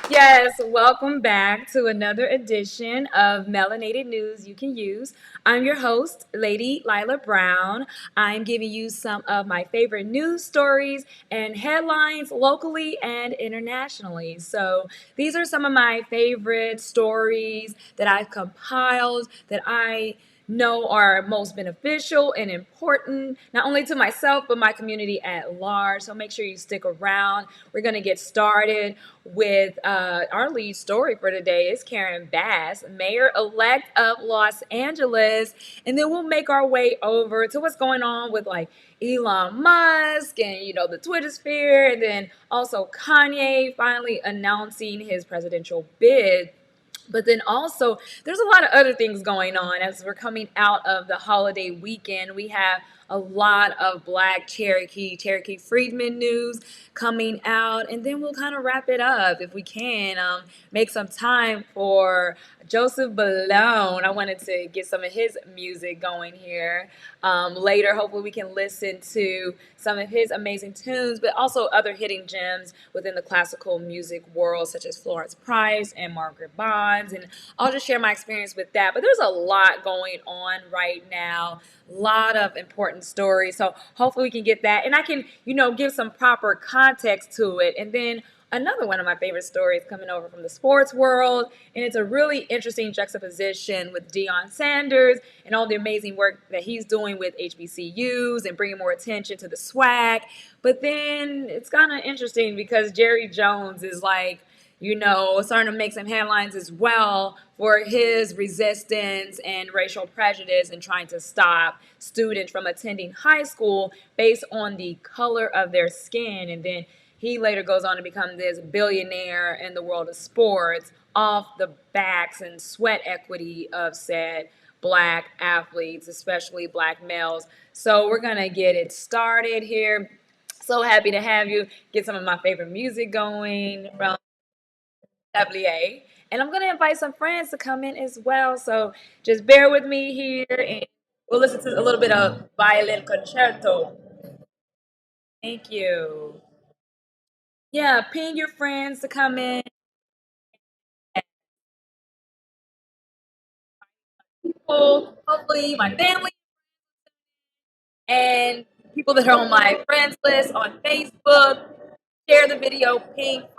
Yes, welcome back to another edition of Melanated News You Can Use. I'm your host, Lady Lila Brown. I'm giving you some of my favorite news stories and headlines locally and internationally. So, these are some of my favorite stories that I've compiled that I know are most beneficial and important, not only to myself, but my community at large. So make sure you stick around. We're going to get started with our lead story for today is Karen Bass, mayor-elect of Los Angeles. And then we'll make our way over to what's going on with like Elon Musk and, the Twitter sphere. And then also Kanye finally announcing his presidential bid. But then also, there's a lot of other things going on as we're coming out of the holiday weekend. We have a lot of Black Cherokee Freedmen news coming out, and then we'll kind of wrap it up if we can. Make some time for Joseph Balone. I wanted to get some of his music going here later. Hopefully, we can listen to some of his amazing tunes, but also other hidden gems within the classical music world, such as Florence Price and Margaret Bonds. And I'll just share my experience with that. But there's a lot going on right now, a lot of important stories. So hopefully, we can get that. And I can, give some proper context to it. And then another one of my favorite stories coming over from the sports world. And it's a really interesting juxtaposition with Deion Sanders and all the amazing work that he's doing with HBCUs and bringing more attention to the swag. But then it's kind of interesting because Jerry Jones is like, starting to make some headlines as well for his resistance and racial prejudice and trying to stop students from attending high school based on the color of their skin. And then he later goes on to become this billionaire in the world of sports off the backs and sweat equity of said Black athletes, especially Black males. So we're going to get it started here. So happy to have you. Get some of my favorite music going from WA. And I'm going to invite some friends to come in as well. So just bear with me here and we'll listen to a little bit of violin concerto. Thank you. Yeah, ping your friends to come in. People, hopefully my family and people that are on my friends list on Facebook. Share the video, ping friends.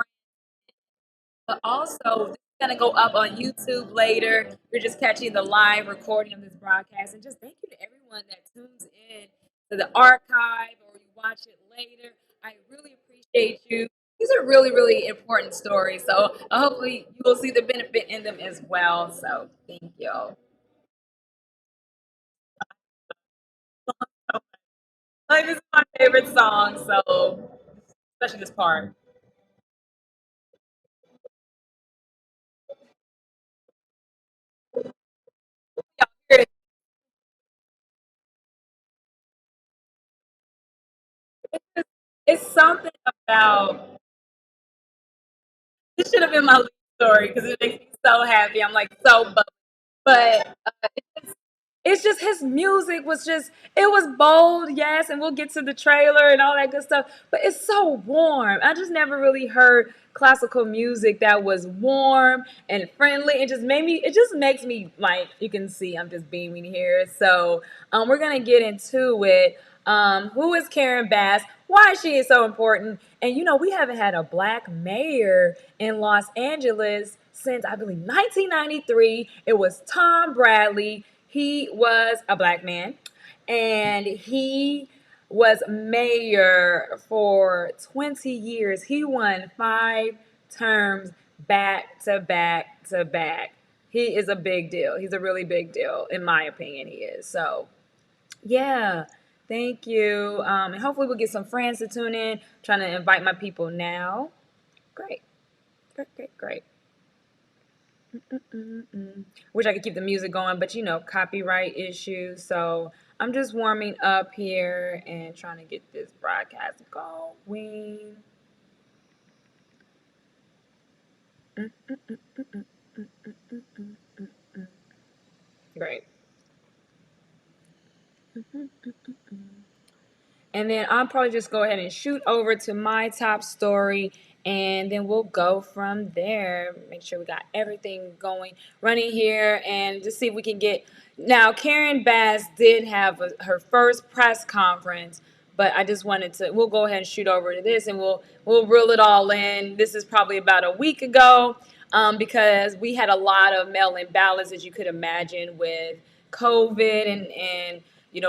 But also, this is going to go up on YouTube later. You're just catching the live recording of this broadcast. And just thank you to everyone that tunes in to the archive or you watch it later. I really appreciate you. These are really, really important stories. So hopefully you will see the benefit in them as well. So thank you. Like, this is my favorite song. So, especially this part. It's something about this should have been my lead story because it makes me so happy. I'm like so bummed. But it's just his music was just it was bold, yes, and we'll get to the trailer and all that good stuff. But it's so warm. I just never really heard classical music that was warm and friendly. It just makes me like you can see I'm just beaming here. So we're gonna get into it. Who is Karen Bass? Why she is so important? And we haven't had a Black mayor in Los Angeles since I believe 1993. It was Tom Bradley. He was a Black man, and he was mayor for 20 years. He won 5 terms back to back to back. He is a big deal. He's a really big deal, in my opinion. He is. So, yeah. Thank you. And hopefully we'll get some friends to tune in. I'm trying to invite my people now. Great. Great, great, great. Wish I could keep the music going, but copyright issues. So I'm just warming up here and trying to get this broadcast going. Great. And then I'll probably just go ahead and shoot over to my top story. and then we'll go from there. Make sure we got everything going, running here, and just see if we can get. Now, Karen Bass did have her first press conference, but I just wanted to. We'll go ahead and shoot over to this, and we'll reel it all in. This is probably about a week ago, because we had a lot of mail-in ballots, as you could imagine, with COVID and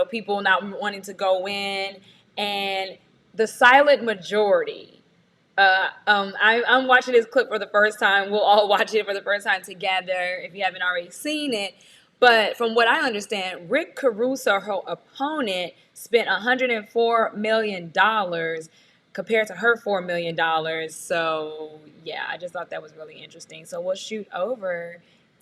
people not wanting to go in, and the silent majority. I'm watching this clip for the first time. We'll all watch it for the first time together if you haven't already seen it. But from what I understand, Rick Caruso, her opponent, spent $104 million compared to her $4 million. So, yeah, I just thought that was really interesting. So we'll shoot over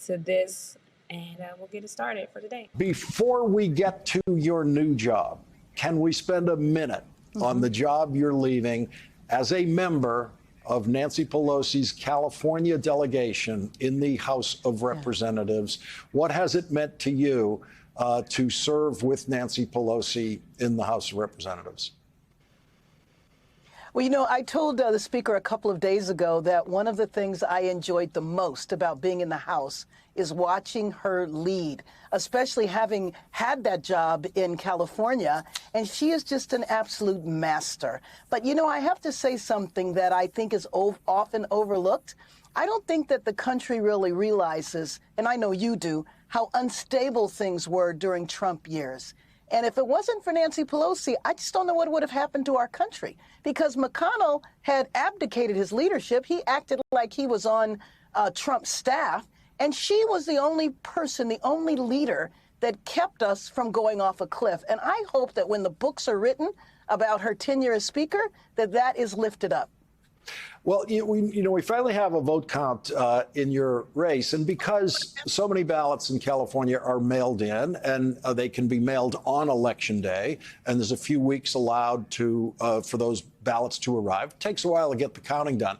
to this and we'll get it started for today. Before we get to your new job, can we spend a minute on the job you're leaving as a member of Nancy Pelosi's California delegation in the House of Representatives? What has it meant to you to serve with Nancy Pelosi in the House of Representatives? Well, I told the speaker a couple of days ago that one of the things I enjoyed the most about being in the House is watching her lead, especially having had that job in California. And she is just an absolute master. But, I have to say something that I think is often overlooked. I don't think that the country really realizes, and I know you do, how unstable things were during Trump years. And if it wasn't for Nancy Pelosi, I just don't know what would have happened to our country, because McConnell had abdicated his leadership. He acted like he was on Trump's staff. And she was the only person, the only leader that kept us from going off a cliff. And I hope that when the books are written about her tenure as Speaker, that is lifted up. Well, we finally have a vote count in your race, and because so many ballots in California are mailed in, and they can be mailed on Election Day, and there's a few weeks allowed for those ballots to arrive. It takes a while to get the counting done.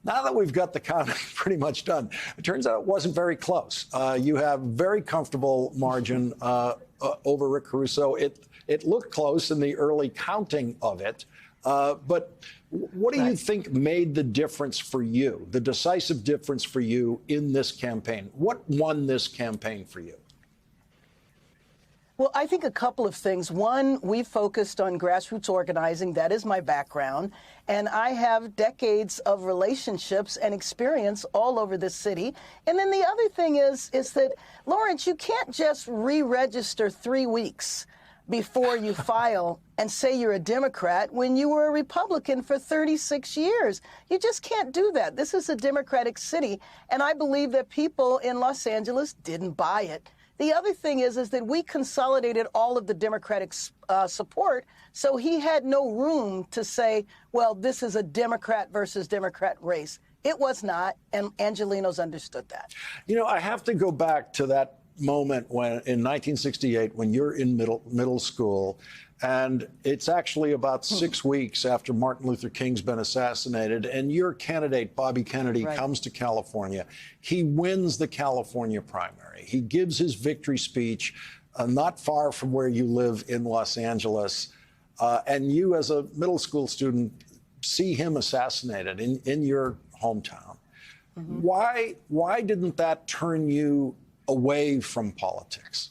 Now that we've got the counting pretty much done, it turns out it wasn't very close. You have very comfortable margin over Rick Caruso. It looked close in the early counting of it, but what do you think made the difference for you, the decisive difference for you in this campaign? What won this campaign for you? Well, I think a couple of things. One, we focused on grassroots organizing. That is my background. And I have decades of relationships and experience all over the city. And then the other thing is that, Lawrence, you can't just re-register 3 weeks before you file and say you're a Democrat when you were a Republican for 36 years. You just can't do that. This is a Democratic city, and I believe that people in Los Angeles didn't buy it. The other thing is that we consolidated all of the Democratic support, so he had no room to say, well, this is a Democrat versus Democrat race. It was not, and Angelenos understood that. I have to go back to that moment when in 1968 when you're in middle school, and it's actually about 6 weeks after Martin Luther King's been assassinated, and your candidate Bobby Kennedy comes to California. He wins the California primary. He gives his victory speech not far from where you live in Los Angeles, and you as a middle school student see him assassinated in your hometown. Why didn't that turn you away from politics?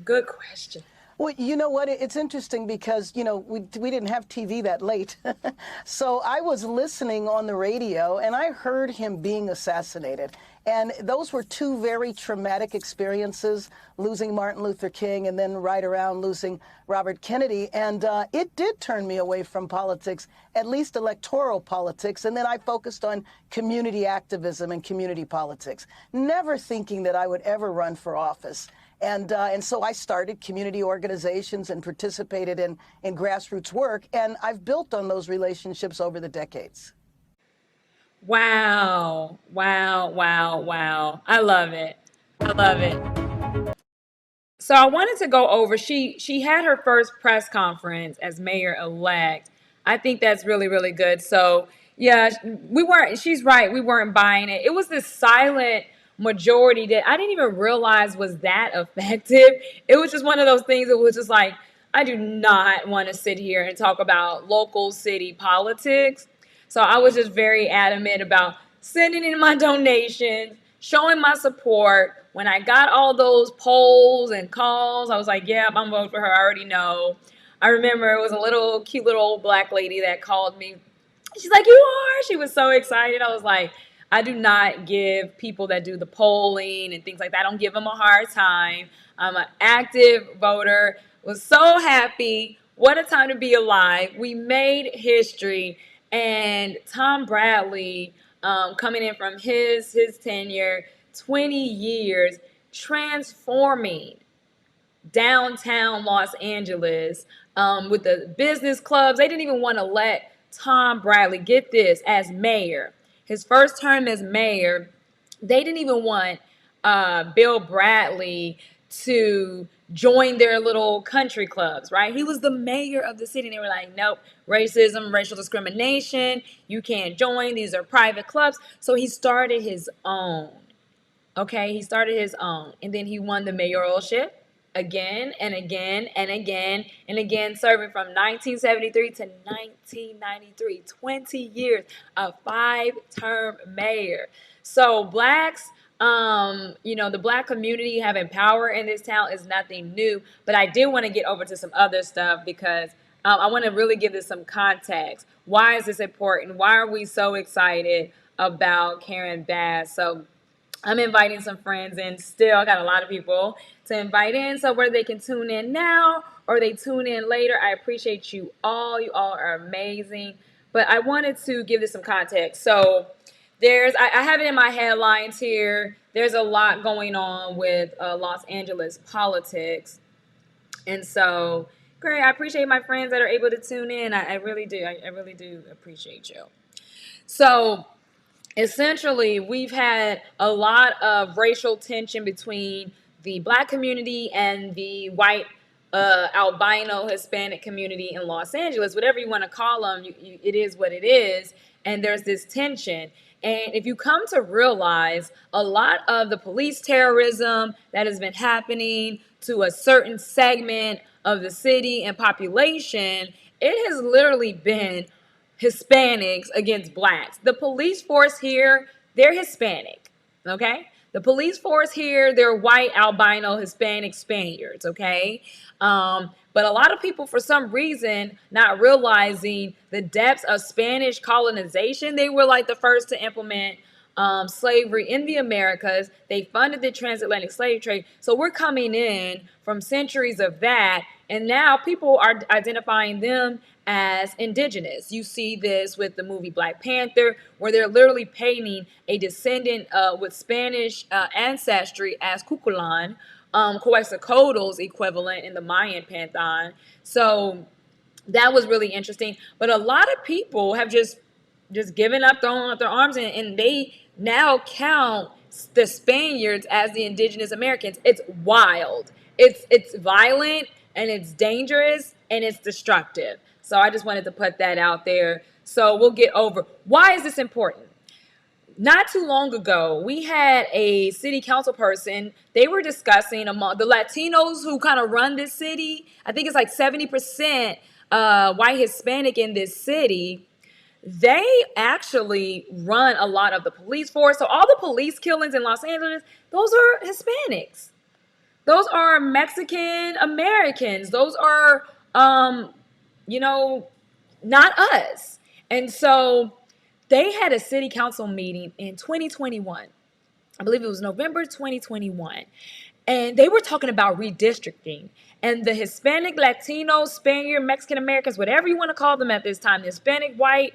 Good question. Well, you know what? It's interesting because, we didn't have TV that late. So I was listening on the radio and I heard him being assassinated. And those were two very traumatic experiences, losing Martin Luther King and then right around losing Robert Kennedy. And it did turn me away from politics, at least electoral politics. And then I focused on community activism and community politics, never thinking that I would ever run for office. And so I started community organizations and participated in grassroots work. And I've built on those relationships over the decades. Wow. Wow. Wow. Wow. I love it. I love it. So I wanted to go over, she had her first press conference as mayor-elect. I think that's really, really good. So yeah, she's right. We weren't buying it. It was this silent majority that I didn't even realize was that effective. It was just one of those things that was just like, I do not want to sit here and talk about local city politics. So I was just very adamant about sending in my donations, showing my support. When I got all those polls and calls, I was like, yep, I'm voting for her. I already know. I remember it was a little cute little old black lady that called me. She's like, you are? She was so excited. I was like, I do not give people that do the polling and things like that, I don't give them a hard time. I'm an active voter. Was so happy. What a time to be alive. We made history. And Tom Bradley, coming in from his tenure, 20 years, transforming downtown Los Angeles, with the business clubs. They didn't even want to let Tom Bradley, get this, as mayor. His first term as mayor, they didn't even want Bill Bradley to join their little country clubs, right? He was the mayor of the city. And they were like, nope, racism, racial discrimination, you can't join. These are private clubs. So he started his own. Okay, he started his own, and then he won the mayoralship again and again and again and again, serving from 1973 to 1993, 20 years, a 5-term mayor. So blacks, the black community having power in this town is nothing new, but I did want to get over to some other stuff because I want to really give this some context. Why is this important? Why are we so excited about Karen Bass? So I'm inviting some friends in still. I got a lot of people to invite in. So whether they can tune in now or they tune in later, I appreciate you all. You all are amazing. But I wanted to give this some context. So I have it in my headlines here. There's a lot going on with Los Angeles politics. And so, great. I appreciate my friends that are able to tune in. I really do. I really do appreciate you. So, essentially, we've had a lot of racial tension between the black community and the white albino Hispanic community in Los Angeles. Whatever you want to call them, it is what it is. And there's this tension. And if you come to realize a lot of the police terrorism that has been happening to a certain segment of the city and population, it has literally been Hispanics against blacks. The police force here, they're Hispanic, okay? The police force here, they're white, albino, Hispanic Spaniards, okay? But a lot of people, for some reason, not realizing the depths of Spanish colonization, they were like the first to implement slavery in the Americas. They funded the transatlantic slave trade. So we're coming in from centuries of that, and now people are identifying them as indigenous. You see this with the movie Black Panther, where they're literally painting a descendant with Spanish ancestry as Cuculan, Quetzalcoatl's equivalent in the Mayan pantheon. So that was really interesting. But a lot of people have just given up, throwing up their arms, and they now count the Spaniards as the indigenous Americans. It's wild. It's violent, and it's dangerous, and it's destructive. So I just wanted to put that out there. So we'll get over. Why is this important? Not too long ago, we had a city council person. They were discussing among the Latinos who kind of run this city. I think it's like 70% white Hispanic in this city. They actually run a lot of the police force. So all the police killings in Los Angeles, those are Hispanics. Those are Mexican Americans. Those are, not us. And so they had a city council meeting in 2021. I believe it was November 2021. And they were talking about redistricting. And the Hispanic, Latino, Spaniard, Mexican Americans, whatever you want to call them at this time, Hispanic, white,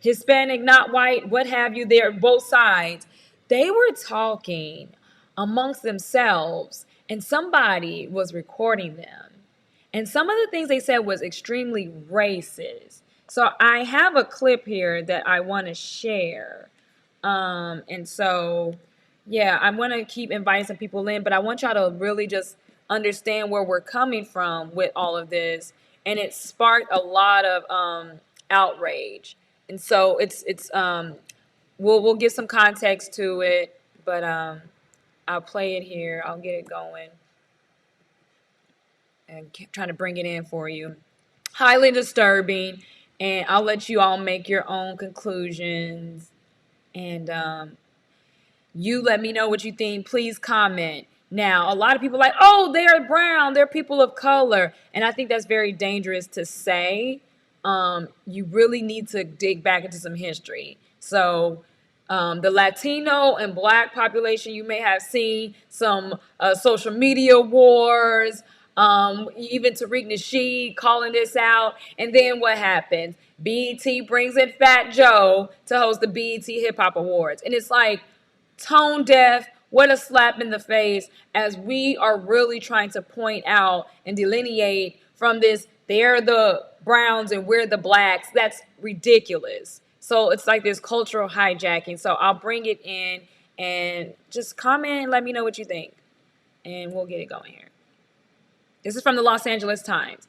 Hispanic, not white, what have you, they're both sides. They were talking amongst themselves, and somebody was recording them. And some of the things they said was extremely racist. So I have a clip here that I want to share. And so, yeah, I want to keep inviting some people in, but I want y'all to really just understand where we're coming from with all of this. And it sparked a lot of outrage. And so we'll give some context to it, but I'll play it here. I'll get it going and trying to bring it in for you. Highly disturbing. and I'll let you all make your own conclusions. And you let me know what you think. Please comment. Now, a lot of people are like, oh, they're brown, they're people of color. And I think that's very dangerous to say. You really need to dig back into some history. So, the Latino and Black population, you may have seen some social media wars, even Tariq Nasheed calling this out. And then what happens? BET brings in Fat Joe to host the BET Hip Hop Awards. And it's like, tone deaf, what a slap in the face, as we are really trying to point out and delineate from this, they're the browns and we're the blacks. That's ridiculous. So it's like this cultural hijacking. So I'll bring it in and just comment and let me know what you think. And we'll get it going here. This is from the Los Angeles Times.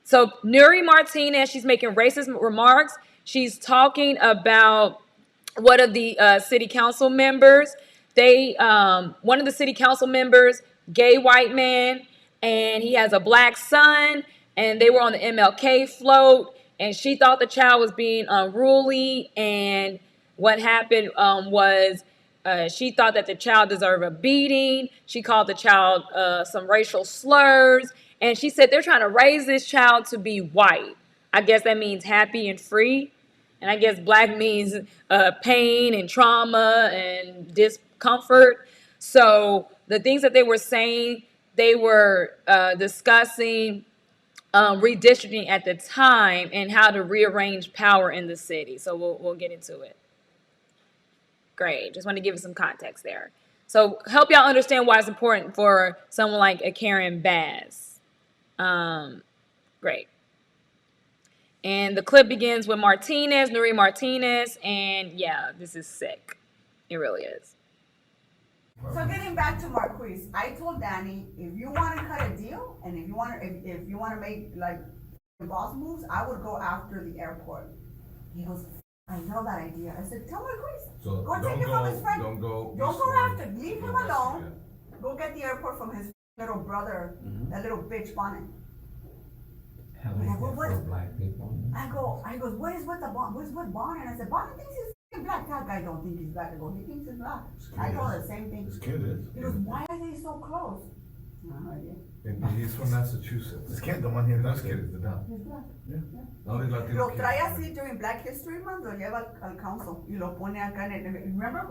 So Nuri Martinez, she's making racist remarks. She's talking about one of the city council members. One of the city council members, gay white man, and he has a black son, and they were on the MLK float, and she thought the child was being unruly, and what happened was she thought that the child deserved a beating. She called the child some racial slurs, and she said they're trying to raise this child to be white. I guess that means happy and free. And I guess black means pain and trauma and discomfort. So the things that they were saying, they were discussing redistricting at the time and how to rearrange power in the city. So we'll get into it. Great. Just want to give you some context there. So help y'all understand why it's important for someone like a Karen Bass. Great. And the clip begins with Martinez, Nuri Martinez, and yeah, this is sick. It really is. So getting back to Marquise, I told Danny, if you want to cut a deal, and if you want to make like boss moves, I would go after the airport. He goes, I love that idea. I said, tell Marquise, So go take it from his friend. Don't go after. Leave him alone. Yeah. Go get the airport from his little brother, that little bitch Bonnet. Black people. I go, what is with the Bonnet? What's with Bonnet? And I said, Bonnet thinks he's black. That guy don't think he's black. I go, he thinks he's black. I told her the same thing. This kid is. He goes, why are they so close? No idea. And he's from Massachusetts. This kid, the one here. This kid is the dumb. He's black. Yeah. All these Latino Lo kids. trae así during Black History Month, lo lleva al council y lo pone acá en el, remember,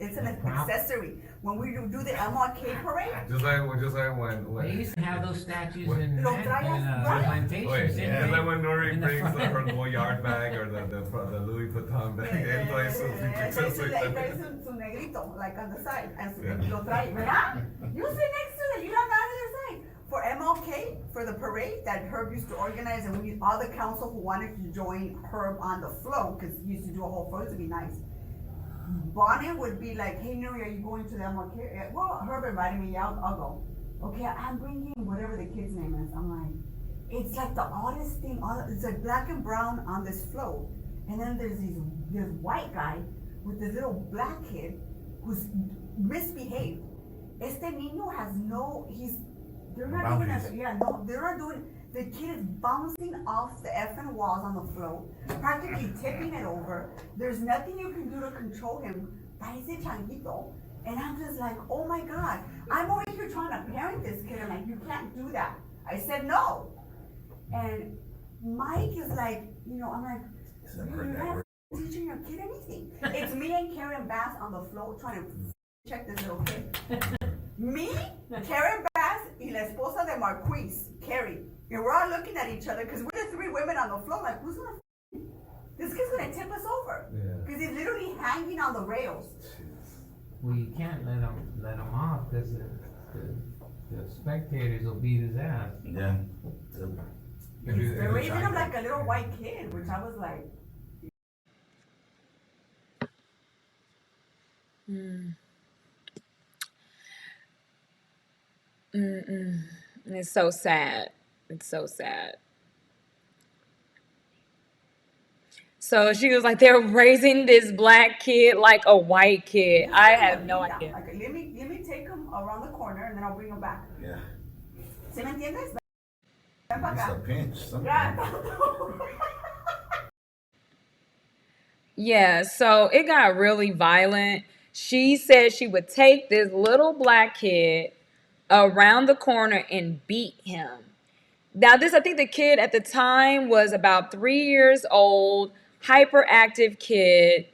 it's an accessory. When we do the MLK parade, Just like when They used to have those statues in Lo trae right? plantations. Wait, didn't just they? like when Nuri In the brings front. her Goyard bag or the Louis Vuitton bag, and traes sus pinches su negrito, like on the side, and lo trae, ¿verdad? You sit next to it, you don't got the other side. For MLK, for the parade that Herb used to organize, and we all the council who wanted to join Herb on the float, because he used to do a whole float to be nice. Bonnie would be like, hey Nuri, are you going to the MLK? Well, Herb invited me, yeah, I'll go. Okay, I'm bringing whatever the kid's name is. I'm like, it's like the oddest thing. It's like black and brown on this float. And then there's this white guy with this little black kid who's misbehaved. Este niño has they're not doing, the kid is bouncing off the effing walls on the float, practically tipping it over. There's nothing you can do to control him. Parece changuito. And I'm just like, oh my God. I'm over here trying to parent this kid. I'm like, you can't do that. I said no. And Mike is like, I'm like, you're not teaching your kid anything. It's me and Karen Bass on the float trying to check this little kid. Me, Karen Bass, y la esposa de Marquise, Carrie. And we're all looking at each other because we're the three women on the floor. Like, who's gonna? This kid's gonna tip us over. Because he's literally hanging on the rails. Well, you can't let him off because the spectators will beat his ass. Yeah. They're raising him like a little white kid, which I was like. It's so sad. It's so sad. So she was like, they're raising this black kid like a white kid. I have no idea. Like, let me take him around the corner and then I'll bring him back. Yeah. ¿Sí me entiendes? Ven It's para a acá. pinch. Something. Yeah. Yeah, so it got really violent. She said she would take this little black kid around the corner and beat him. Now, this, I think the kid at the time was about 3 years old, hyperactive kid.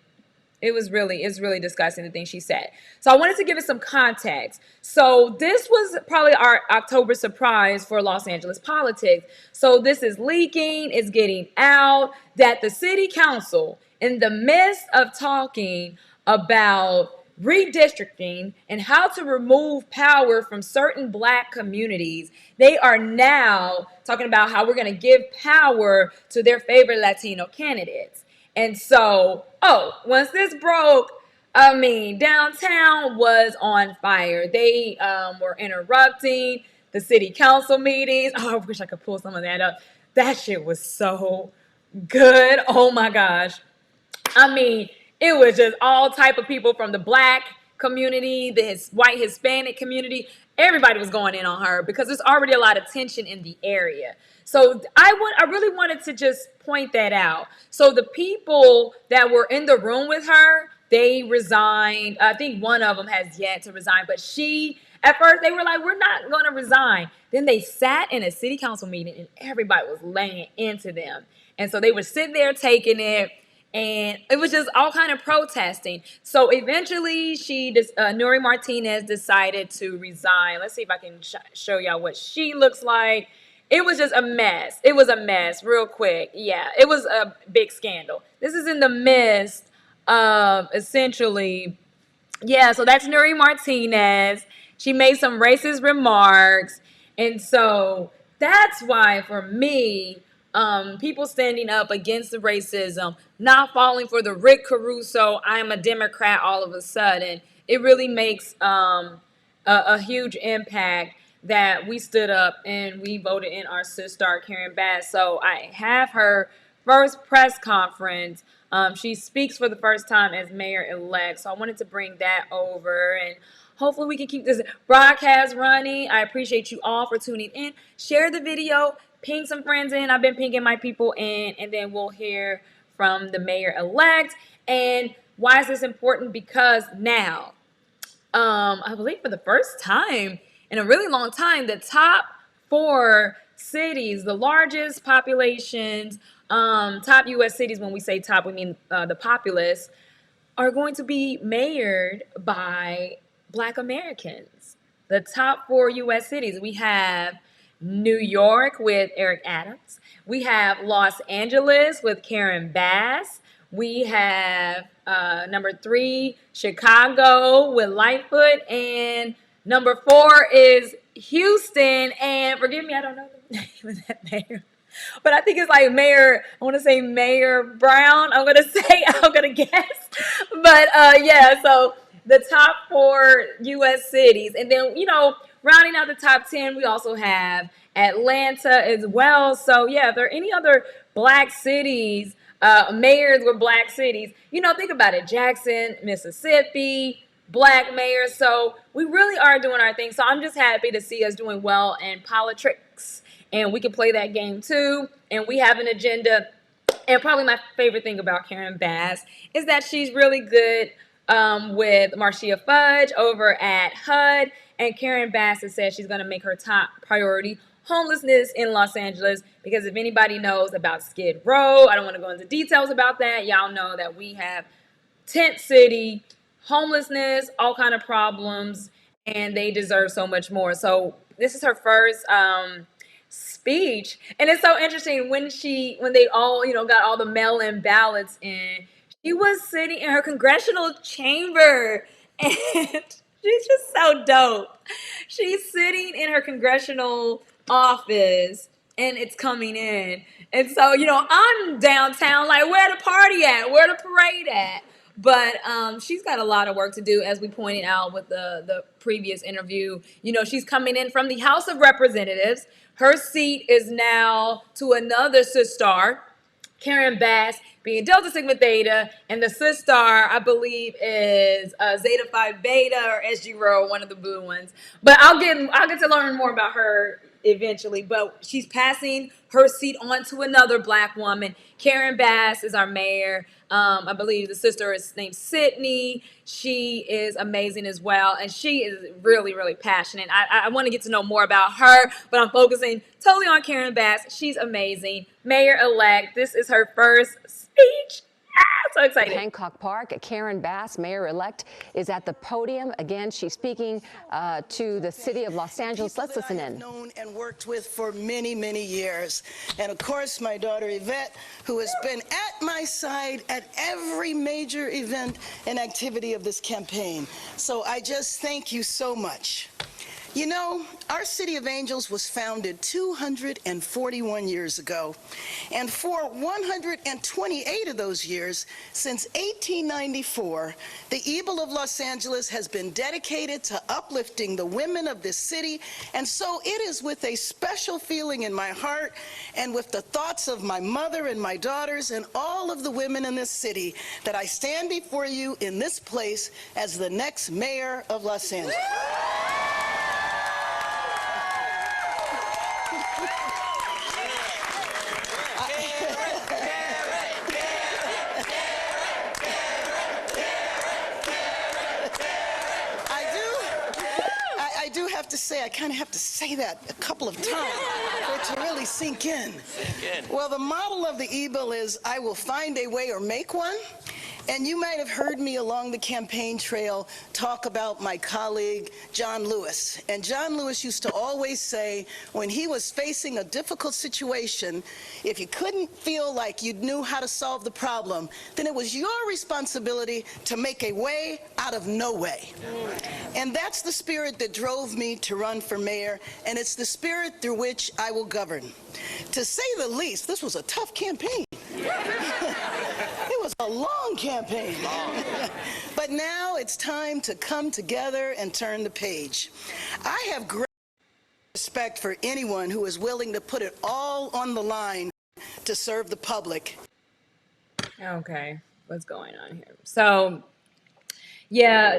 It's really disgusting, the thing she said. So I wanted to give it some context. So this was probably our October surprise for Los Angeles politics. So this is leaking, it's getting out that the city council, in the midst of talking about redistricting and how to remove power from certain black communities, they are now talking about how we're going to give power to their favorite Latino candidates. And so, once this broke, I mean, downtown was on fire. They were interrupting the city council meetings. Oh, I wish I could pull some of that up. That shit was so good. Oh my gosh. I mean, it was just all type of people from the black community, the white Hispanic community. Everybody was going in on her because there's already a lot of tension in the area. So I really wanted to just point that out. So the people that were in the room with her, they resigned. I think one of them has yet to resign, but at first they were like, we're not going to resign. Then they sat in a city council meeting and everybody was laying into them. And so they were sitting there taking it. And it was just all kind of protesting. So eventually, Nuri Martinez decided to resign. Let's see if I can show y'all what she looks like. It was just a mess. It was a mess, real quick. Yeah, it was a big scandal. This is in the midst of essentially, yeah, so that's Nuri Martinez. She made some racist remarks. And so that's why, for me, people standing up against the racism, not falling for the Rick Caruso, I am a Democrat all of a sudden, it really makes a huge impact that we stood up and we voted in our sister, Karen Bass. So I have her first press conference. She speaks for the first time as mayor-elect. So I wanted to bring that over, and hopefully we can keep this broadcast running. I appreciate you all for tuning in. Share the video, ping some friends in. I've been pinging my people in, and then we'll hear from the mayor-elect. And why is this important? Because now, I believe for the first time in a really long time, the top 4 cities, the largest populations, top U.S. cities, when we say top, we mean the populace, are going to be mayored by Black Americans. The top 4 U.S. cities. We have New York with Eric Adams. We have Los Angeles with Karen Bass. We have number 3, Chicago with Lightfoot. And number 4 is Houston. And forgive me, I don't know the name of that mayor. But I think it's like Mayor, I want to say Mayor Brown. I'm going to guess. But yeah, so the top 4 U.S. cities. And then, rounding out the top 10, we also have Atlanta as well. So yeah, if there are any other black cities, mayors with black cities, think about it. Jackson, Mississippi, black mayors. So we really are doing our thing. So I'm just happy to see us doing well in politics. And we can play that game too. And we have an agenda. And probably my favorite thing about Karen Bass is that she's really good with Marcia Fudge over at HUD. And Karen Bass has said she's going to make her top priority homelessness in Los Angeles. Because if anybody knows about Skid Row, I don't want to go into details about that. Y'all know that we have tent city, homelessness, all kind of problems. And they deserve so much more. So this is her first speech, and it's so interesting when they all got all the mail-in ballots in. She was sitting in her congressional chamber, and she's just so dope. She's sitting in her congressional office, and it's coming in, and so I'm downtown, like where the party at, where the parade at. But she's got a lot of work to do, as we pointed out with the previous interview. She's coming in from the House of Representatives. Her seat is now to another sister, Karen Bass, being Delta Sigma Theta, and the sister, I believe, is Zeta Phi Beta or SG Rho, one of the blue ones. But I'll get to learn more about her eventually, but she's passing her seat on to another Black woman. Karen Bass is our mayor. I believe the sister is named Sydney. She is amazing as well, and she is really, really passionate. I want to get to know more about her, but I'm focusing totally on Karen Bass. She's amazing. Mayor-elect, this is her first speech. So excited. Hancock Park, Karen Bass, mayor-elect, is at the podium. Again, she's speaking to the city of Los Angeles. Let's listen in. Known and worked with for many, many years. And of course, my daughter Yvette, who has been at my side at every major event and activity of this campaign. So I just thank you so much. You know, our City of Angels was founded 241 years ago, and for 128 of those years, since 1894, the Eagle of Los Angeles has been dedicated to uplifting the women of this city, and so it is with a special feeling in my heart and with the thoughts of my mother and my daughters and all of the women in this city that I stand before you in this place as the next mayor of Los Angeles. I do have to say, I kind of have to say that a couple of times for it to really sink in. Well, the model of the Eagle is, I will find a way or make one. And you might have heard me along the campaign trail talk about my colleague, John Lewis. And John Lewis used to always say, when he was facing a difficult situation, if you couldn't feel like you knew how to solve the problem, then it was your responsibility to make a way out of no way. And that's the spirit that drove me to run for mayor, and it's the spirit through which I will govern. To say the least, this was a tough campaign. It was a long campaign. But now it's time to come together and turn the page. I have great respect for anyone who is willing to put it all on the line to serve the public. Okay, what's going on here? So, yeah,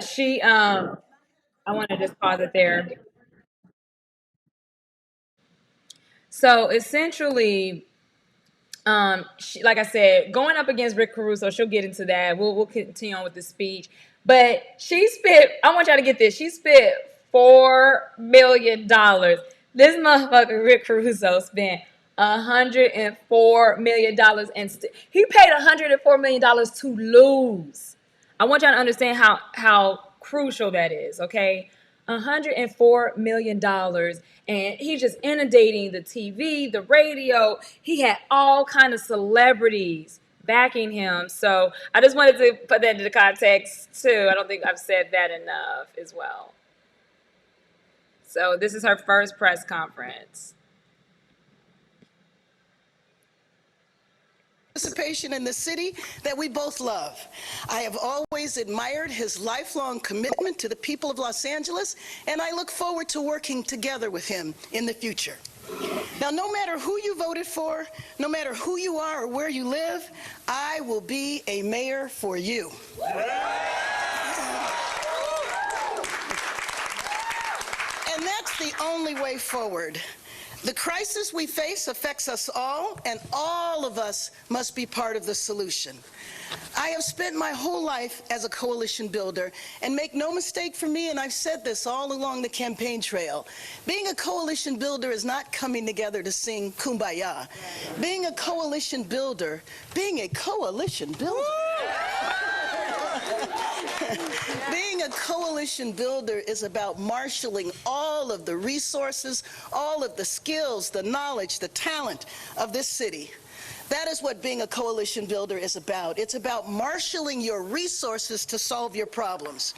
I want to just pause it there. So essentially, like I said, going up against Rick Caruso, she'll get into that. We'll continue on with the speech. But she spent, I want y'all to get this, she spent $4 million. This motherfucker, Rick Caruso, spent $104 million, and he paid $104 million to lose. I want y'all to understand how crucial that is, okay? $104 million, and he's just inundating the TV, the radio. He had all kind of celebrities backing him. So I just wanted to put that into the context too. I don't think I've said that enough as well. So this is her first press conference. Participation in the city that we both love. I have always admired his lifelong commitment to the people of Los Angeles, and I look forward to working together with him in the future. Now, no matter who you voted for, no matter who you are or where you live, I will be a mayor for you. And that's the only way forward. The crisis we face affects us all, and all of us must be part of the solution. I have spent my whole life as a coalition builder, and make no mistake for me, and I've said this all along the campaign trail, being a coalition builder is not coming together to sing Kumbaya. Being a coalition builder Being a coalition builder is about marshaling all of the resources, all of the skills, the knowledge, the talent of this city. That is what being a coalition builder is about. It's about marshaling your resources to solve your problems.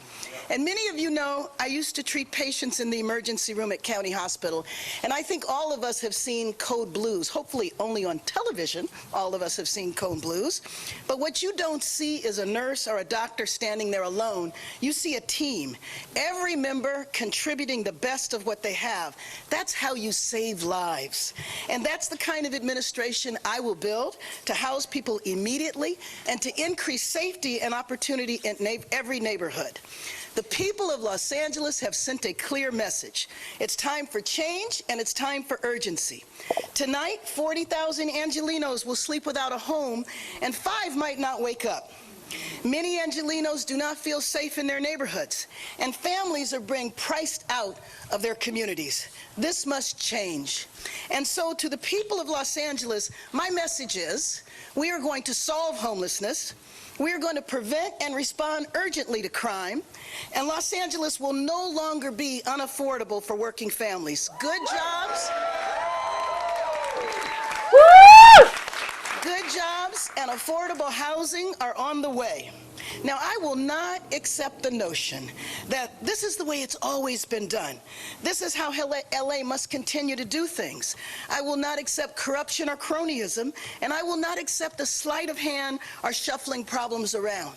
And many of you know I used to treat patients in the emergency room at County Hospital, and I think all of us have seen Code Blues. Hopefully only on television all of us have seen Code Blues. But what you don't see is a nurse or a doctor standing there alone. You see a team, every member contributing the best of what they have. That's how you save lives. And that's the kind of administration I will build. build, to house people immediately, and to increase safety and opportunity in every neighborhood. The people of Los Angeles have sent a clear message. It's time for change, and it's time for urgency. Tonight, 40,000 Angelenos will sleep without a home, and 5 might not wake up. Many Angelenos do not feel safe in their neighborhoods, and families are being priced out of their communities. This must change. And so to the people of Los Angeles, my message is, we are going to solve homelessness. We are going to prevent and respond urgently to crime, and Los Angeles will no longer be unaffordable for working families. Good jobs. Good jobs and affordable housing are on the way. Now, I will not accept the notion that this is the way it's always been done. This is how LA must continue to do things. I will not accept corruption or cronyism, and I will not accept the sleight of hand or shuffling problems around.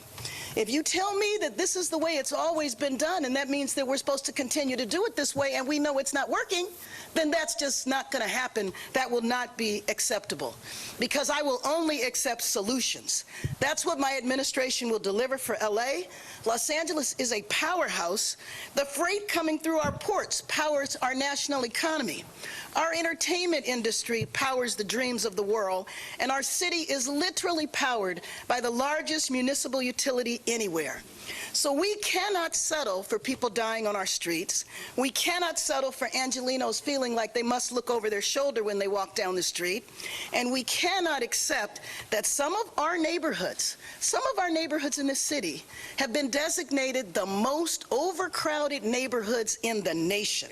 If you tell me that this is the way it's always been done, and that means that we're supposed to continue to do it this way, and we know it's not working, then that's just not going to happen. That will not be acceptable, because I will only accept solutions. That's what my administration will deliver for LA. Los Angeles is a powerhouse. The freight coming through our ports powers our national economy. Our entertainment industry powers the dreams of the world, and our city is literally powered by the largest municipal utility anywhere. So we cannot settle for people dying on our streets. We cannot settle for Angelenos feeling like they must look over their shoulder when they walk down the street. And we cannot accept that some of our neighborhoods in this city have been designated the most overcrowded neighborhoods in the nation.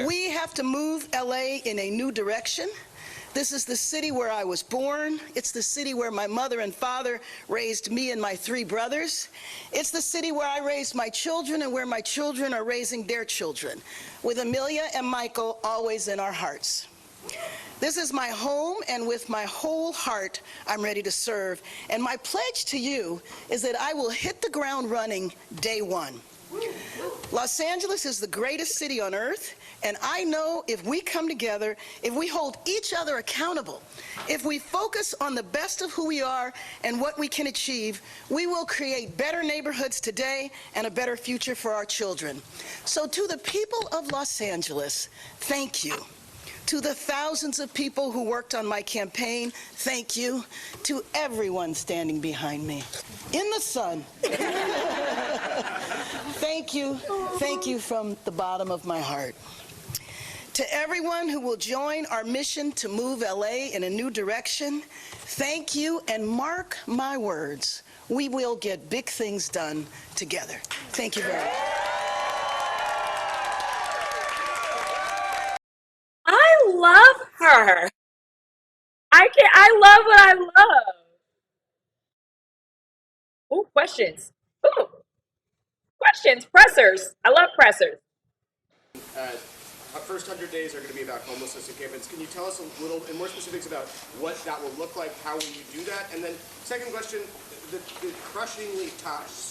We have to move LA in a new direction. This is the city where I was born. It's the city where my mother and father raised me and my 3 brothers. It's the city where I raised my children and where my children are raising their children, with Amelia and Michael always in our hearts. This is my home, and with my whole heart, I'm ready to serve. And my pledge to you is that I will hit the ground running day one. Los Angeles is the greatest city on earth, and I know if we come together, if we hold each other accountable, if we focus on the best of who we are and what we can achieve, we will create better neighborhoods today and a better future for our children. So to the people of Los Angeles, thank you. To the thousands of people who worked on my campaign, thank you. To everyone standing behind me in the sun, thank you. Thank you from the bottom of my heart. To everyone who will join our mission to move LA in a new direction, thank you, and mark my words, we will get big things done together. Thank you very much. I love her. I love what I love. Ooh, questions. Ooh, questions. Pressers. I love pressers. Our first 100 days are going to be about homelessness encampments. Can you tell us a little, in more specifics, about what that will look like? How will you do that? And then, second question, the crushingly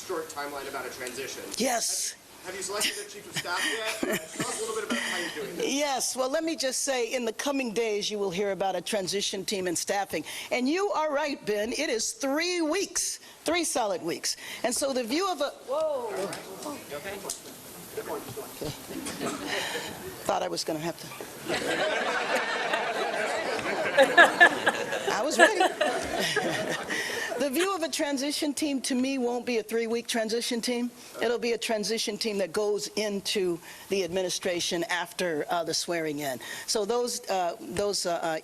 short timeline about a transition. Yes. Have you selected a chief of staff yet? Tell us a little bit about how you're doing that. Yes, well, let me just say, in the coming days, you will hear about a transition team and staffing. And you are right, Ben, it is 3 weeks, 3 solid weeks. And so the view of a, whoa. Okay. Thought I was going to have to. I was ready. The view of a transition team to me won't be a 3-week transition team. It'll be a transition team that goes into the administration after the swearing in. So those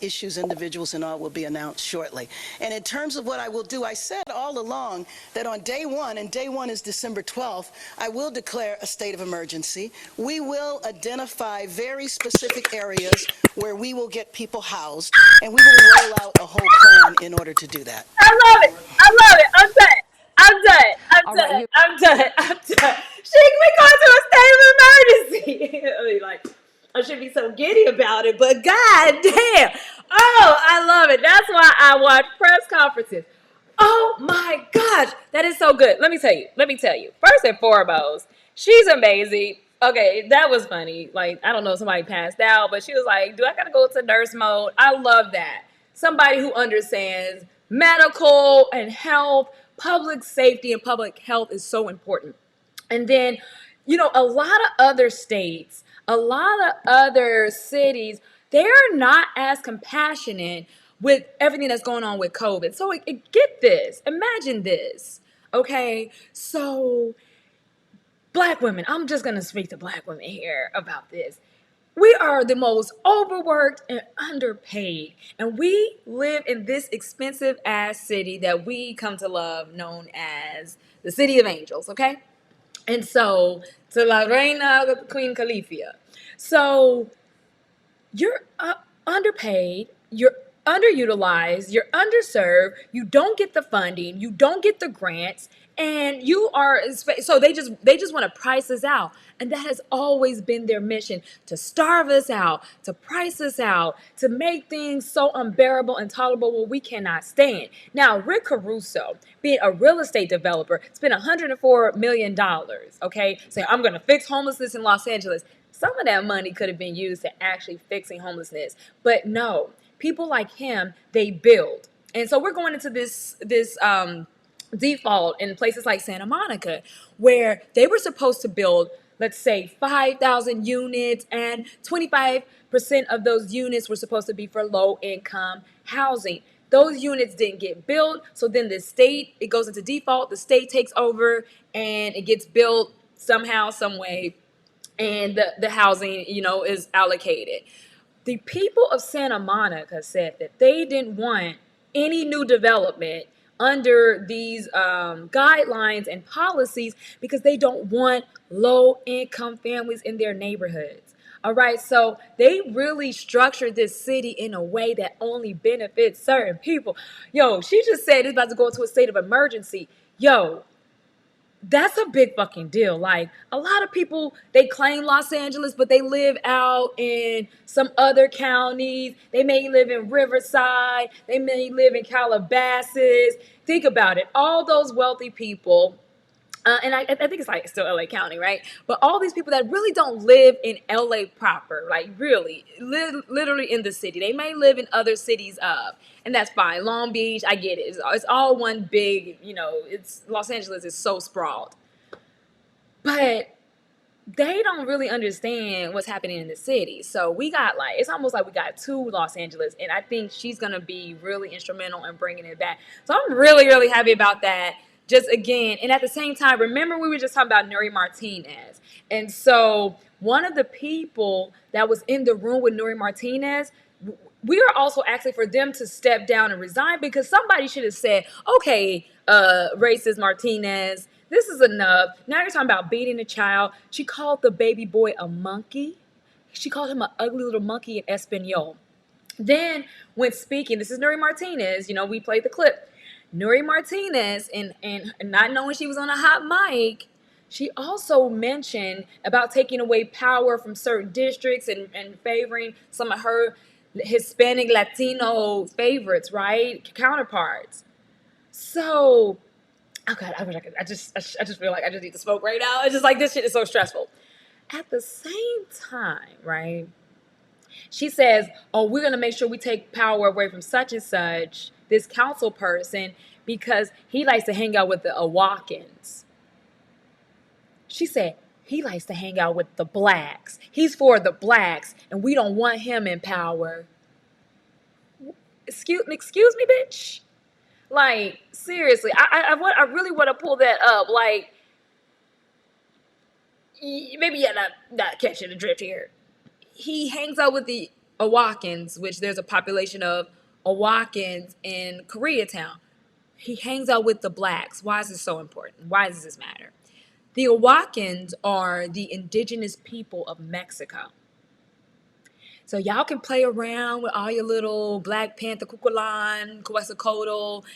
issues, individuals, and all will be announced shortly. And in terms of what I will do, I said all along that on day one, and day one is December 12th, I will declare a state of emergency. We will identify very specific areas where we will get people housed, and we will roll out a whole plan in order to do that. I love it. I love it. I'm done. I'm done. I'm All done. right, I'm done. I'm done. We going to a state of emergency. I mean, like, I should be so giddy about it, but god damn. Oh, I love it. That's why I watch press conferences. Oh my gosh, that is so good. Let me tell you. First and foremost, she's amazing. Okay, that was funny. Like, I don't know if somebody passed out, but she was like, do I gotta go to nurse mode? I love that. somebody who understands medical and health, public safety and public health is so important. And then, a lot of other states, a lot of other cities, they're not as compassionate with everything that's going on with COVID. So get this, imagine this. Okay, so Black women, I'm just going to speak to Black women here about this. We are the most overworked and underpaid. And we live in this expensive ass city that we come to love, known as the City of Angels, okay? And so, to La Reina, Queen Califia. So, you're underpaid, you're underutilized, you're underserved, you don't get the funding, you don't get the grants, and you are so they just want to price us out. And that has always been their mission, to starve us out, to price us out, to make things so unbearable and tolerable what we cannot stand. Now, Rick Caruso, being a real estate developer, spent $104 million, okay, saying, I'm going to fix homelessness in Los Angeles. Some of that money could have been used to actually fixing homelessness. But no, people like him, they build. And so we're going into this default in places like Santa Monica, where they were supposed to build, let's say, 5,000 units, and 25% of those units were supposed to be for low-income housing. Those units didn't get built, so then the state, it goes into default, the state takes over, and it gets built somehow, some way, and the housing, is allocated. The people of Santa Monica said that they didn't want any new development under these guidelines and policies because they don't want low-income families in their neighborhoods. All right, so they really structured this city in a way that only benefits certain people. Yo, she just said it's about to go into a state of emergency. Yo, that's a big fucking deal. Like, a lot of people, they claim Los Angeles, but they live out in some other counties. They may live in Riverside. They may live in Calabasas. Think about it. All those wealthy people, and I think it's like still LA County, right? But all these people that really don't live in LA proper, like really, literally in the city. They may live in other cities and that's fine. Long Beach, I get it. It's all one big, it's Los Angeles is so sprawled. But they don't really understand what's happening in the city. So we got it's almost like we got two Los Angeles, and I think she's going to be really instrumental in bringing it back. So I'm really, really happy about that. Just again, and at the same time, remember we were just talking about Nuri Martinez. And so one of the people that was in the room with Nuri Martinez, we are also asking for them to step down and resign because somebody should have said, okay, racist Martinez, this is enough. Now you're talking about beating a child. She called the baby boy a monkey. She called him an ugly little monkey in Espanol. Then when speaking, this is Nuri Martinez, we played the clip. Nuri Martinez, and not knowing she was on a hot mic, she also mentioned about taking away power from certain districts and favoring some of her Hispanic Latino favorites, right? Counterparts. So, oh God, I just feel like I just need to smoke right now. It's just like this shit is so stressful. At the same time, right? She says, oh, we're going to make sure we take power away from such and such, this council person, because he likes to hang out with the Awakens. She said, he likes to hang out with the blacks. He's for the blacks, and we don't want him in power. Excuse me, bitch? Like, seriously, I really want to pull that up. Like, maybe you're not catching the drift here. He hangs out with the Awakens, which there's a population of Awakens in Koreatown. He hangs out with the blacks. Why is this so important? Why does this matter? The Awakens are the indigenous people of Mexico. So y'all can play around with all your little Black Panther, Kukulkan, Quetzalcoatl,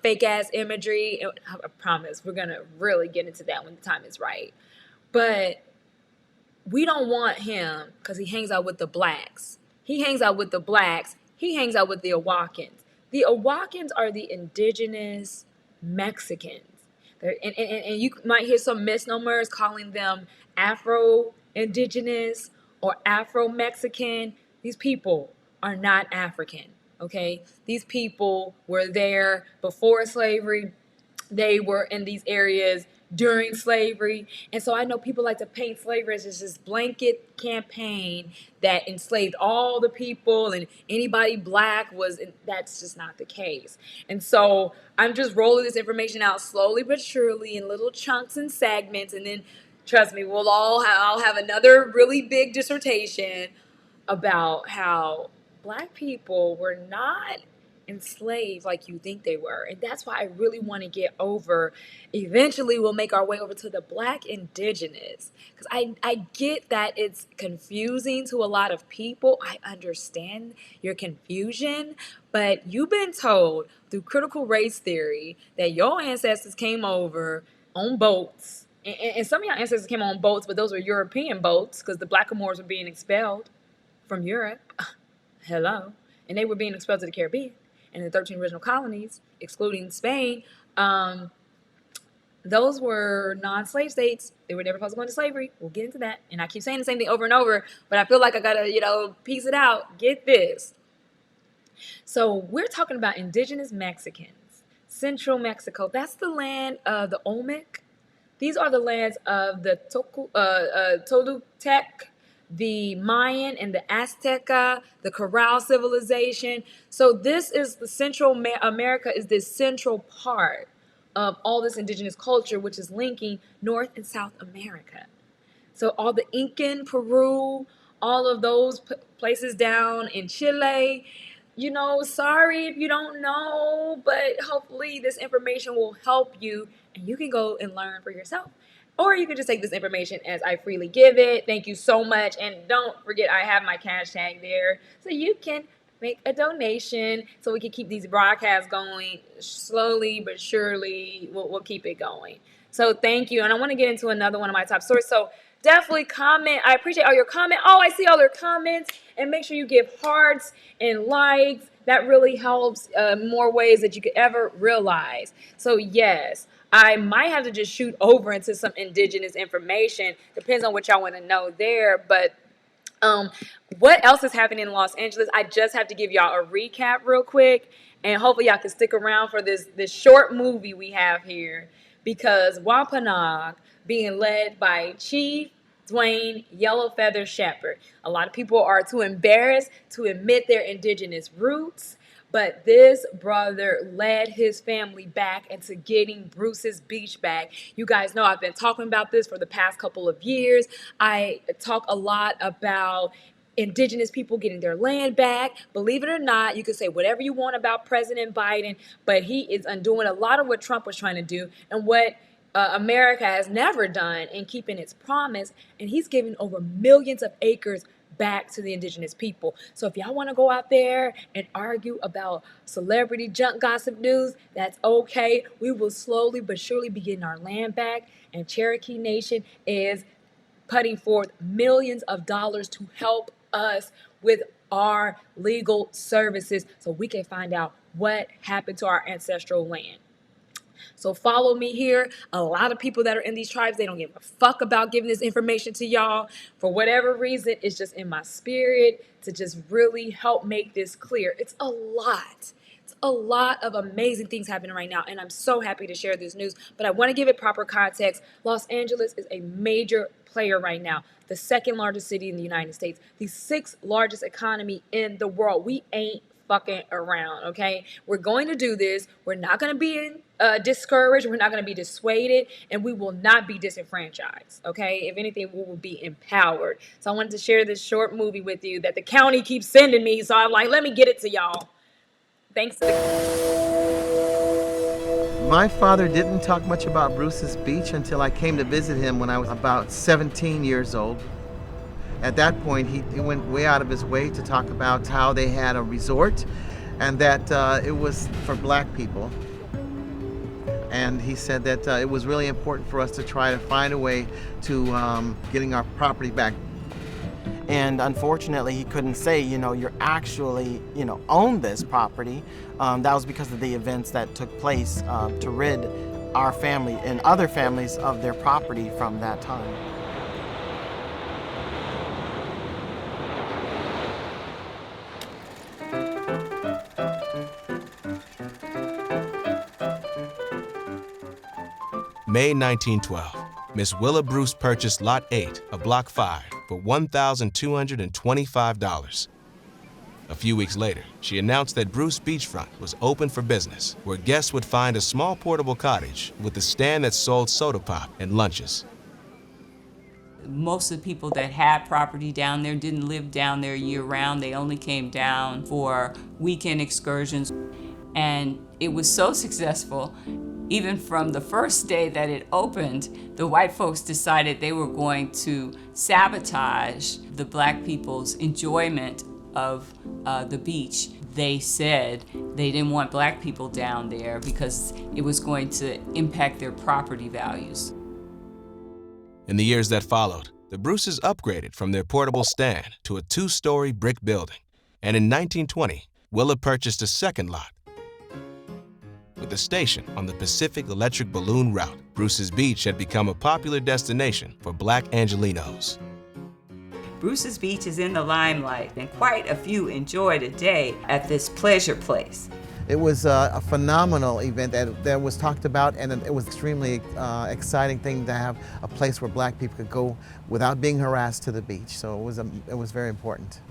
fake-ass imagery. I promise we're going to really get into that when the time is right. But we don't want him because he hangs out with the blacks. He hangs out with the blacks. He hangs out with the Awakens. The Awakens are the indigenous Mexicans. And you might hear some misnomers calling them Afro-Indigenous or Afro-Mexican. These people are not African. Okay, these people were there before slavery. They were in these areas during slavery. And so I know people like to paint slavery as just this blanket campaign that enslaved all the people and anybody black was, that's just not the case. And so I'm just rolling this information out slowly but surely in little chunks and segments. And then trust me, I'll have another really big dissertation about how black people were not enslaved like you think they were. And that's why I really want to get over. Eventually, we'll make our way over to the black indigenous. Because I get that it's confusing to a lot of people. I understand your confusion. But you've been told through critical race theory that your ancestors came over on boats. And some of your ancestors came on boats, but those were European boats because the Blackamoors were being expelled from Europe. Hello. And they were being expelled to the Caribbean. And the 13 original colonies, excluding Spain, those were non-slave states. They were never supposed to go into slavery. We'll get into that. And I keep saying the same thing over and over, but I feel like I gotta, piece it out. Get this. So we're talking about indigenous Mexicans, Central Mexico. That's the land of the Olmec. These are the lands of the Toltec, the Mayan, and the Azteca, the Corral civilization. So this is the Central America is this central part of all this indigenous culture, which is linking North and South America. So all the Incan, Peru, all of those places down in Chile, sorry if you don't know, but hopefully this information will help you and you can go and learn for yourself. Or you can just take this information as I freely give it. Thank you so much. And don't forget, I have my cash tag there. So you can make a donation so we can keep these broadcasts going slowly but surely. We'll keep it going. So thank you. And I want to get into another one of my top stories. So definitely comment. I appreciate all your comments. Oh, I see all your comments. And make sure you give hearts and likes. That really helps more ways that you could ever realize. So yes, I might have to just shoot over into some indigenous information. Depends on what y'all want to know there. But what else is happening in Los Angeles? I just have to give y'all a recap real quick. And hopefully y'all can stick around for this short movie we have here. Because Wampanoag being led by Chief Dwayne Yellowfeather Shepherd. A lot of people are too embarrassed to admit their indigenous roots. But this brother led his family back into getting Bruce's beach back. You guys know I've been talking about this for the past couple of years. I talk a lot about indigenous people getting their land back. Believe it or not, you can say whatever you want about President Biden, but he is undoing a lot of what Trump was trying to do and what America has never done in keeping its promise. And he's giving over millions of acres back to the indigenous people. So if y'all want to go out there and argue about celebrity junk gossip news, that's okay. We will slowly but surely be getting our land back. And Cherokee Nation is putting forth millions of dollars to help us with our legal services so we can find out what happened to our ancestral land. So follow me here. A lot of people that are in these tribes, they don't give a fuck about giving this information to y'all. For whatever reason, it's just in my spirit to just really help make this clear. It's a lot. It's a lot of amazing things happening right now, and I'm so happy to share this news. But I want to give it proper context. Los Angeles is a major player right now. The second largest city in the United States. The sixth largest economy in the world. We ain't fucking around, okay? We're going to do this. We're not going to be discouraged. We're not going to be dissuaded, and we will not be disenfranchised, okay? If anything, we will be empowered. So I wanted to share this short movie with you that the county keeps sending me, so I'm like, let me get it to y'all. Thanks to My father didn't talk much about Bruce's Beach until I came to visit him when I was about 17 years old. At that point, he went way out of his way to talk about how they had a resort and that it was for black people. And he said that it was really important for us to try to find a way to getting our property back. And unfortunately, he couldn't say, you're actually, own this property. That was because of the events that took place to rid our family and other families of their property from that time. May 1912, Miss Willa Bruce purchased Lot 8 of Block 5 for $1,225. A few weeks later, she announced that Bruce Beachfront was open for business, where guests would find a small portable cottage with a stand that sold soda pop and lunches. Most of the people that had property down there didn't live down there year-round. They only came down for weekend excursions. And it was so successful, even from the first day that it opened, the white folks decided they were going to sabotage the black people's enjoyment of the beach. They said they didn't want black people down there because it was going to impact their property values. In the years that followed, the Bruces upgraded from their portable stand to a 2-story brick building. And in 1920, Willa purchased a second lot. With a station on the Pacific Electric Balloon Route, Bruce's Beach had become a popular destination for black Angelenos. Bruce's Beach is in the limelight, and quite a few enjoy the day at this pleasure place. It was a phenomenal event that was talked about, and it was extremely exciting thing to have a place where black people could go without being harassed to the beach. So it was very important.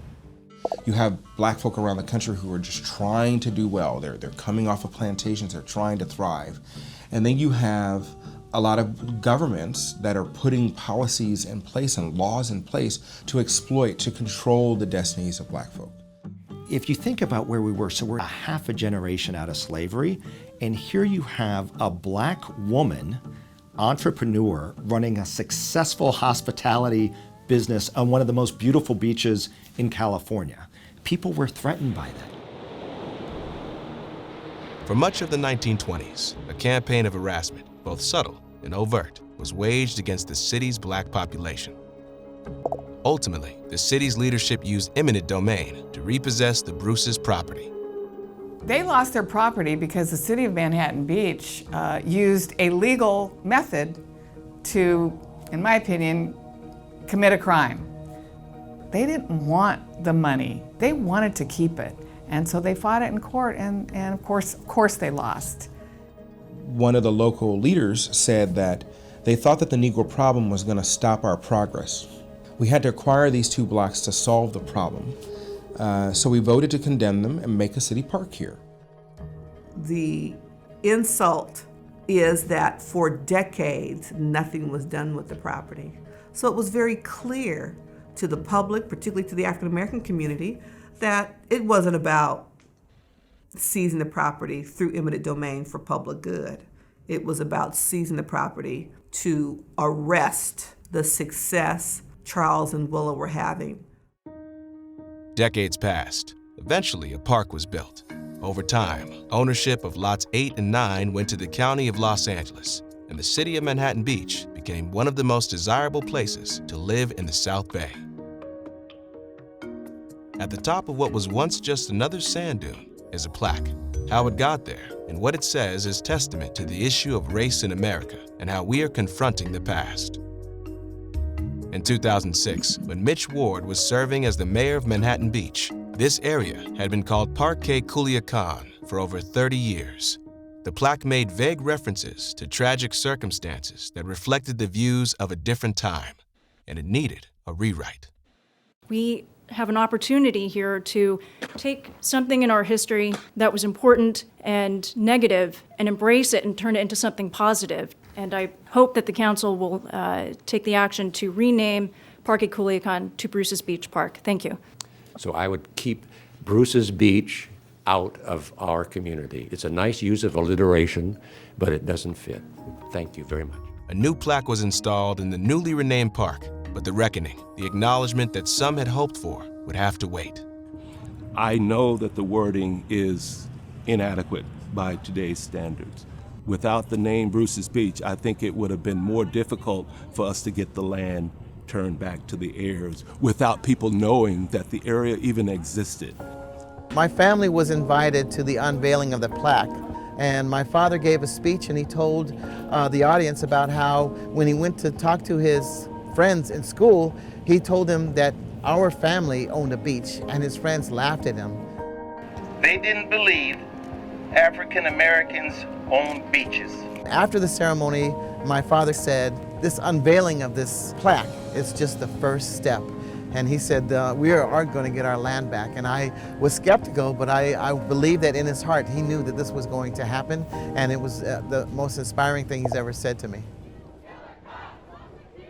You have black folk around the country who are just trying to do well. They're coming off of plantations, they're trying to thrive. And then you have a lot of governments that are putting policies in place and laws in place to exploit, to control the destinies of black folk. If you think about where we were, so we're a half a generation out of slavery, and here you have a black woman, entrepreneur, running a successful hospitality business on one of the most beautiful beaches in California. People were threatened by that. For much of the 1920s, a campaign of harassment, both subtle and overt, was waged against the city's black population. Ultimately, the city's leadership used eminent domain to repossess the Bruces' property. They lost their property because the city of Manhattan Beach used a legal method to, in my opinion, commit a crime. They didn't want the money. They wanted to keep it. And so they fought it in court, and of course they lost. One of the local leaders said that they thought that the Negro problem was going to stop our progress. We had to acquire these 2 blocks to solve the problem. So we voted to condemn them and make a city park here. The insult is that for decades, nothing was done with the property. So it was very clear to the public, particularly to the African American community, that it wasn't about seizing the property through eminent domain for public good. It was about seizing the property to arrest the success Charles and Willa were having. Decades passed. Eventually, a park was built. Over time, ownership of lots 8 and 9 went to the County of Los Angeles, and the city of Manhattan Beach became one of the most desirable places to live in the South Bay. At the top of what was once just another sand dune is a plaque. How it got there and what it says is testament to the issue of race in America and how we are confronting the past. In 2006, when Mitch Ward was serving as the mayor of Manhattan Beach, this area had been called Parque Culiacan for over 30 years. The plaque made vague references to tragic circumstances that reflected the views of a different time, and it needed a rewrite. We have an opportunity here to take something in our history that was important and negative and embrace it and turn it into something positive. And I hope that the council will take the action to rename Parque Culiacan to Bruce's Beach Park. Thank you. So I would keep Bruce's Beach out of our community. It's a nice use of alliteration, but it doesn't fit. Thank you very much. A new plaque was installed in the newly renamed park, but the reckoning, the acknowledgement that some had hoped for, would have to wait. I know that the wording is inadequate by today's standards. Without the name Bruce's Beach, I think it would have been more difficult for us to get the land turned back to the heirs without people knowing that the area even existed. My family was invited to the unveiling of the plaque, and my father gave a speech, and he told the audience about how when he went to talk to his friends in school, he told them that our family owned a beach, and his friends laughed at him. They didn't believe African Americans owned beaches. After the ceremony, My father said, this unveiling of this plaque is just the first step. And he said, we are going to get our land back. And I was skeptical, but I believe that in his heart, he knew that this was going to happen. And it was the most inspiring thing he's ever said to me.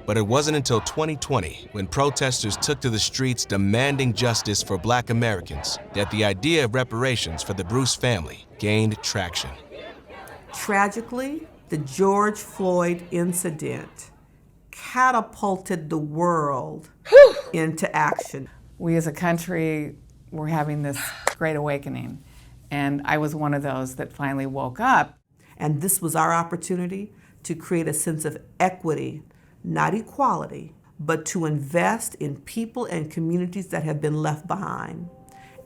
But it wasn't until 2020, when protesters took to the streets demanding justice for Black Americans, that the idea of reparations for the Bruce family gained traction. Tragically, the George Floyd incident catapulted the world into action. We as a country were having this great awakening, and I was one of those that finally woke up. And this was our opportunity to create a sense of equity, not equality, but to invest in people and communities that have been left behind.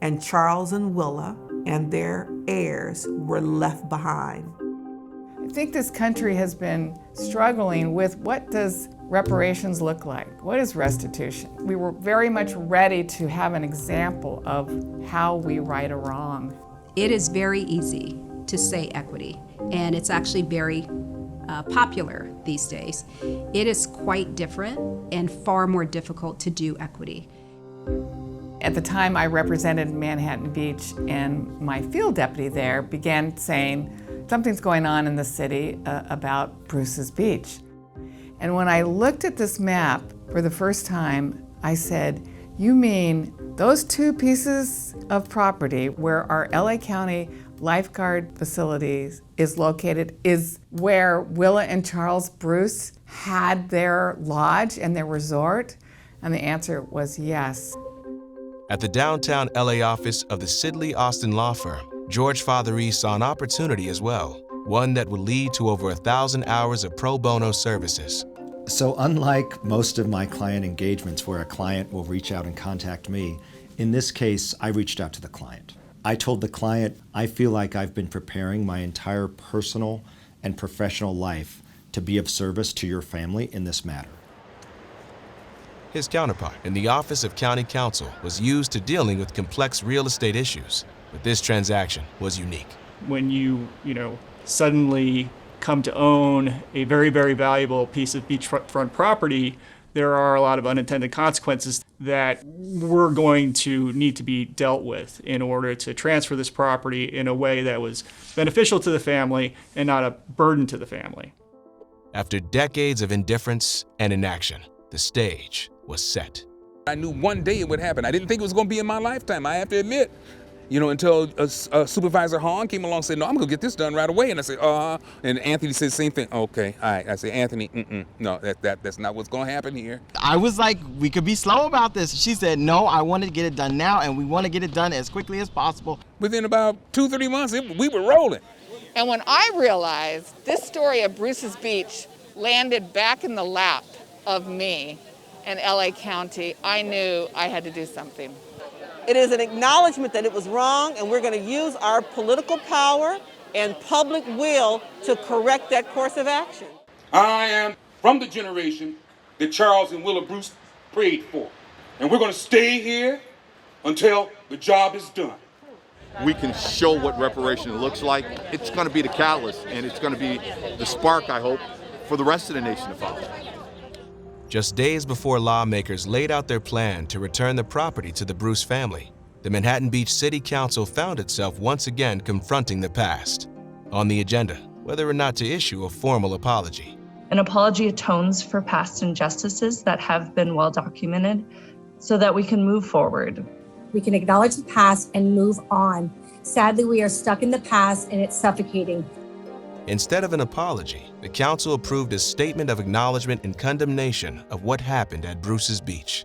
And Charles and Willa and their heirs were left behind. I think this country has been struggling with what does reparations look like? What is restitution? We were very much ready to have an example of how we right a wrong. It is very easy to say equity, and it's actually very popular these days. It is quite different and far more difficult to do equity. At the time I represented Manhattan Beach, and my field deputy there began saying, something's going on in the city about Bruce's Beach. And when I looked at this map for the first time, I said, you mean those two pieces of property where our LA County lifeguard facilities is located is where Willa and Charles Bruce had their lodge and their resort? And the answer was yes. At the downtown LA office of the Sidley Austin law firm, George Fatheree saw an opportunity as well, one that would lead to over 1,000 hours of pro bono services. So unlike most of my client engagements where a client will reach out and contact me, in this case, I reached out to the client. I told the client, I feel like I've been preparing my entire personal and professional life to be of service to your family in this matter. His counterpart in the Office of County Counsel was used to dealing with complex real estate issues, but this transaction was unique. When you suddenly come to own a very, very valuable piece of beachfront property, there are a lot of unintended consequences that we're going to need to be dealt with in order to transfer this property in a way that was beneficial to the family and not a burden to the family. After decades of indifference and inaction, the stage was set. I knew one day it would happen. I didn't think it was going to be in my lifetime, I have to admit. Until Supervisor Hahn came along and said, no, I'm going to get this done right away. And I said, and Anthony said the same thing. Okay, all right. I said, Anthony, no, that's not what's going to happen here. I was like, we could be slow about this. She said, no, I want to get it done now, and we want to get it done as quickly as possible. Within about 2-3 months, we were rolling. And when I realized this story of Bruce's Beach landed back in the lap of me and LA County, I knew I had to do something. It is an acknowledgement that it was wrong, and we're going to use our political power and public will to correct that course of action. I am from the generation that Charles and Willa Bruce prayed for. And we're going to stay here until the job is done. We can show what reparation looks like. It's going to be the catalyst, and it's going to be the spark, I hope, for the rest of the nation to follow. Just days before lawmakers laid out their plan to return the property to the Bruce family, the Manhattan Beach City Council found itself once again confronting the past. On the agenda, whether or not to issue a formal apology. An apology atones for past injustices that have been well documented so that we can move forward. We can acknowledge the past and move on. Sadly, we are stuck in the past and it's suffocating. Instead of an apology, the council approved a statement of acknowledgement and condemnation of what happened at Bruce's Beach.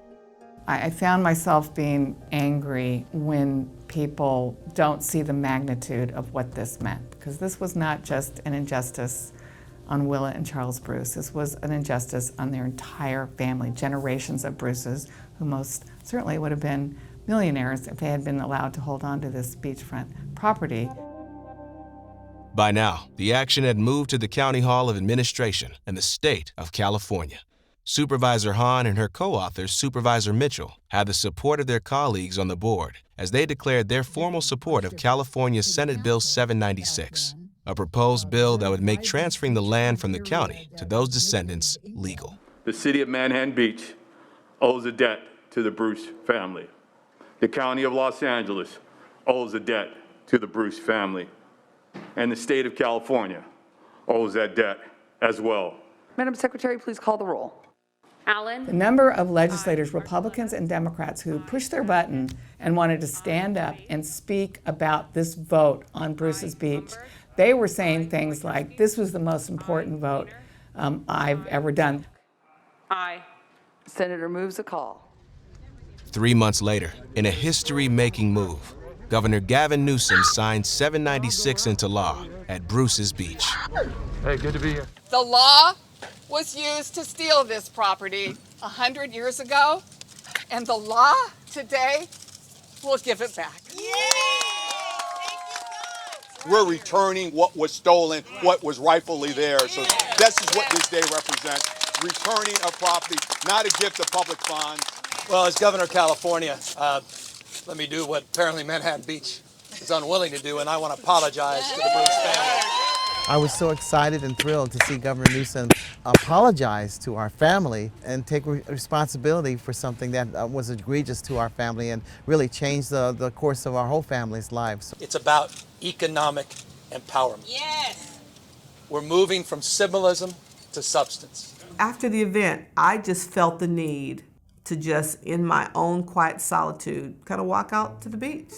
I found myself being angry when people don't see the magnitude of what this meant, because this was not just an injustice on Willa and Charles Bruce. This was an injustice on their entire family, generations of Bruces, who most certainly would have been millionaires if they had been allowed to hold on to this beachfront property. By now, the action had moved to the County Hall of Administration in the state of California. Supervisor Hahn and her co-author, Supervisor Mitchell, had the support of their colleagues on the board as they declared their formal support of California's Senate Bill 796. a proposed bill that would make transferring the land from the county to those descendants legal. The city of Manhattan Beach owes a debt to the Bruce family. The county of Los Angeles owes a debt to the Bruce family. And the state of California owes that debt as well. Madam Secretary, please call the roll. Allen. The number of legislators, Republicans and Democrats, who pushed their button and wanted to stand up and speak about this vote on Bruce's Beach, they were saying things like, this was the most important vote I've ever done. Aye. Senator moves a call. 3 months later, in a history-making move, Governor Gavin Newsom signed 796 into law at Bruce's Beach. Hey, good to be here. The law was used to steal this property 100 years ago, and the law today will give it back. We're returning what was stolen, what was rightfully theirs. So this is what this day represents. Returning a property, not a gift of public funds. Well, as Governor of California, let me do what apparently Manhattan Beach is unwilling to do, and I want to apologize to the Bruce family. I was so excited and thrilled to see Governor Newsom apologize to our family and take responsibility for something that was egregious to our family and really changed the course of our whole family's lives. It's about economic empowerment. Yes. We're moving from symbolism to substance. After the event, I just felt the need to just, in my own quiet solitude, kind of walk out to the beach.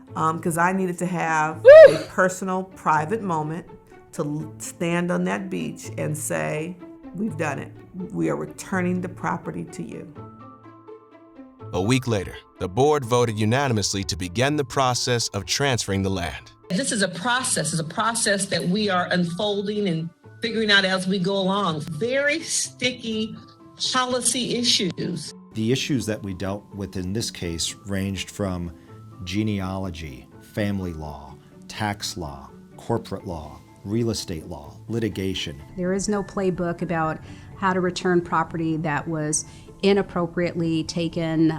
Because I needed to have a personal, private moment to stand on that beach and say, we've done it. We are returning the property to you. A week later, the board voted unanimously to begin the process of transferring the land. This is a process. It's a process that we are unfolding and figuring out as we go along. Very sticky policy issues. The issues that we dealt with in this case ranged from genealogy, family law, tax law, corporate law, real estate law, litigation. There is no playbook about how to return property that was inappropriately taken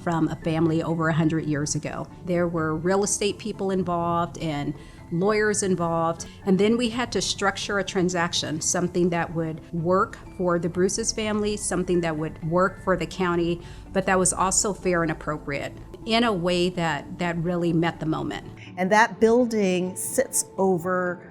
from a family over 100 years ago. There were real estate people involved and lawyers involved, and then we had to structure a transaction, something that would work for the Bruce's family, something that would work for the county, but that was also fair and appropriate in a way that really met the moment. And that building sits over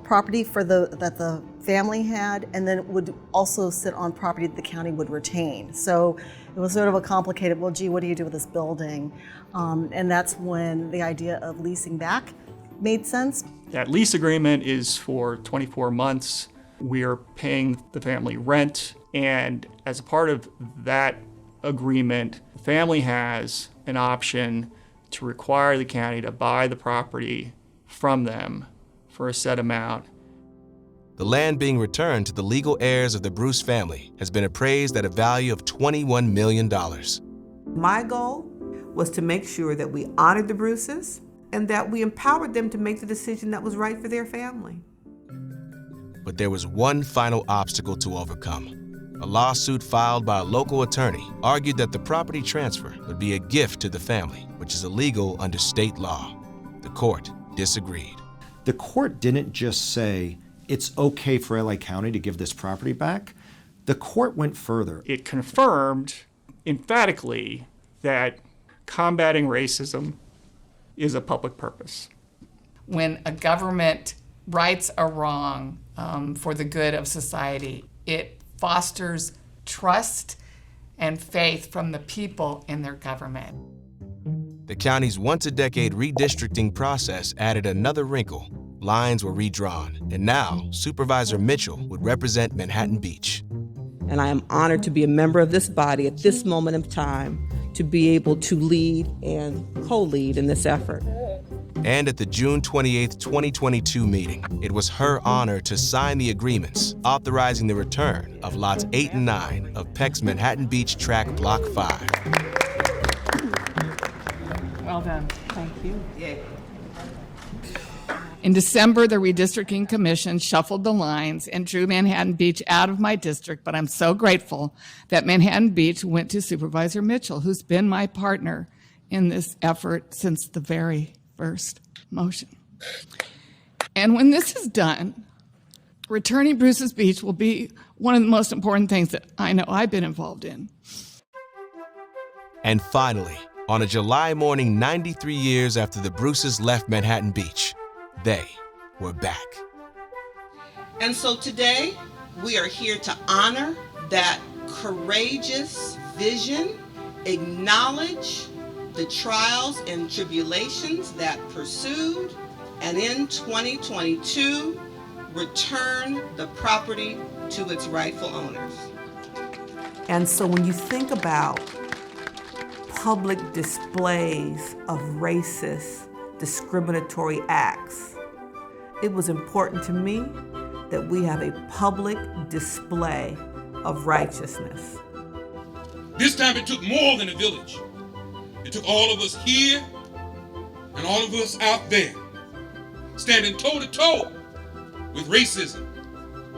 property that the family had, and then it would also sit on property that the county would retain. So it was sort of a complicated, well, gee, what do you do with this building? And that's when the idea of leasing back made sense. That lease agreement is for 24 months. We are paying the family rent, and as a part of that agreement, the family has an option to require the county to buy the property from them for a set amount. The land being returned to the legal heirs of the Bruce family has been appraised at a value of $21 million. My goal was to make sure that we honored the Bruces and that we empowered them to make the decision that was right for their family. But there was one final obstacle to overcome. A lawsuit filed by a local attorney argued that the property transfer would be a gift to the family, which is illegal under state law. The court disagreed. The court didn't just say, it's okay for LA County to give this property back. The court went further. It confirmed emphatically that combating racism is a public purpose. When a government rights a wrong for the good of society, it fosters trust and faith from the people in their government. The county's once-a-decade redistricting process added another wrinkle. Lines were redrawn, and now Supervisor Mitchell would represent Manhattan Beach. And I am honored to be a member of this body at this moment of time to be able to lead and co-lead in this effort. And at the June 28, 2022 meeting, it was her honor to sign the agreements authorizing the return of lots 8 and 9 of Peck's Manhattan Beach Tract Block 5. Well done. Thank you. Yay. In December, the Redistricting Commission shuffled the lines and drew Manhattan Beach out of my district, but I'm so grateful that Manhattan Beach went to Supervisor Mitchell, who's been my partner in this effort since the very first motion. And when this is done, returning Bruce's Beach will be one of the most important things that I know I've been involved in. And finally, on a July morning 93 years after the Bruces left Manhattan Beach, they were back. And so today, we are here to honor that courageous vision, acknowledge the trials and tribulations that pursued, and in 2022, return the property to its rightful owners. And so when you think about public displays of racist, discriminatory acts, it was important to me that we have a public display of righteousness. This time it took more than a village. It took all of us here and all of us out there, standing toe to toe with racism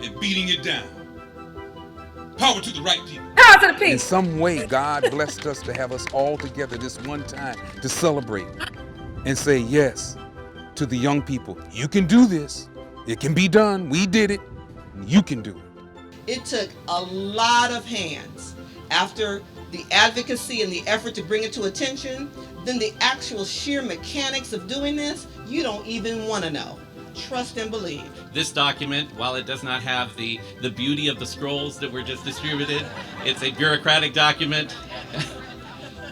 and beating it down. Power to the right people. Power to the people. In some way, God blessed us to have us all together this one time to celebrate and say yes to the young people. You can do this. It can be done. We did it. You can do it. It took a lot of hands. After the advocacy and the effort to bring it to attention, then the actual sheer mechanics of doing this, you don't even want to know. Trust and believe. This document, while it does not have the beauty of the scrolls that were just distributed, it's a bureaucratic document,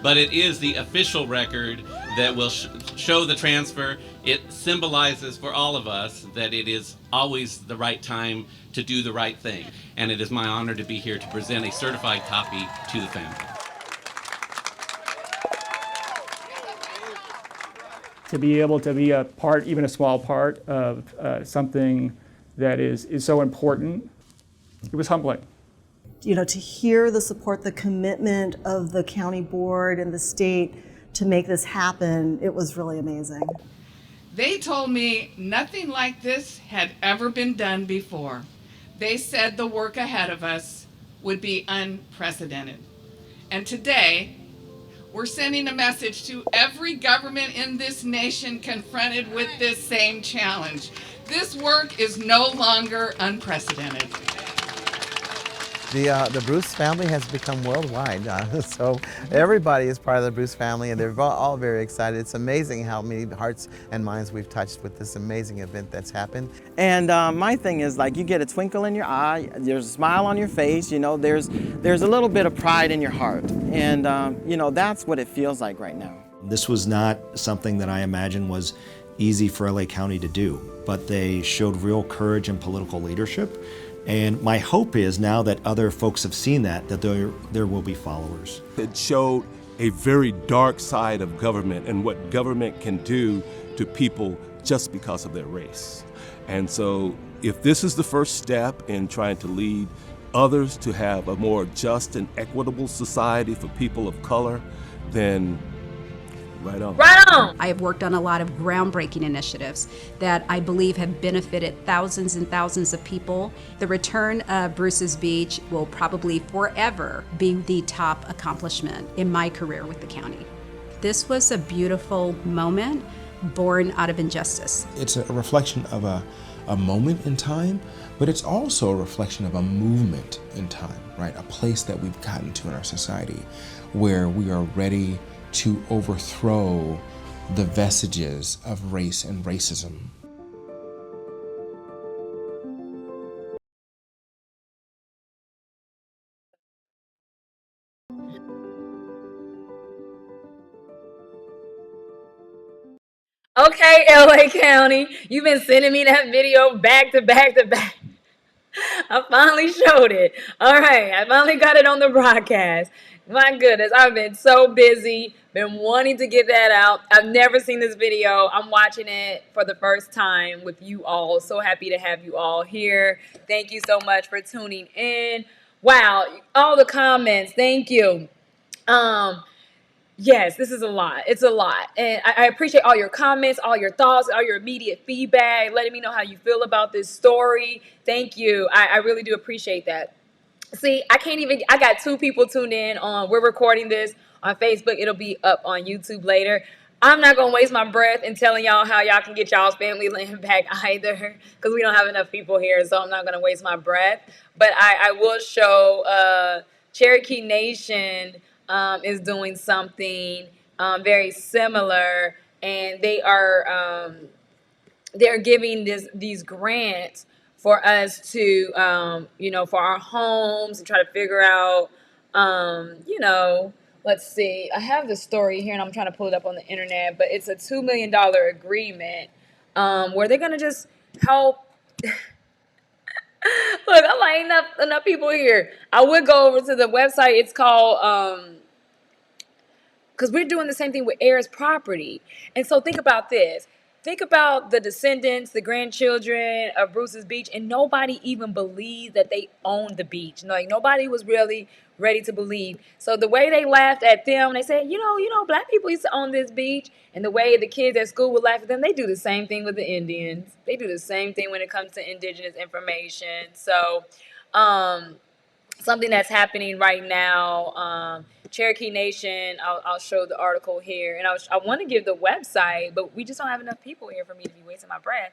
but it is the official record that will show the transfer. It symbolizes for all of us that it is always the right time to do the right thing. And it is my honor to be here to present a certified copy to the family. To be able to be a part, even a small part, of something that is so important, it was humbling. You know, to hear the support, the commitment of the county board and the state to make this happen, it was really amazing. They told me nothing like this had ever been done before. They said the work ahead of us would be unprecedented. And today, we're sending a message to every government in this nation confronted with this same challenge. This work is no longer unprecedented. The Bruce family has become worldwide, so everybody is part of the Bruce family, and they're all very excited. It's amazing how many hearts and minds we've touched with this amazing event that's happened. And my thing is, like, you get a twinkle in your eye, there's a smile on your face, you know, there's a little bit of pride in your heart, and you know, that's what it feels like right now. This was not something that I imagined was easy for LA County to do, but they showed real courage and political leadership. And my hope is now that other folks have seen that there will be followers. It showed a very dark side of government and what government can do to people just because of their race. And so if this is the first step in trying to lead others to have a more just and equitable society for people of color, then right on. Right on! I have worked on a lot of groundbreaking initiatives that I believe have benefited thousands and thousands of people. The return of Bruce's Beach will probably forever be the top accomplishment in my career with the county. This was a beautiful moment born out of injustice. It's a reflection of a moment in time, but it's also a reflection of a movement in time, right? A place that we've gotten to in our society where we are ready to overthrow the vestiges of race and racism. Okay, LA County, you've been sending me that video back to back to back. I finally showed it. All right, I finally got it on the broadcast. My goodness, I've been so busy, been wanting to get that out. I've never seen this video. I'm watching it for the first time with you all. So happy to have you all here. Thank you so much for tuning in. Wow, all the comments, thank you. Yes, this is a lot. It's a lot. And I appreciate all your comments, all your thoughts, all your immediate feedback, letting me know how you feel about this story. Thank you. I really do appreciate that. See, I got 2 people tuned in on, we're recording this on Facebook. It'll be up on YouTube later. I'm not gonna waste my breath in telling y'all how y'all can get y'all's family land back either, because we don't have enough people here, so I'm not gonna waste my breath. But I will show Cherokee Nation is doing something very similar, and they're giving these grants for us to for our homes and try to figure out let's see, I have the story here and I'm trying to pull it up on the internet, but it's a $2 million agreement where they're gonna just help. Look, I'm like, ain't enough people here. I would go over to the website. It's called because we're doing the same thing with heirs property. And so think about this. Think about the descendants, the grandchildren of Bruce's Beach, and nobody even believed that they owned the beach. Like, nobody was really ready to believe. So the way they laughed at them, they said, black people used to own this beach. And the way the kids at school would laugh at them, they do the same thing with the Indians. They do the same thing when it comes to indigenous information. So, something that's happening right now. Cherokee Nation, I'll show the article here. And I want to give the website, but we just don't have enough people here for me to be wasting my breath.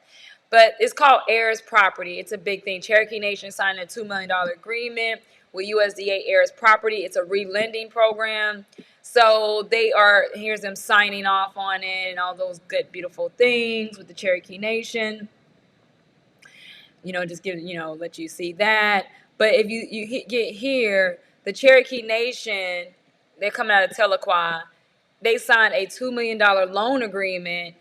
But it's called Heirs Property. It's a big thing. Cherokee Nation signed a $2 million agreement with USDA Heirs Property. It's a relending program. So here's them signing off on it and all those good, beautiful things with the Cherokee Nation. Just let you see that. But if you get here, the Cherokee Nation, they're coming out of Tahlequah. They signed a $2 million loan agreement,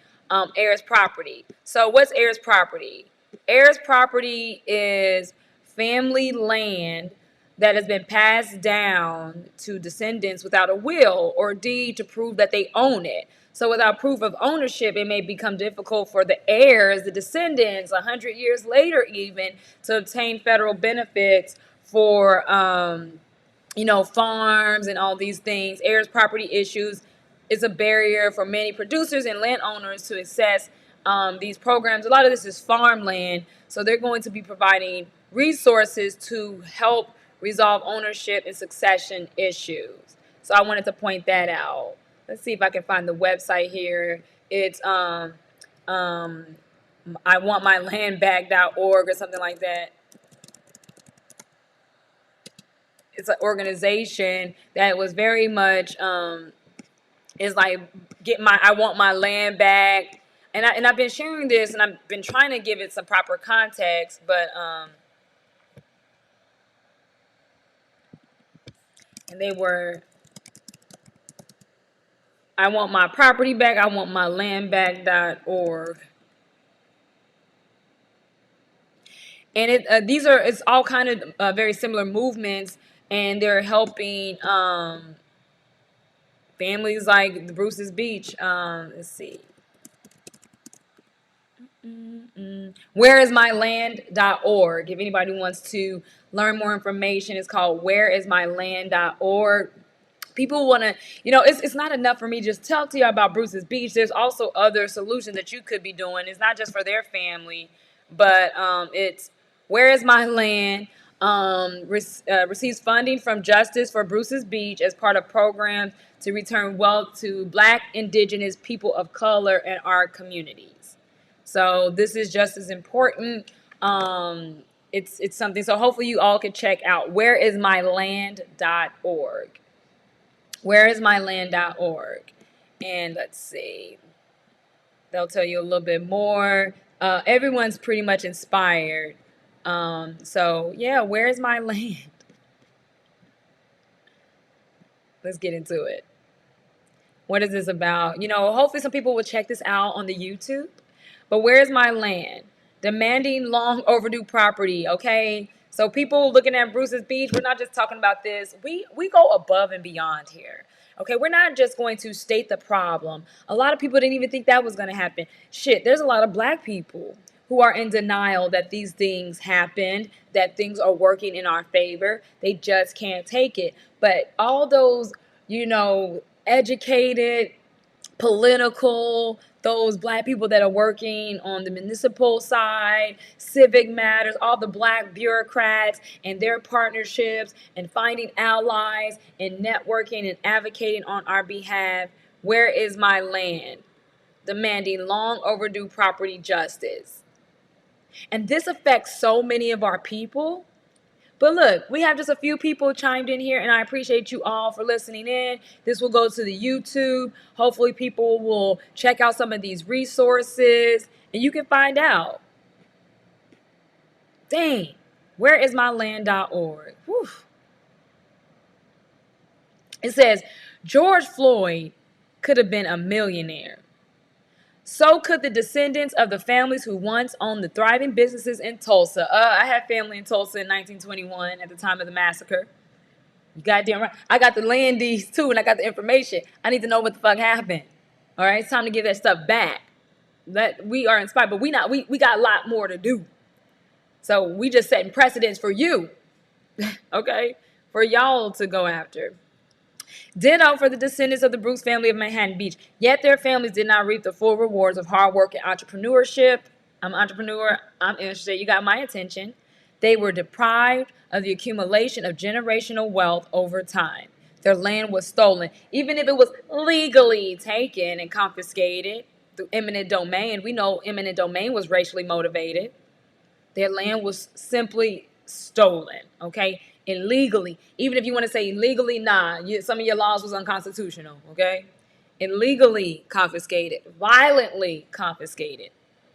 heirs property. So what's heirs property? Heirs property is family land that has been passed down to descendants without a will or deed to prove that they own it. So without proof of ownership, it may become difficult for the heirs, the descendants, 100 years later even, to obtain federal benefits for, farms and all these things. Heirs property issues is a barrier for many producers and landowners to access these programs. A lot of this is farmland, so they're going to be providing resources to help resolve ownership and succession issues. So I wanted to point that out. Let's see if I can find the website here. It's I want my land back.org or something like that. It's an organization that was very much is like I want my land back. And I've been sharing this and I've been trying to give it some proper context, but and they were, I want my property back, I want my land back.org. And it's all kind of very similar movements, and they're helping families like the Bruce's Beach. Let's see. Whereismyland.org. If anybody wants to learn more information, it's called whereismyland.org. People want to, it's not enough for me to just talk to you about Bruce's Beach. There's also other solutions that you could be doing. It's not just for their family, but it's Where Is My Land? Receives funding from Justice for Bruce's Beach as part of programs to return wealth to Black, Indigenous, people of color, and our communities. So this is just as important. It's something. So hopefully you all can check out whereismyland.org. Whereismyland.org. And let's see. They'll tell you a little bit more. Everyone's pretty much inspired. So yeah, where's my land? Let's get into it. What is this about? Hopefully some people will check this out on the YouTube. But where's my land? Demanding long overdue property, okay? So people looking at Bruce's Beach, we're not just talking about this. We go above and beyond here. Okay, we're not just going to state the problem. A lot of people didn't even think that was going to happen. Shit, there's a lot of Black people who are in denial that these things happened, that things are working in our favor. They just can't take it. But all those, educated, political, those Black people that are working on the municipal side, civic matters, all the Black bureaucrats and their partnerships and finding allies and networking and advocating on our behalf, Where is my land? Demanding long overdue property justice. And this affects so many of our people. But look, we have just a few people chimed in here, and I appreciate you all for listening in. This will go to the YouTube. Hopefully people will check out some of these resources, and you can find out. Dang, whereismyland.org. Whew. It says, George Floyd could have been a millionaire. So could the descendants of the families who once owned the thriving businesses in Tulsa. I had family in Tulsa in 1921 at the time of the massacre. You goddamn right. I got the land deeds too, and I got the information. I need to know what the fuck happened. All right, it's time to give that stuff back. That we are inspired, but we got a lot more to do. So we just setting precedents for you, okay, for y'all to go after. Ditto for the descendants of the Bruce family of Manhattan Beach. Yet their families did not reap the full rewards of hard work and entrepreneurship. I'm an entrepreneur. I'm interested. You got my attention. They were deprived of the accumulation of generational wealth over time. Their land was stolen, even if it was legally taken and confiscated through eminent domain. We know eminent domain was racially motivated. Their land was simply stolen, okay? Illegally. Even if you want to say illegally, nah, some of your laws was unconstitutional, okay? Illegally confiscated, violently confiscated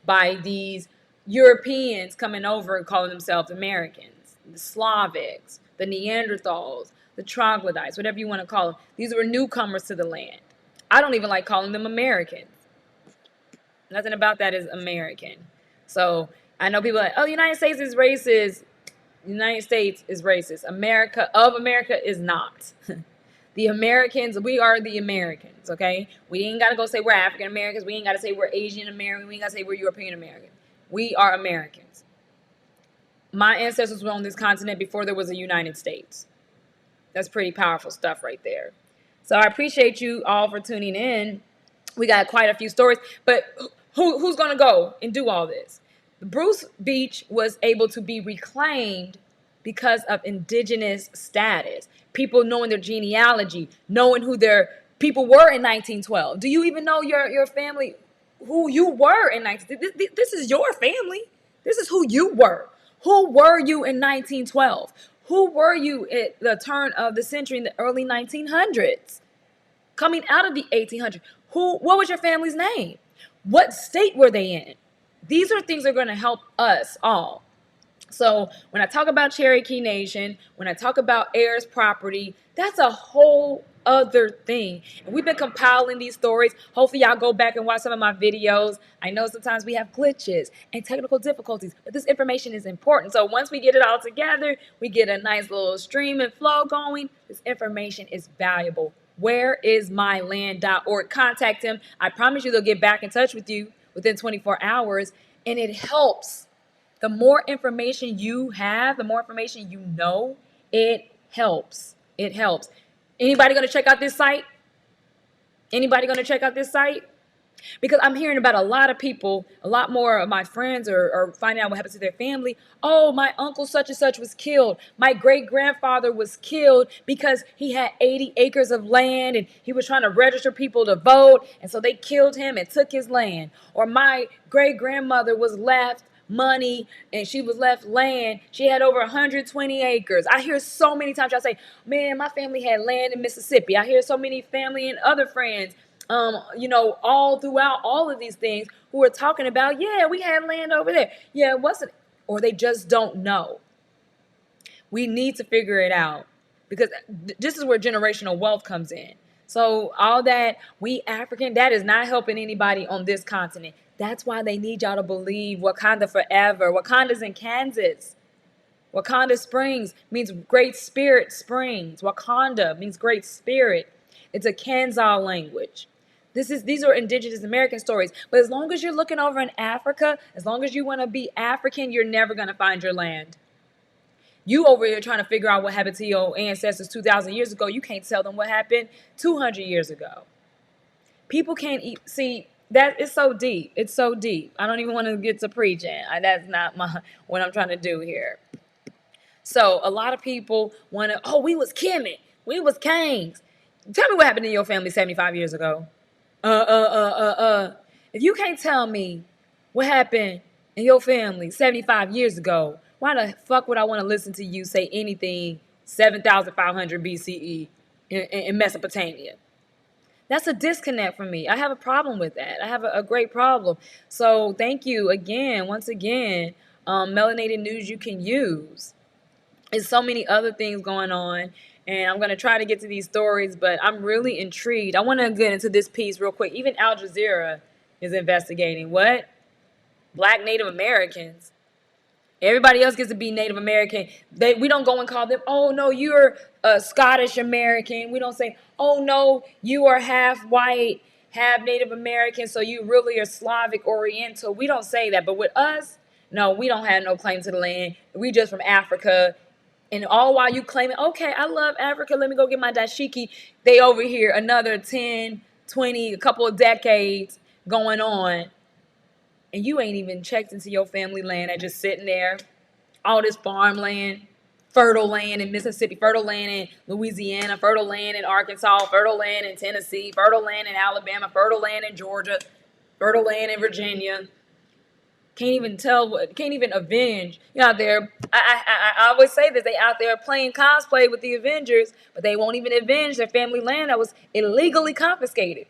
by these Europeans coming over and calling themselves Americans, the Slavics, the Neanderthals, the troglodytes, whatever you want to call them. These were newcomers to the land. I don't even like calling them Americans. Nothing about that is American. So I know people are like, oh, the United States is racist. The United States is racist. America is not. The Americans, we are the Americans, okay? We ain't got to go say we're African Americans. We ain't got to say we're Asian American. We ain't got to say we're European American. We are Americans. My ancestors were on this continent before there was a United States. That's pretty powerful stuff right there. So I appreciate you all for tuning in. We got quite a few stories, but who's going to go and do all this? Bruce Beach was able to be reclaimed because of indigenous status. People knowing their genealogy, knowing who their people were in 1912. Do you even know your family, who you were in 1912? This is your family. This is who you were. Who were you in 1912? Who were you at the turn of the century in the early 1900s? Coming out of the 1800s. What was your family's name? What state were they in? These are things that are going to help us all. So when I talk about Cherokee Nation, when I talk about heirs property, that's a whole other thing. And we've been compiling these stories. Hopefully y'all go back and watch some of my videos. I know sometimes we have glitches and technical difficulties, but this information is important. So once we get it all together, we get a nice little stream and flow going. This information is valuable. Whereismyland.org. Contact him. I promise you they'll get back in touch with you within 24 hours. And it helps. The more information you have, the more information you know, it helps. It helps. Anybody going to check out this site? Anybody going to check out this site? Because I'm hearing about a lot of people, a lot more of my friends are finding out what happens to their family. Oh, my uncle such and such was killed. My great-grandfather was killed because he had 80 acres of land and he was trying to register people to vote. And so they killed him and took his land. Or my great-grandmother was left money and she was left land. She had over 120 acres. I hear so many times y'all say, man, my family had land in Mississippi. I hear so many family and other friends all throughout all of these things who are talking about, yeah, we have land over there. Yeah, or they just don't know. We need to figure it out because this is where generational wealth comes in. So all that we African, that is not helping anybody on this continent. That's why they need y'all to believe Wakanda forever. Wakanda's in Kansas. Wakanda Springs means Great Spirit Springs. Wakanda means Great Spirit. It's a Kansa language. These are indigenous American stories. But as long as you're looking over in Africa, as long as you want to be African, you're never going to find your land. You over here trying to figure out what happened to your ancestors 2,000 years ago. You can't tell them what happened 200 years ago. People can't see, that is so deep. It's so deep. I don't even want to get to preaching. That's not what I'm trying to do here. So a lot of people want to, we was Kemet. We was Kings. Tell me what happened to your family 75 years ago. If you can't tell me what happened in your family 75 years ago, why the fuck would I want to listen to you say anything 7,500 BCE in Mesopotamia? That's a disconnect for me. I have a problem with that. I have a great problem. So thank you again, once again, Melanated News you can use. There's so many other things going on, and I'm going to try to get to these stories, but I'm really intrigued. I want to get into this piece real quick. Even Al Jazeera is investigating what? Black Native Americans. Everybody else gets to be Native American. We don't go and call them, oh, no, you're a Scottish American. We don't say, oh, no, you are half white, half Native American, so you really are Slavic Oriental. We don't say that. But with us, no, we don't have no claim to the land. We just from Africa. And all while you claiming, okay, I love Africa, let me go get my dashiki. They over here another 10, 20, a couple of decades going on. And you ain't even checked into your family land. They're just sitting there. All this farmland, fertile land in Mississippi, fertile land in Louisiana, fertile land in Arkansas, fertile land in Tennessee, fertile land in Alabama, fertile land in Georgia, fertile land in Virginia. Can't even avenge. You out there, I always say this, they out there playing cosplay with the Avengers, but they won't even avenge their family land that was illegally confiscated.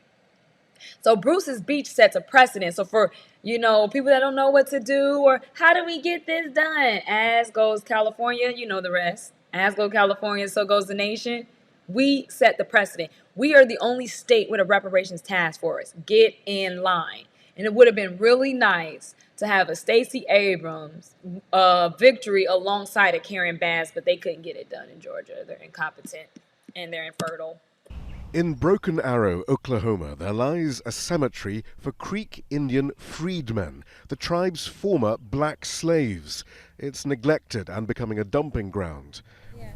So Bruce's Beach sets a precedent. So for, people that don't know what to do or how do we get this done? As goes California, you know the rest. As goes California, so goes the nation. We set the precedent. We are the only state with a reparations task force. Get in line. And it would have been really nice to have a Stacey Abrams victory alongside a Karen Bass, but they couldn't get it done in Georgia. They're incompetent and they're infertile. In Broken Arrow, Oklahoma, there lies a cemetery for Creek Indian freedmen, the tribe's former black slaves. It's neglected and becoming a dumping ground.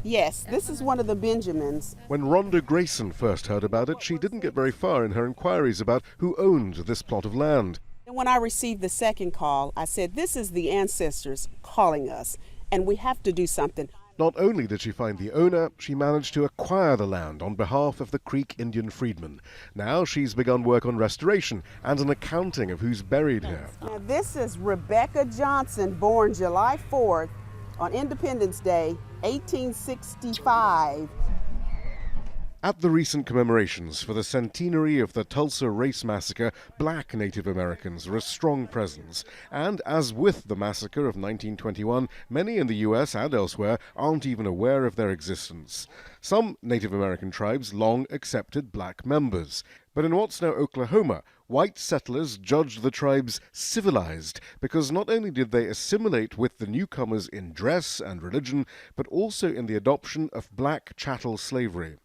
Yes, this is one of the Benjamins. When Rhonda Grayson first heard about it, she didn't get very far in her inquiries about who owned this plot of land. And when I received the second call, I said, this is the ancestors calling us, and we have to do something. Not only did she find the owner, she managed to acquire the land on behalf of the Creek Indian freedmen. Now she's begun work on restoration and an accounting of who's buried here. Now this is Rebecca Johnson, born July 4th on Independence Day, 1865. At the recent commemorations for the centenary of the Tulsa Race Massacre, black Native Americans are a strong presence. And as with the massacre of 1921, many in the U.S. and elsewhere aren't even aware of their existence. Some Native American tribes long accepted black members. But in what's now Oklahoma, white settlers judged the tribes civilized because not only did they assimilate with the newcomers in dress and religion, but also in the adoption of black chattel slavery.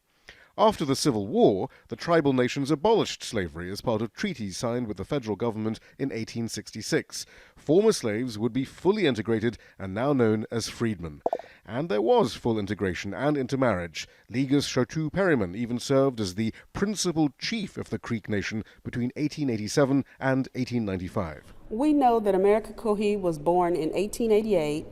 After the Civil War, the tribal nations abolished slavery as part of treaties signed with the federal government in 1866. Former slaves would be fully integrated and now known as freedmen. And there was full integration and intermarriage. Ligas Chotu Perryman even served as the principal chief of the Creek Nation between 1887 and 1895. We know that America Cohee was born in 1888.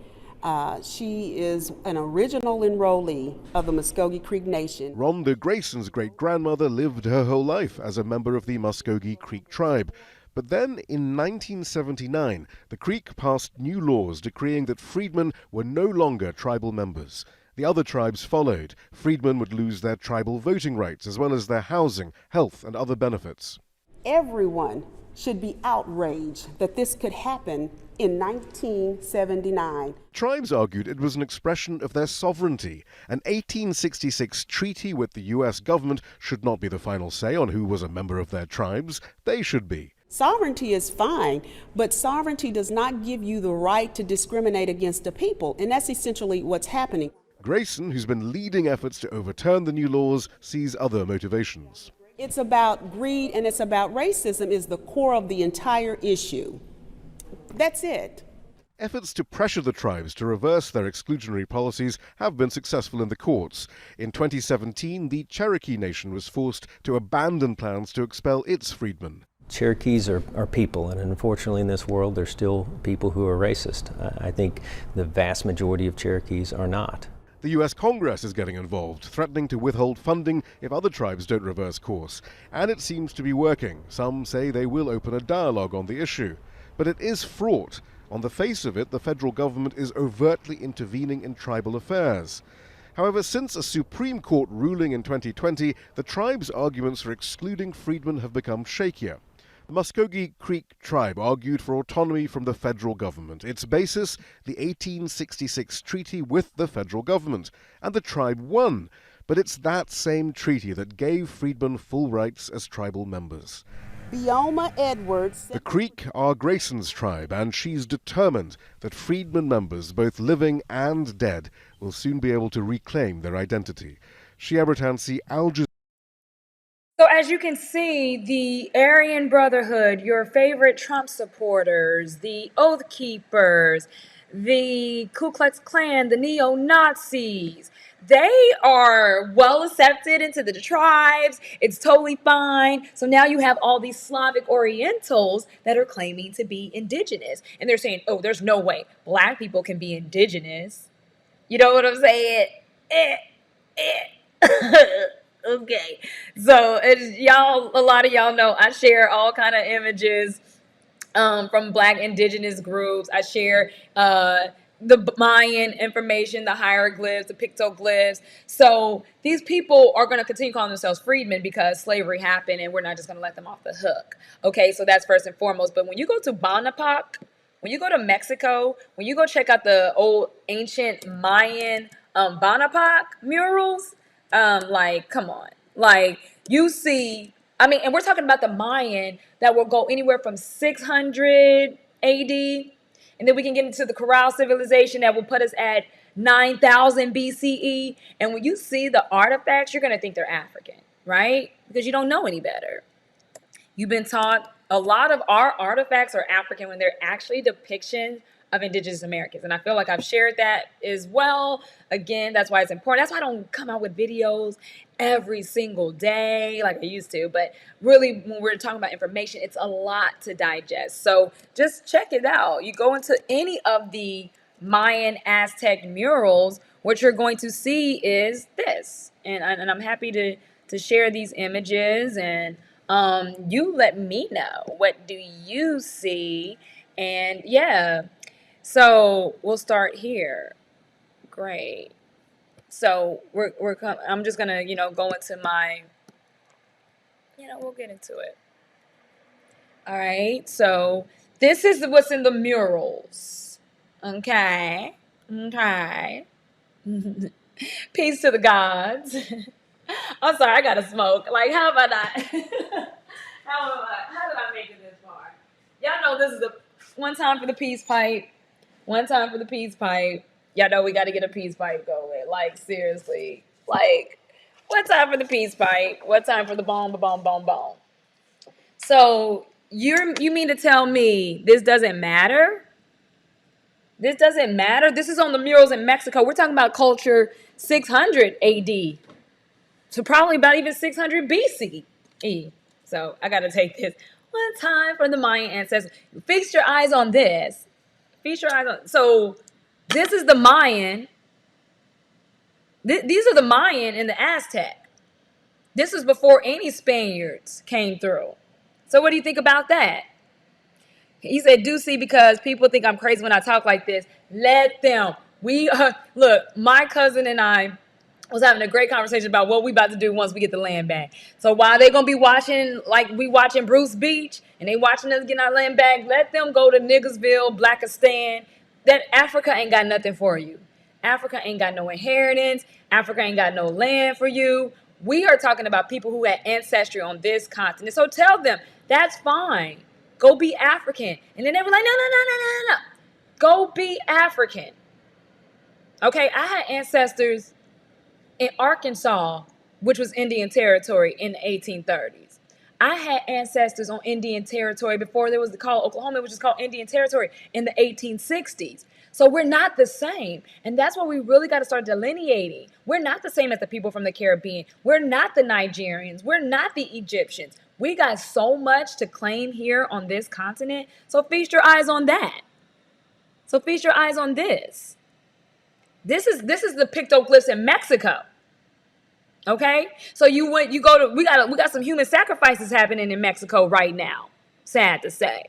She is an original enrollee of the Muskogee Creek Nation. Rhonda Grayson's great-grandmother lived her whole life as a member of the Muskogee Creek tribe. But then, in 1979, the Creek passed new laws decreeing that freedmen were no longer tribal members. The other tribes followed. Freedmen would lose their tribal voting rights, as well as their housing, health, and other benefits. Everyone should be outraged that this could happen in 1979. Tribes argued it was an expression of their sovereignty. An 1866 treaty with the U.S. government should not be the final say on who was a member of their tribes. They should be. Sovereignty is fine, but sovereignty does not give you the right to discriminate against a people, and that's essentially what's happening. Grayson, who's been leading efforts to overturn the new laws, sees other motivations. It's about greed and it's about racism is the core of the entire issue. That's it. Efforts to pressure the tribes to reverse their exclusionary policies have been successful in the courts. In 2017, the Cherokee Nation was forced to abandon plans to expel its freedmen. Cherokees are people, and unfortunately in this world there's still people who are racist. I think the vast majority of Cherokees are not. The US Congress is getting involved, threatening to withhold funding if other tribes don't reverse course. And it seems to be working. Some say they will open a dialogue on the issue. But it is fraught. On the face of it, the federal government is overtly intervening in tribal affairs. However, since a Supreme Court ruling in 2020, the tribe's arguments for excluding freedmen have become shakier. The Muskogee Creek tribe argued for autonomy from the federal government. Its basis, the 1866 treaty with the federal government. And the tribe won. But it's that same treaty that gave freedmen full rights as tribal members. Bioma Edwards. The Creek are Grayson's tribe, and she's determined that freedmen members, both living and dead, will soon be able to reclaim their identity. Shia Bertansi, Al Jazeera. So as you can see, the Aryan Brotherhood, your favorite Trump supporters, the Oath Keepers, the Ku Klux Klan, the neo-Nazis, they are well accepted into the tribes. It's totally fine. So now you have all these Slavic Orientals that are claiming to be indigenous. And they're saying, oh, there's no way black people can be indigenous. You know what I'm saying? Okay, so as y'all, a lot of y'all know, I share all kind of images from Black indigenous groups. I share the Mayan information, the hieroglyphs, the pictoglyphs. So these people are going to continue calling themselves freedmen because slavery happened, and we're not just going to let them off the hook. Okay, so that's first and foremost. But when you go to Bonaparte, when you go to Mexico, when you go check out the old ancient Mayan Bonaparte murals, like, come on. Like, you see, I mean, and we're talking about the Mayan that will go anywhere from 600 AD, and then we can get into the Corral civilization that will put us at 9,000 BCE. And when you see the artifacts, you're going to think they're African, right? Because you don't know any better. You've been taught a lot of our artifacts are African when they're actually depictions of Indigenous Americans. And I feel like I've shared that as well. Again, that's why it's important. That's why I don't come out with videos every single day like I used to. But really, when we're talking about information, it's a lot to digest. So just check it out. You go into any of the Mayan Aztec murals, what you're going to see is this. And I'm happy to share these images. And you let me know, what do you see? And yeah, so we'll start here. Great. So I'm just gonna, go into my, we'll get into it. All right. So this is what's in the murals. Okay. Peace to the gods. I'm sorry, I gotta smoke. Like, how about that? How did I make it this far? Y'all know this is the one time for the peace pipe. One time for the peace pipe. Y'all know we got to get a peace pipe going. Like, seriously. Like, one time for the peace pipe. One time for the boom, boom, boom, boom. So, you mean to tell me this doesn't matter? This doesn't matter? This is on the murals in Mexico. We're talking about culture 600 AD. So, probably about even 600 BCE. So, I got to take this. One time for the Mayan ancestors. Fix your eyes on this. So this is the Mayan. These are the Mayan and the Aztec. This is before any Spaniards came through. So what do you think about that? He said, do see, because people think I'm crazy when I talk like this. Let them. Look, my cousin and I was having a great conversation about what we about to do once we get the land back. So while they going to be watching, like we watching Bruce Beach, and they watching us getting our land back, let them go to Niggersville, Blackistan. That Africa ain't got nothing for you. Africa ain't got no inheritance. Africa ain't got no land for you. We are talking about people who had ancestry on this continent. So tell them, that's fine. Go be African. And then they were like, no. Go be African. Okay, I had ancestors in Arkansas, which was Indian territory in the 1830s. I had ancestors on Indian territory before there was called Oklahoma, which is called Indian territory in the 1860s. So we're not the same. And that's what we really got to start delineating. We're not the same as the people from the Caribbean. We're not the Nigerians. We're not the Egyptians. We got so much to claim here on this continent. So feast your eyes on that. So feast your eyes on this. This is the pictoglyphs in Mexico. Okay? So we got some human sacrifices happening in Mexico right now. Sad to say.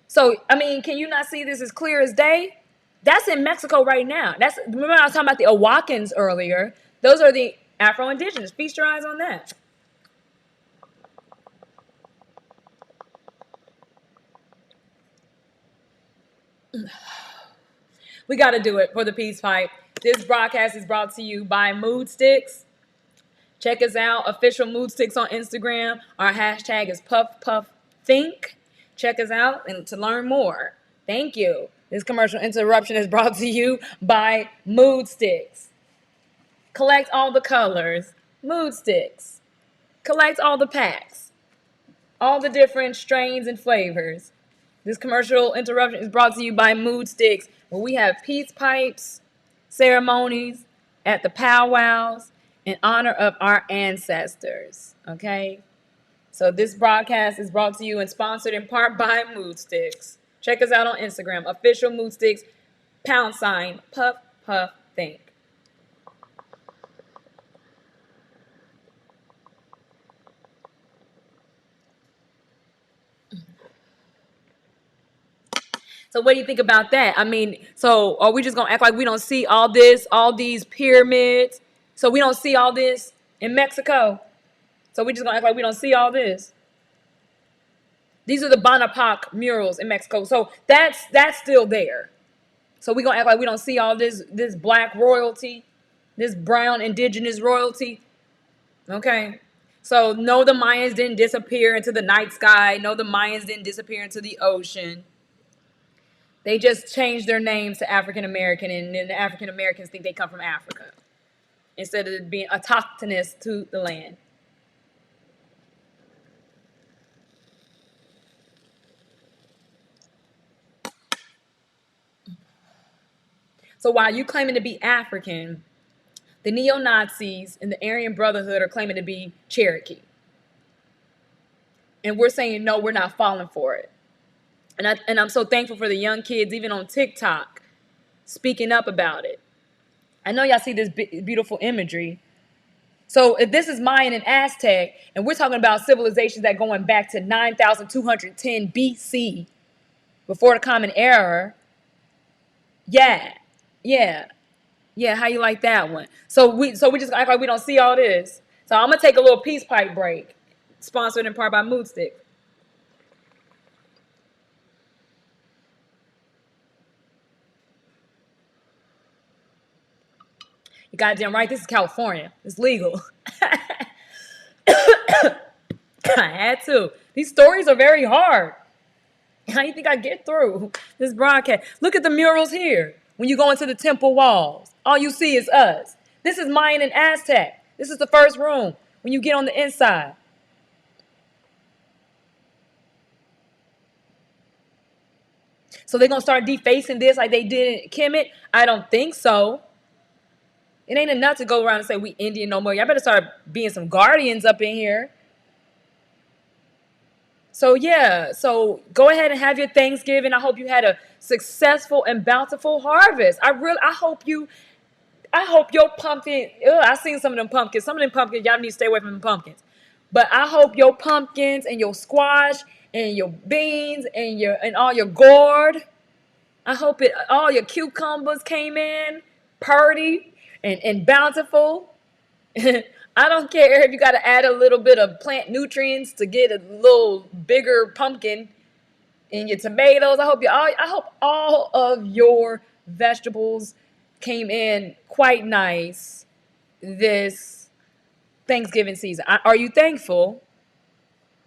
So, I mean, can you not see this as clear as day? That's in Mexico right now. Remember I was talking about the Awakens earlier. Those are the Afro-Indigenous. Feast your eyes on that. We got to do it for the Peace Pipe. This broadcast is brought to you by Mood Sticks. Check us out, official Mood Sticks on Instagram. Our hashtag is PuffPuffThink. Check us out and to learn more. Thank you. This commercial interruption is brought to you by Mood Sticks. Collect all the colors. Mood Sticks. Collect all the packs. All the different strains and flavors. This commercial interruption is brought to you by Mood Sticks, where we have peace pipes, ceremonies at the powwows in honor of our ancestors. Okay? So this broadcast is brought to you and sponsored in part by Mood Sticks. Check us out on Instagram, official Mood Sticks, #PuffPuffThink. So what do you think about that? I mean, so are we just gonna act like we don't see all this, all these pyramids? So we don't see all this in Mexico? So we just gonna act like we don't see all this? These are the Bonaparte murals in Mexico. So that's still there. So we gonna act like we don't see all this black royalty, this brown indigenous royalty? Okay. So no, the Mayans didn't disappear into the night sky. No, the Mayans didn't disappear into the ocean. They just changed their names to African American, and then the African Americans think they come from Africa instead of being autochthonous to the land. So while you claiming to be African, the neo-Nazis and the Aryan Brotherhood are claiming to be Cherokee. And we're saying, no, we're not falling for it. And I'm so thankful for the young kids, even on TikTok, speaking up about it. I know y'all see this beautiful imagery. So if this is Mayan and Aztec, and we're talking about civilizations that going back to 9,210 BC, before the Common Era, yeah, how you like that one? So we just act like we don't see all this. So I'm gonna take a little peace pipe break, sponsored in part by Mood Stick. You goddamn right, this is California. It's legal. I had to. These stories are very hard. How do you think I get through this broadcast? Look at the murals here. When you go into the temple walls, all you see is us. This is Mayan and Aztec. This is the first room when you get on the inside. So they're going to start defacing this like they did in Kemet? I don't think so. It ain't enough to go around and say we Indian no more. Y'all better start being some guardians up in here. So yeah, so go ahead and have your Thanksgiving. I hope you had a successful and bountiful harvest. I hope your pumpkin, I seen some of them pumpkins. Some of them pumpkins, y'all need to stay away from them pumpkins. But I hope your pumpkins and your squash and your beans and all your gourd, I hope all your cucumbers came in purty and bountiful. I don't care if you got to add a little bit of plant nutrients to get a little bigger pumpkin in your tomatoes. I hope all of your vegetables came in quite nice this Thanksgiving season. Are you thankful?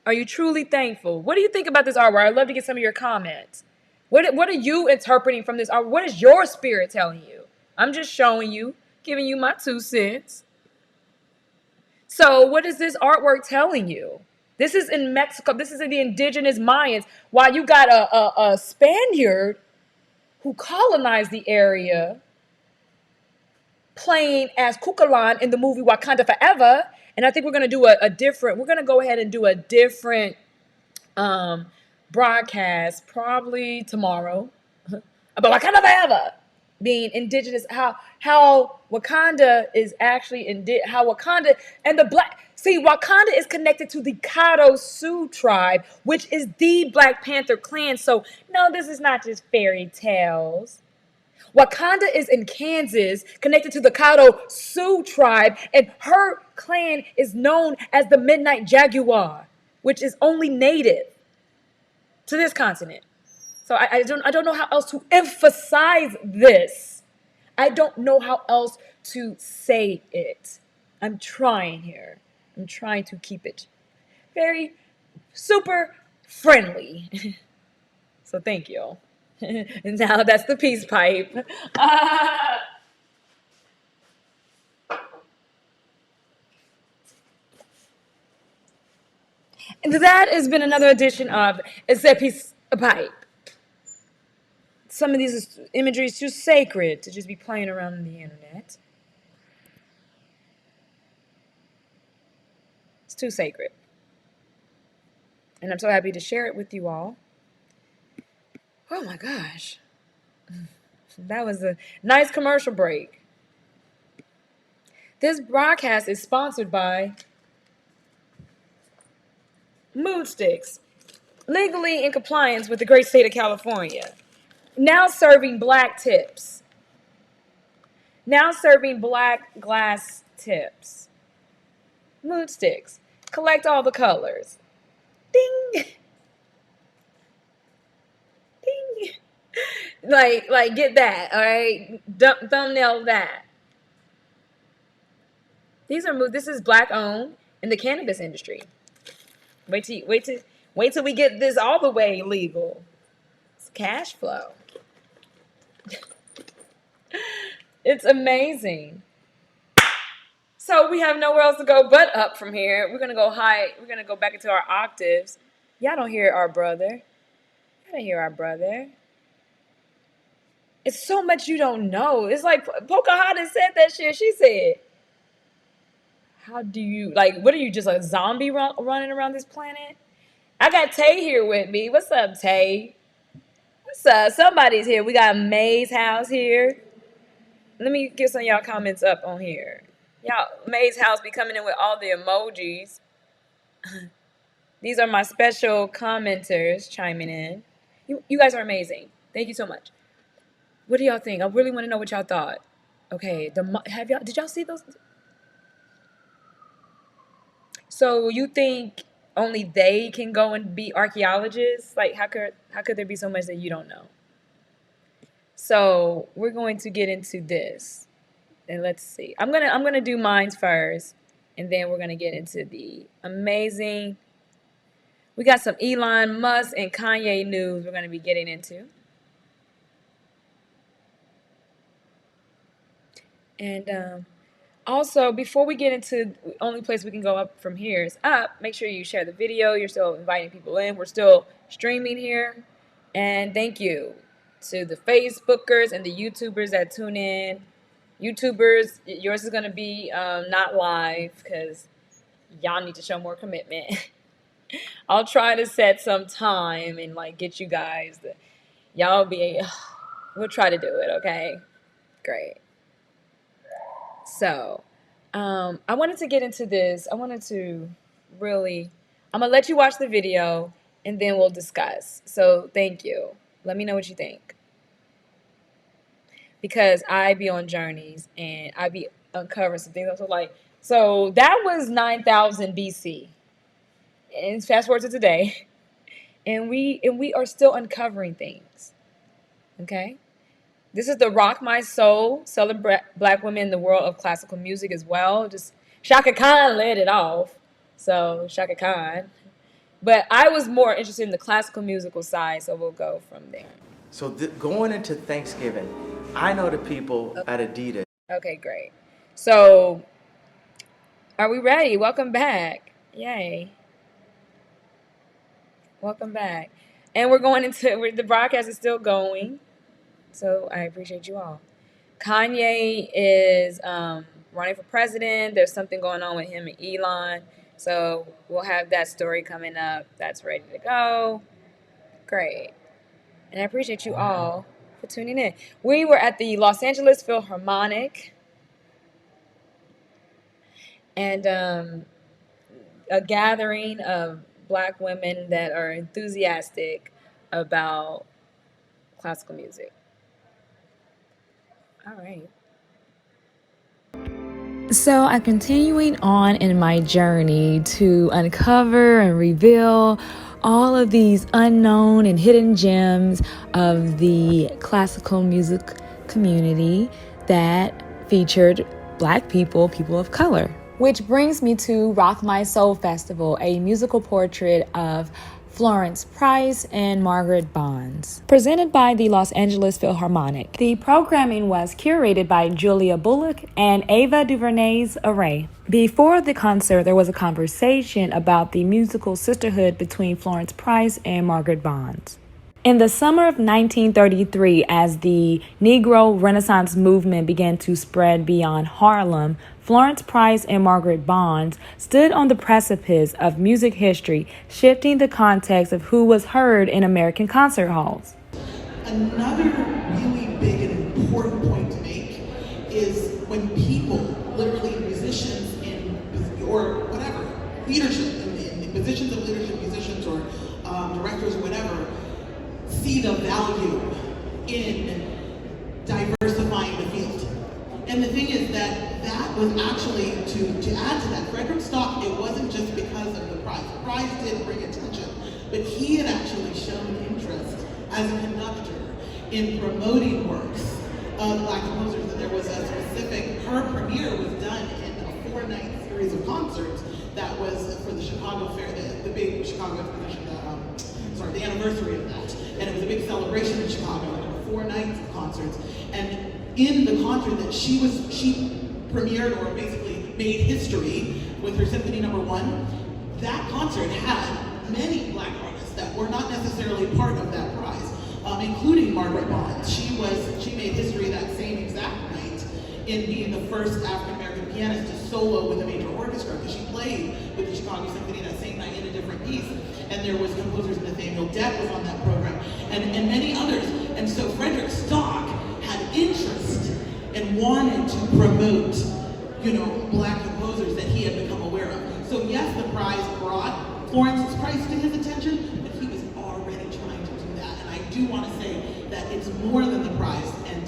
Are you truly thankful? What do you think about this artwork? I'd love to get some of your comments. What are you interpreting from this art? What is your spirit telling you? I'm just showing you, giving you my 2 cents. So what is this artwork telling you? This is in Mexico. This is in the indigenous Mayans. While you got a Spaniard who colonized the area playing as Cucalan in the movie Wakanda Forever. And I think we're going to do we're going to go ahead and do a different broadcast probably tomorrow about Wakanda Forever. being indigenous, how Wakanda is actually how Wakanda and the black. See, Wakanda is connected to the Kato Sioux tribe, which is the Black Panther clan. So no, this is not just fairy tales. Wakanda is in Kansas, connected to the Kato Sioux tribe, and her clan is known as the Midnight Jaguar, which is only native to this continent. So I don't know how else to emphasize this. I don't know how else to say it. I'm trying here. I'm trying to keep it very super friendly. So thank you. And now that's the peace pipe. And that has been another edition of It's a Peace Pipe. Some of these imagery is too sacred to just be playing around on the internet. It's too sacred. And I'm so happy to share it with you all. Oh my gosh. That was a nice commercial break. This broadcast is sponsored by Mood Sticks, legally in compliance with the great state of California. Now serving black tips. Now serving black glass tips. Mood Sticks. Collect all the colors. Ding! Ding! Like get that, all right? Thumbnail that. This is black owned in the cannabis industry. Wait till we get this all the way legal. It's cash flow. It's amazing. So we have nowhere else to go but up from here. We're gonna go high. We're gonna go back into our octaves. Y'all don't hear our brother. Y'all don't hear our brother. It's so much you don't know. It's like Pocahontas said that shit. She said, how do you, what are you, just a zombie running around this planet? I got Tay here with me. What's up, Tay? What's up? Somebody's here. We got May's house here. Let me get some of y'all comments up on here. Y'all, May's house be coming in with all the emojis. These are my special commenters chiming in. You guys are amazing. Thank you so much. What do y'all think? I really want to know what y'all thought. Okay, did y'all see those? So you think only they can go and be archaeologists? Like, how could there be so much that you don't know? So we're going to get into this, and let's see. I'm gonna do mine first, and then we're gonna get into the amazing. We got some Elon Musk and Kanye news we're gonna be getting into, and also, before we get into the only place we can go up from here is up, make sure you share the video. You're still inviting people in. We're still streaming here. And thank you to the Facebookers and the YouTubers that tune in. YouTubers, yours is going to be not live because y'all need to show more commitment. I'll try to set some time and get you guys. We'll try to do it, okay? Great. So, I wanted to get into this. I'm going to let you watch the video and then we'll discuss. So thank you. Let me know what you think. Because I be on journeys and I be uncovering some things. So that was 9,000 BC. And fast forward to today. And we are still uncovering things. Okay? This is the Rock My Soul, celebrate black women in the world of classical music as well. Just Shaka Khan led it off. So Shaka Khan. But I was more interested in the classical musical side, so we'll go from there. So going into Thanksgiving, I know the people at Adidas. Okay, great. So are we ready? Welcome back. Yay. Welcome back. And we're going into, the broadcast is still going. So I appreciate you all. Kanye is running for president. There's something going on with him and Elon. So we'll have that story coming up. That's ready to go. Great. And I appreciate you all for for tuning in. We were at the Los Angeles Philharmonic, and a gathering of Black women that are enthusiastic about classical music. All right. So I'm continuing on in my journey to uncover and reveal all of these unknown and hidden gems of the classical music community that featured Black people, people of color. Which brings me to Rock My Soul Festival, a musical portrait of Florence Price and Margaret Bonds, presented by the Los Angeles Philharmonic. The programming was curated by Julia Bullock and Ava DuVernay's Array. Before the concert, there was a conversation about the musical sisterhood between Florence Price and Margaret Bonds. In the summer of 1933, as the Negro Renaissance movement began to spread beyond Harlem, Florence Price and Margaret Bonds stood on the precipice of music history, shifting the context of who was heard in American concert halls. Another really big and important point to make is when people, literally musicians or whatever, leadership, in positions of leadership, musicians or directors or whatever, see the value in diversifying the field. And the thing is that was actually, to add to that, Frederick Stock, it wasn't just because of the prize. The prize did bring attention, but he had actually shown interest as a conductor in promoting works of Black composers. And there was a specific, her premiere was done in a 4-night series of concerts that was for the Chicago Fair, the big Chicago Exposition, the anniversary of that. And it was a big celebration in Chicago, and there were 4 nights of concerts. And in the concert that she premiered, or basically made history with her Symphony No. 1, that concert had many Black artists that were not necessarily part of that prize, including Margaret Bonds. She made history that same exact night in being the first African-American pianist to solo with a major orchestra, because she played with the Chicago Symphony that same night in a different piece. And there was composers, Nathaniel Dett was on that program, and many others. And so Frederick Stock had interest and wanted to promote, Black composers that he had become aware of. So yes, the prize brought Florence Price to his attention, but he was already trying to do that. And I do want to say that it's more than the prize and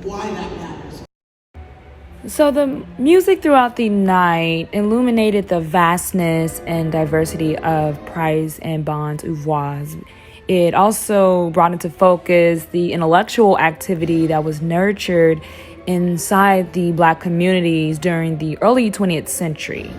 why that matters. So the music throughout the night illuminated the vastness and diversity of Price and Bonds' oeuvres. It also brought into focus the intellectual activity that was nurtured inside the Black communities during the early 20th century.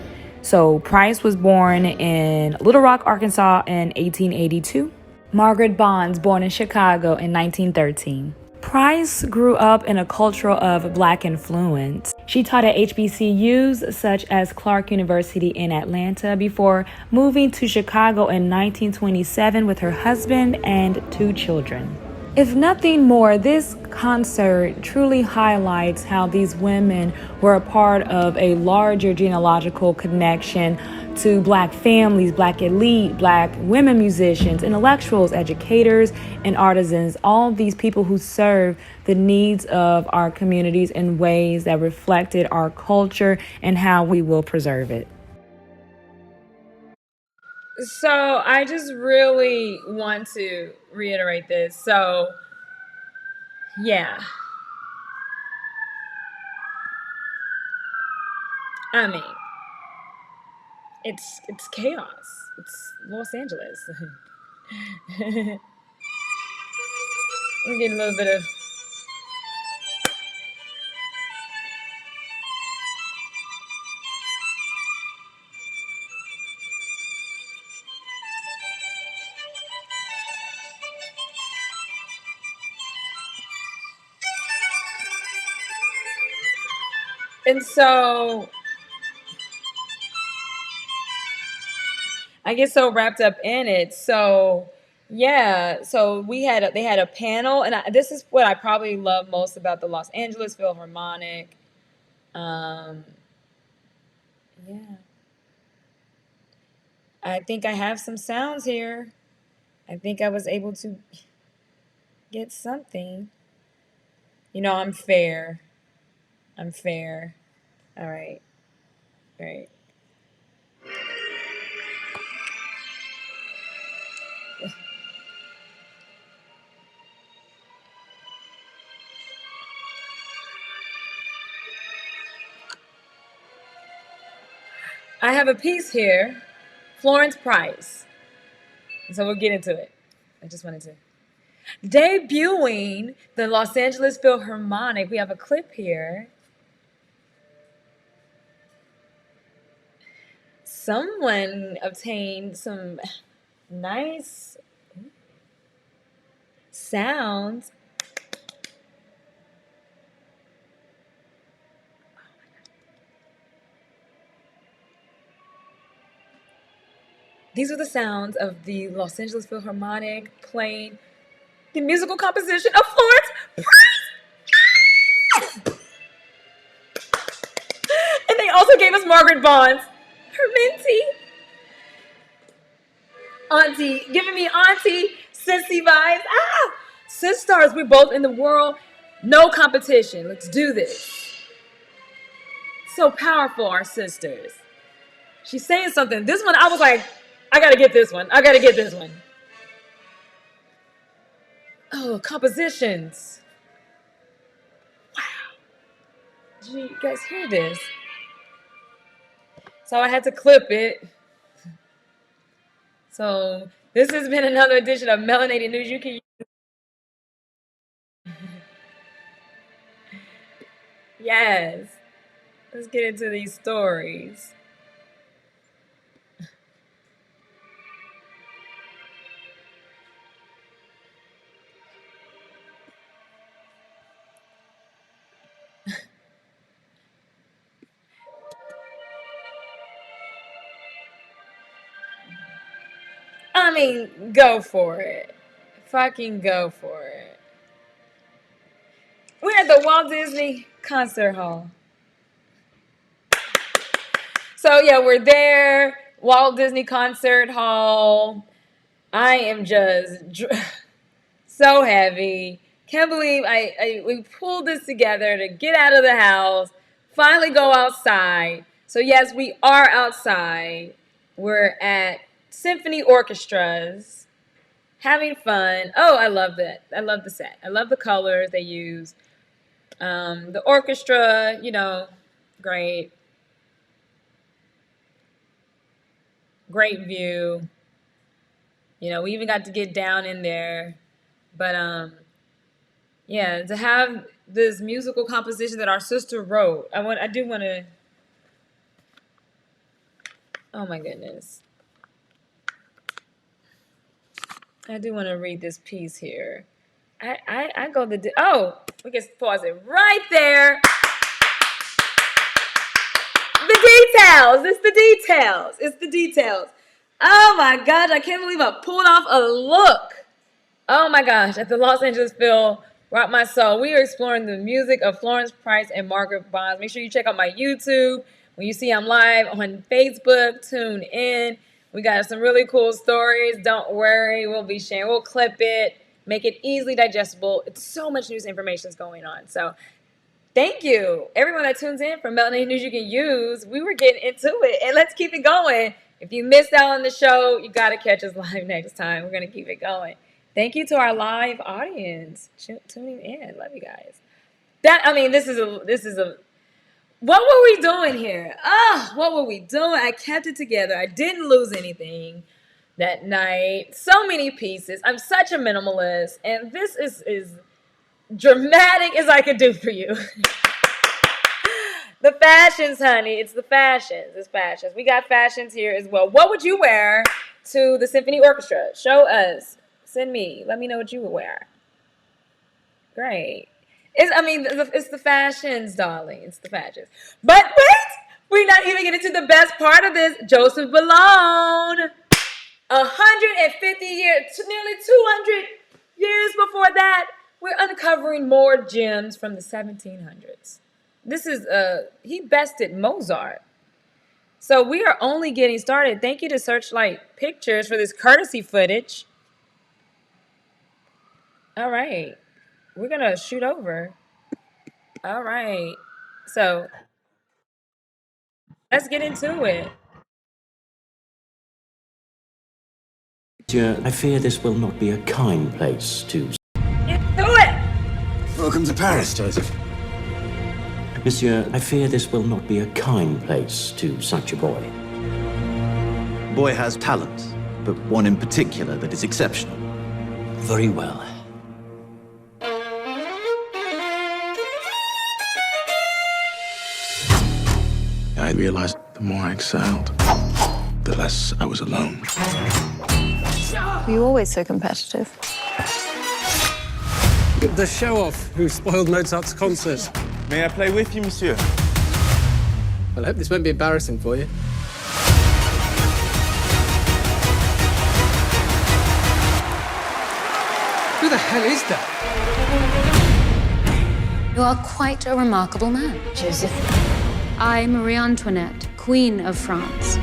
So Price was born in Little Rock, Arkansas in 1882. Margaret Bonds born in Chicago in 1913. Price grew up in a culture of Black influence. She taught at HBCUs such as Clark University in Atlanta before moving to Chicago in 1927 with her husband and 2 children. If nothing more, this concert truly highlights how these women were a part of a larger genealogical connection to Black families, Black elite, Black women musicians, intellectuals, educators, and artisans, all these people who serve the needs of our communities in ways that reflected our culture and how we will preserve it. So I just really want to reiterate this. So, yeah. I mean, it's chaos. It's Los Angeles. I'm getting a little bit of... And so I get so wrapped up in it. So yeah, so they had a panel, and this is what I probably love most about the Los Angeles Philharmonic. Yeah, I think I have some sounds here. I think I was able to get something. You know, I'm fair. I'm fair. All right. Right. I have a piece here, Florence Price. So we'll get into it. I just wanted to. Debuting the Los Angeles Philharmonic. We have a clip here. Someone obtained some nice sounds. These are the sounds of the Los Angeles Philharmonic playing the musical composition of Florence Price. And they also gave us Margaret Bond's her minty. Auntie, giving me auntie sissy vibes. Ah! Sisters, we're both in the world. No competition. Let's do this. So powerful, our sisters. She's saying something. This one, I was like, I gotta get this one. I gotta get this one. Oh, compositions. Wow. Did you guys hear this? So I had to clip it. So this has been another edition of Melanated News. You can yes. Let's get into these stories. I mean, go for it. Fucking go for it. We're at the Walt Disney Concert Hall. So yeah, we're there. Walt Disney Concert Hall. I am just so heavy. Can't believe we pulled this together to get out of the house, finally go outside. So yes, we are outside. We're at symphony orchestras, having fun. Oh, I love that. I love the set. I love the colors they use. The orchestra, you know, great. Great view. You know, we even got to get down in there. But yeah, to have this musical composition that our sister wrote. I do want to. Oh my goodness. I do want to read this piece here. I go we can pause it right there. The details. It's the details. It's the details. Oh my gosh, I can't believe I pulled off a look. Oh my gosh, at the Los Angeles Phil, Rock My Soul. We are exploring the music of Florence Price and Margaret Bonds. Make sure you check out my YouTube. When you see I'm live on Facebook, tune in. We got some really cool stories. Don't worry, we'll be sharing. We'll clip it, make it easily digestible. It's so much news information is going on. So thank you, everyone that tunes in from Melanated News You Can Use. We were getting into it, and let's keep it going. If you missed out on the show, you got to catch us live next time. We're going to keep it going. Thank you to our live audience tuning in. Love you guys. This is a. What were we doing here? What were we doing? I kept it together. I didn't lose anything that night. So many pieces. I'm such a minimalist, and this is dramatic as I could do for you. The fashions, honey. It's the fashions. It's fashions. We got fashions here as well. What would you wear to the symphony orchestra? Show us. Send me. Let me know what you would wear. Great. It's the fashions, darling. It's the fashions. But wait! We're not even getting to the best part of this. Joseph Ballone. 150 years, nearly 200 years before that, we're uncovering more gems from the 1700s. This is, he bested Mozart. So we are only getting started. Thank you to Searchlight Pictures for this courtesy footage. All right. We're going to shoot over. All right. So let's get into it. Monsieur, I fear this will not be a kind place to. Get to it. Welcome to Paris, Joseph. Monsieur, I fear this will not be a kind place to such a boy. Boy has talent, but one in particular that is exceptional. Very well. I realized the more I excelled, the less I was alone. Were you always so competitive? The show-off who spoiled Mozart's concert. May I play with you, monsieur? Well, I hope this won't be embarrassing for you. Who the hell is that? You are quite a remarkable man, Joseph. I, Marie Antoinette, Queen of France,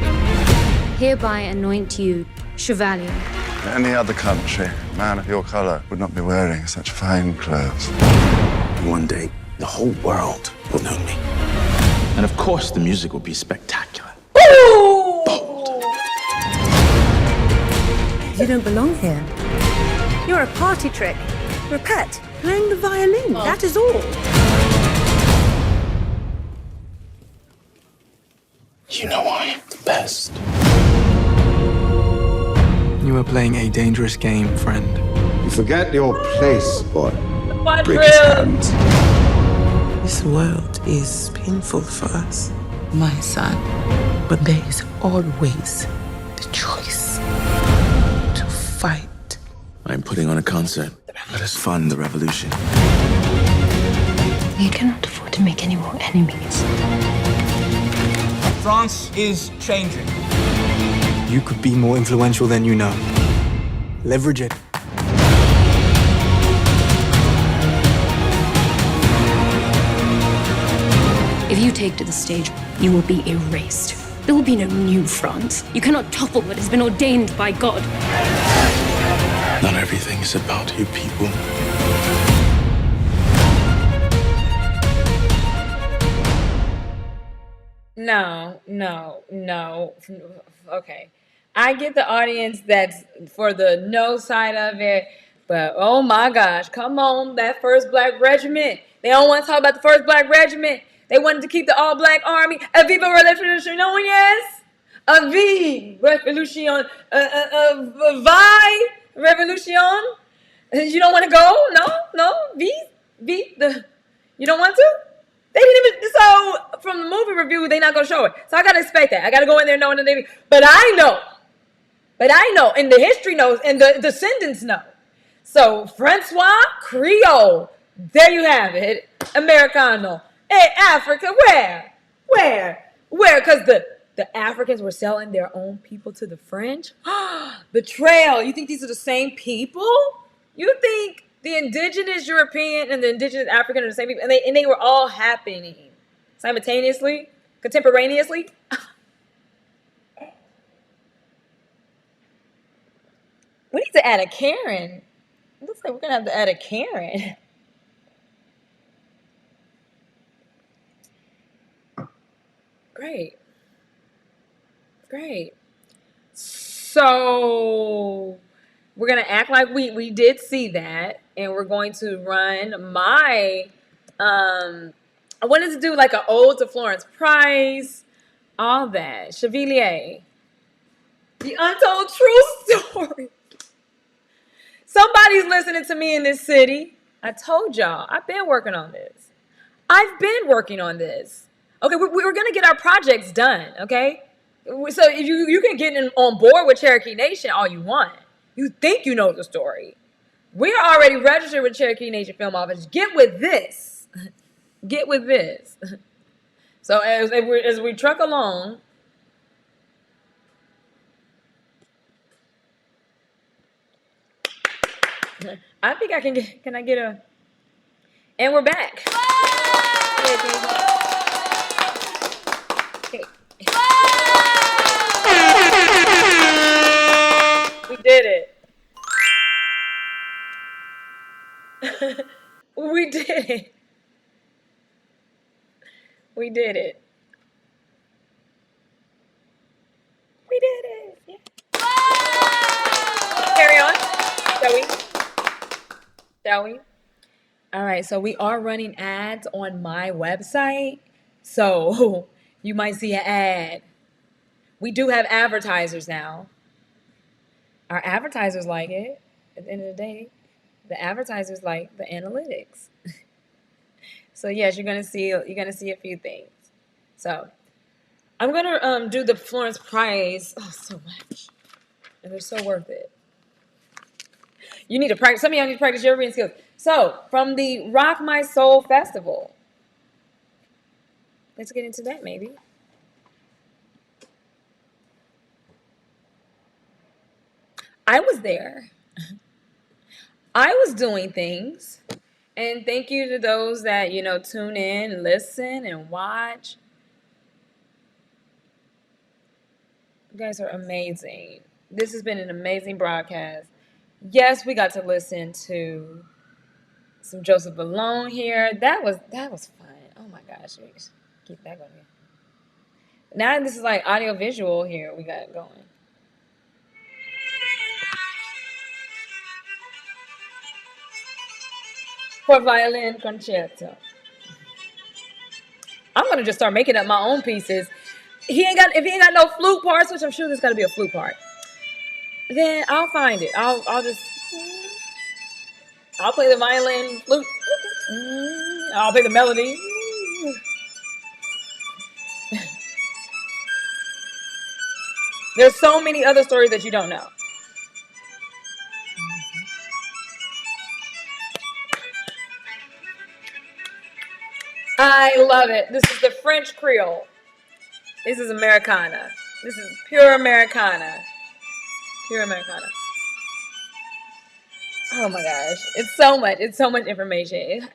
hereby anoint you Chevalier. In any other country, a man of your color would not be wearing such fine clothes. One day, the whole world will know me. And of course, the music will be spectacular. You don't belong here. You're a party trick. You're a pet, playing the violin, that is all. You know I am the best. You are playing a dangerous game, friend. You forget your place, boy. Break his hands. This world is painful for us, my son. But there is always the choice to fight. I'm putting on a concert. Let us fund the revolution. You cannot afford to make any more enemies. France is changing. You could be more influential than you know. Leverage it. If you take to the stage, you will be erased. There will be no new France. You cannot topple what has been ordained by God. Not everything is about you people. No. Okay. I get the audience that's for the no side of it, but oh my gosh, come on, that first black regiment. They don't want to talk about the first black regiment. They wanted to keep the all black army. Viva Revoluciones! Vive Revolution! Vi Revolution! You don't want to go? No? You don't want to? They didn't even, so from the movie review, they not gonna show it. So I gotta expect that. I gotta go in there knowing that they, but I know, and the history knows, and the descendants know. So Francois Creole, there you have it. Americano. Hey, Africa, where? Because the Africans were selling their own people to the French. Betrayal. You think these are the same people? You think the indigenous European and the indigenous African are the same people, and they were all happening simultaneously, contemporaneously. We need to add a Karen. It looks like we're gonna have to add a Karen. Great. So we're gonna act like we did see that, and we're going to run my I wanted to do like an ode to Florence Price, all that. Chevalier. The untold true story. Somebody's listening to me in this city. I told y'all, I've been working on this. Okay, we're going to get our projects done, okay? So if you can get on board with Cherokee Nation all you want. You think you know the story. We're already registered with Cherokee Nation Film Office. Get with this. So as we truck along, I think I can I get a, and we're back. Okay. We did it. We did it. We did it. We did it. Yeah. Carry on. Shall we? All right, so we are running ads on my website. So you might see an ad. We do have advertisers now. Our advertisers like it. At the end of the day, the advertisers like the analytics. So yes, you're gonna see a few things. So I'm gonna do the Florence Prize. Oh, so much, and they're so worth it. You need to practice. Some of y'all need to practice your reading skills. So from the Rock My Soul Festival, let's get into that maybe. I was there. I was doing things. And thank you to those that, tune in, listen, and watch. You guys are amazing. This has been an amazing broadcast. Yes, we got to listen to some Joseph Elon here. That was fun. Oh my gosh. We just keep that going. Now this is like audio visual here we got going. For violin concerto. I'm gonna just start making up my own pieces. If he ain't got no flute parts, which I'm sure there's gotta be a flute part, then I'll find it. I'll play the violin, flute. I'll play the melody. There's so many other stories that you don't know. I love it. This is the French Creole. This is Americana. This is pure Americana. Pure Americana. Oh my gosh. It's so much. It's so much information.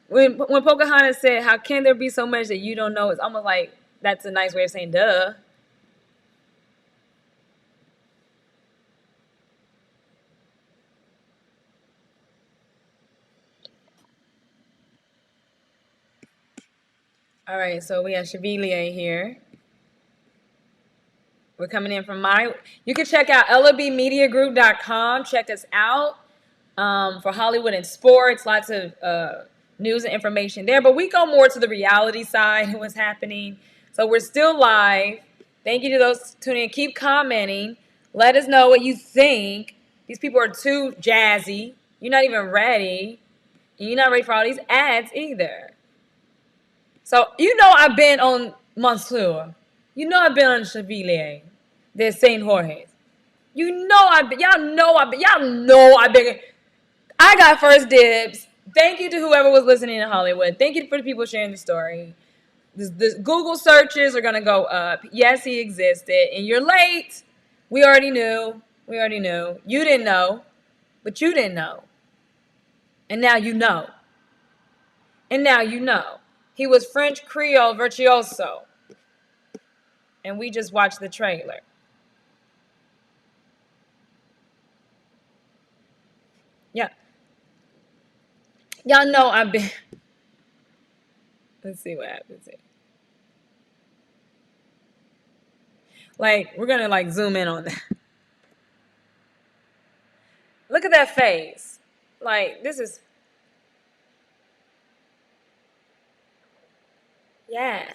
When Pocahontas said, "How can there be so much that you don't know?" It's almost like that's a nice way of saying duh. All right, so we have Chevalier here. We're coming in from you can check out LOBmediagroup.com. Check us out for Hollywood and sports. Lots of news and information there. But we go more to the reality side of what's happening. So we're still live. Thank you to those tuning in. Keep commenting. Let us know what you think. These people are too jazzy. You're not even ready. And you're not ready for all these ads either. So I've been on Monsieur. I've been on Chevalier. There's St. Jorge's. Y'all know I've been. I got first dibs. Thank you to whoever was listening in Hollywood. Thank you for the people sharing the story. The Google searches are gonna go up. Yes, he existed. And you're late. We already knew. You didn't know. But you didn't know. And now you know. He was French Creole virtuoso. And we just watched the trailer. Yeah. Y'all know I've been. Let's see what happens here. We're gonna zoom in on that. Look at that face. This is. Yeah.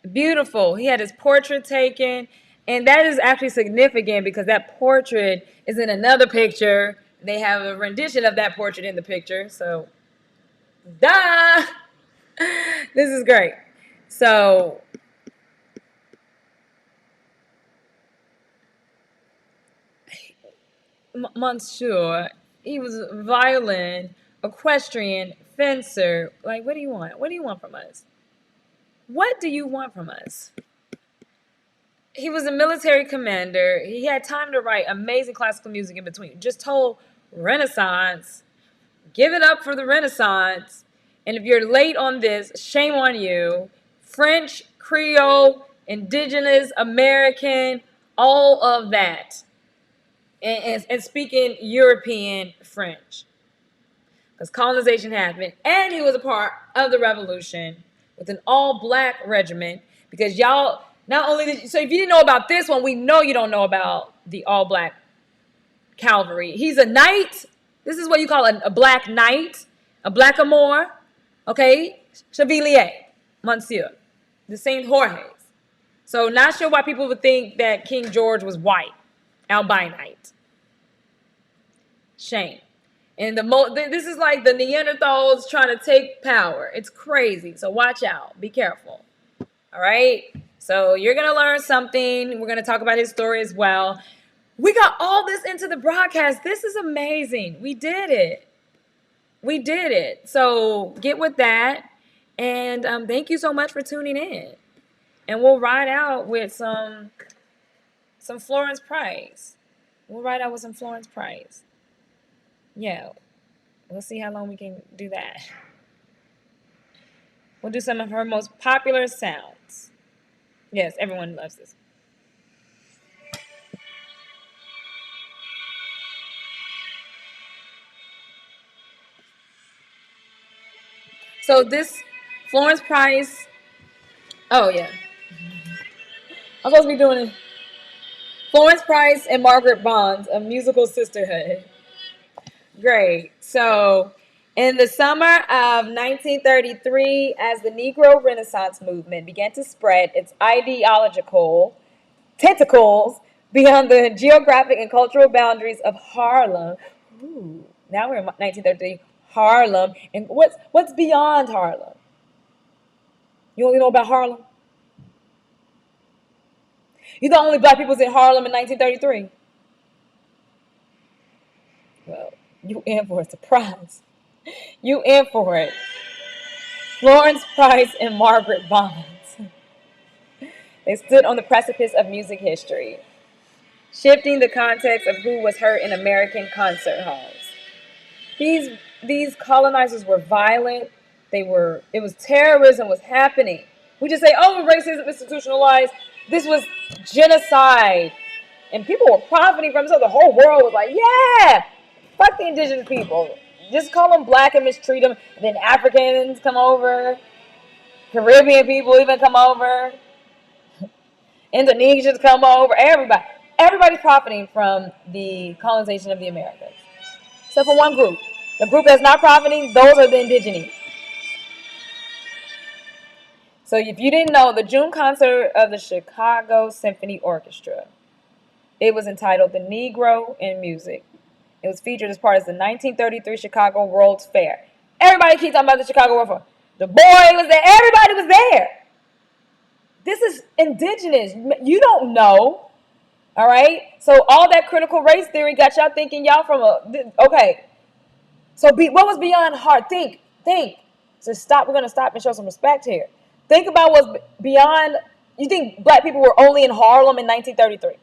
Beautiful. He had his portrait taken. And that is actually significant because that portrait is in another picture. They have a rendition of that portrait in the picture. So, duh! This is great. So, Monsieur, he was violin, equestrian, fencer. What do you want? What do you want from us? What do you want from us? He was a military commander. He had time to write amazing classical music in between. Just told Renaissance, give it up for the Renaissance. And if you're late on this, shame on you. French, Creole, Indigenous, American, all of that. And speaking European French. because colonization happened, and he was a part of the revolution with an all-black regiment. Because y'all, not only did, so if you didn't know about this one, we know you don't know about the all-black cavalry. He's a knight. This is what you call a black knight, a blackamoor, okay? Chevalier, Monsieur, the Saint Jorge's. So not sure why people would think that King George was white, albinite. Shame. And this is like the Neanderthals trying to take power. It's crazy. So watch out. Be careful. All right? So you're going to learn something. We're going to talk about his story as well. We got all this into the broadcast. This is amazing. We did it. We did it. So get with that. And thank you so much for tuning in. And we'll ride out with some Florence Price. We'll ride out with some Florence Price. Yeah. We'll see how long we can do that. We'll do some of her most popular sounds. Yes, everyone loves this. So this Florence Price. Oh, yeah. I'm supposed to be doing it. Florence Price and Margaret Bonds, a musical sisterhood. Great. So in the summer of 1933, as the Negro Renaissance movement began to spread its ideological tentacles beyond the geographic and cultural boundaries of Harlem. Ooh, now we're in 1933, Harlem. And what's beyond Harlem? You only know about Harlem? You the only black people was in Harlem in 1933? Well, you in for a surprise. You in for it. Florence Price and Margaret Bonds. They stood on the precipice of music history, shifting the context of who was heard in American concert halls. These colonizers were violent. It was terrorism was happening. We just say, oh, racism institutionalized. This was genocide. And people were profiting from it. So the whole world was like, yeah, fuck the indigenous people. Just call them black and mistreat them. And then Africans come over. Caribbean people even come over. Indonesians come over. Everybody. Everybody's profiting from the colonization of the Americas. Except for one group. The group that's not profiting, those are the indigenous. So if you didn't know, the June concert of the Chicago Symphony Orchestra, it was entitled The Negro in Music. It was featured as part of the 1933 Chicago World's Fair. Everybody keeps talking about the Chicago World's Fair. The boy was there. Everybody was there. This is indigenous. You don't know. All right? So all that critical race theory got y'all thinking y'all from okay. So what was beyond hard? Think. So stop. We're going to stop and show some respect here. Think about what's beyond. You think black people were only in Harlem in 1933?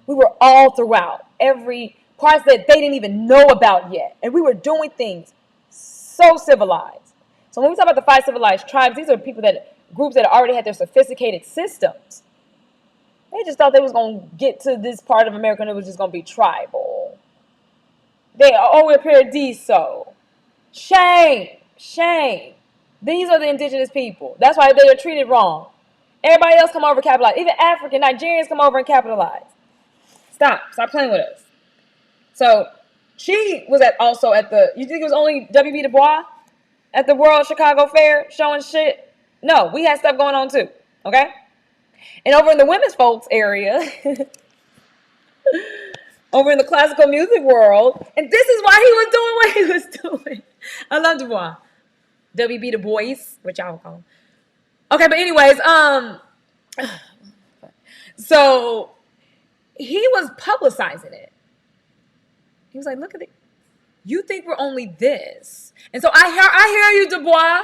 We were all throughout. Every parts that they didn't even know about yet. And we were doing things so civilized. So when we talk about the 5 civilized tribes, these are groups that already had their sophisticated systems. They just thought they was going to get to this part of America and it was just going to be tribal. We're paradiso. Shame. These are the indigenous people. That's why they are treated wrong. Everybody else come over and capitalize. Even African, Nigerians come over and capitalize. Stop playing with us. So she was also at the, you think it was only W.B. Du Bois at the World Chicago Fair showing shit? No, we had stuff going on too, okay? And over in the women's folks area, over in the classical music world, and this is why he was doing what he was doing. I love Du Bois. W.B. Du Bois, which y'all call him. Okay, but anyways, so he was publicizing it. He was like, look at it. You think we're only this. And so I hear you, Du Bois.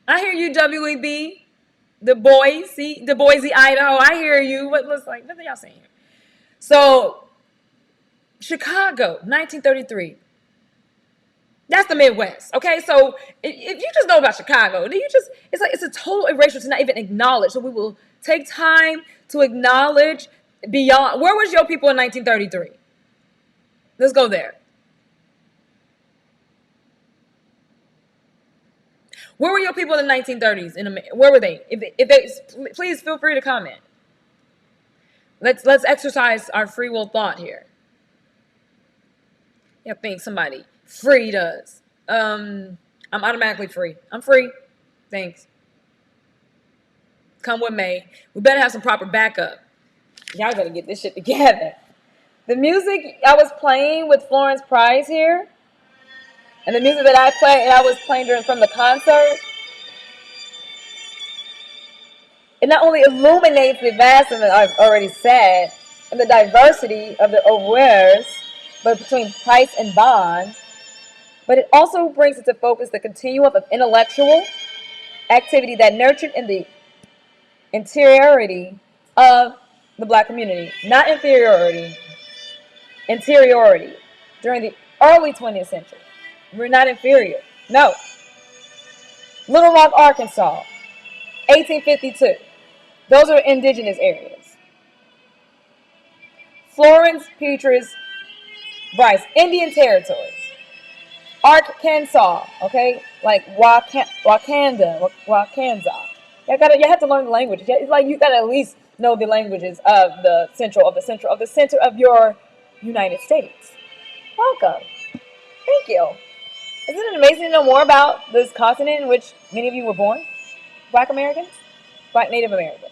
I hear you, W.E.B. Du Boise, Idaho. I hear you. What are y'all saying here? So, Chicago, 1933. That's the Midwest, okay? So, if you just know about Chicago, it's a total erasure to not even acknowledge. So, we will take time to acknowledge beyond. Where was your people in 1933? Let's go there. Where were your people in the 1930s? Where were they? If they, please feel free to comment. Let's exercise our free will thought here. Yeah, think somebody freed us. I'm automatically free. I'm free. Thanks. Come with me. We better have some proper backup. Y'all gotta get this shit together. The music I was playing with Florence Price here, and the music that I was playing from the concert, it not only illuminates the vastness that I've already said, and the diversity of the wares, but between Price and Bond, but it also brings into focus the continuum of intellectual activity that nurtured in the interiority of the Black community, not inferiority, interiority, during the early 20th century. We're not inferior. No. Little Rock, Arkansas, 1852. Those are indigenous areas. Florence Petrus Bryce, Indian territories. Arkansas, okay? Like Wakanda. You have to learn the languages. It's like you gotta at least know the languages of the center of your United States. Welcome. Thank you. Isn't it amazing to know more about this continent in which many of you were born? Black Americans? Black Native Americans.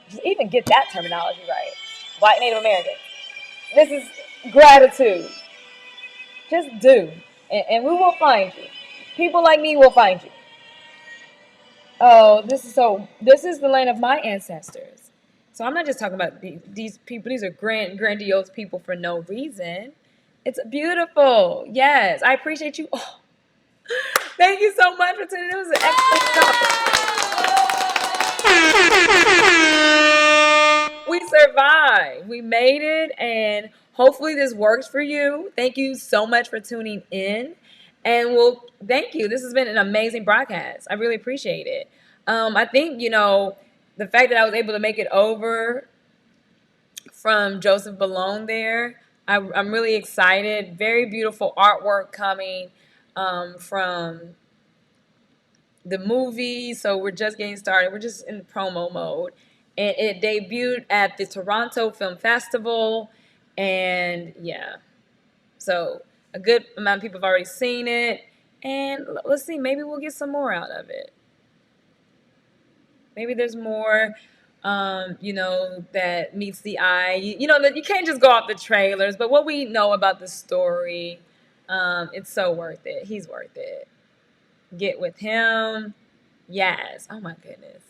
Just even get that terminology right. Black Native Americans. This is gratitude. Just do. And we will find you. People like me will find you. Oh, this is the land of my ancestors. So I'm not just talking about these people. These are grandiose people for no reason. It's beautiful. Yes, I appreciate you. Oh, thank you so much for tuning in. It was an excellent topic. We survived. We made it, and hopefully this works for you. Thank you so much for tuning in. And thank you. This has been an amazing broadcast. I really appreciate it. I think, the fact that I was able to make it over from Joseph Balone there, I'm really excited. Very beautiful artwork coming from the movie. So we're just getting started. We're just in promo mode. And it debuted at the Toronto Film Festival. And yeah, so a good amount of people have already seen it. And let's see, maybe we'll get some more out of it. Maybe there's more, that meets the eye. That you can't just go off the trailers, but what we know about the story, it's so worth it. He's worth it. Get with him. Yes. Oh my goodness.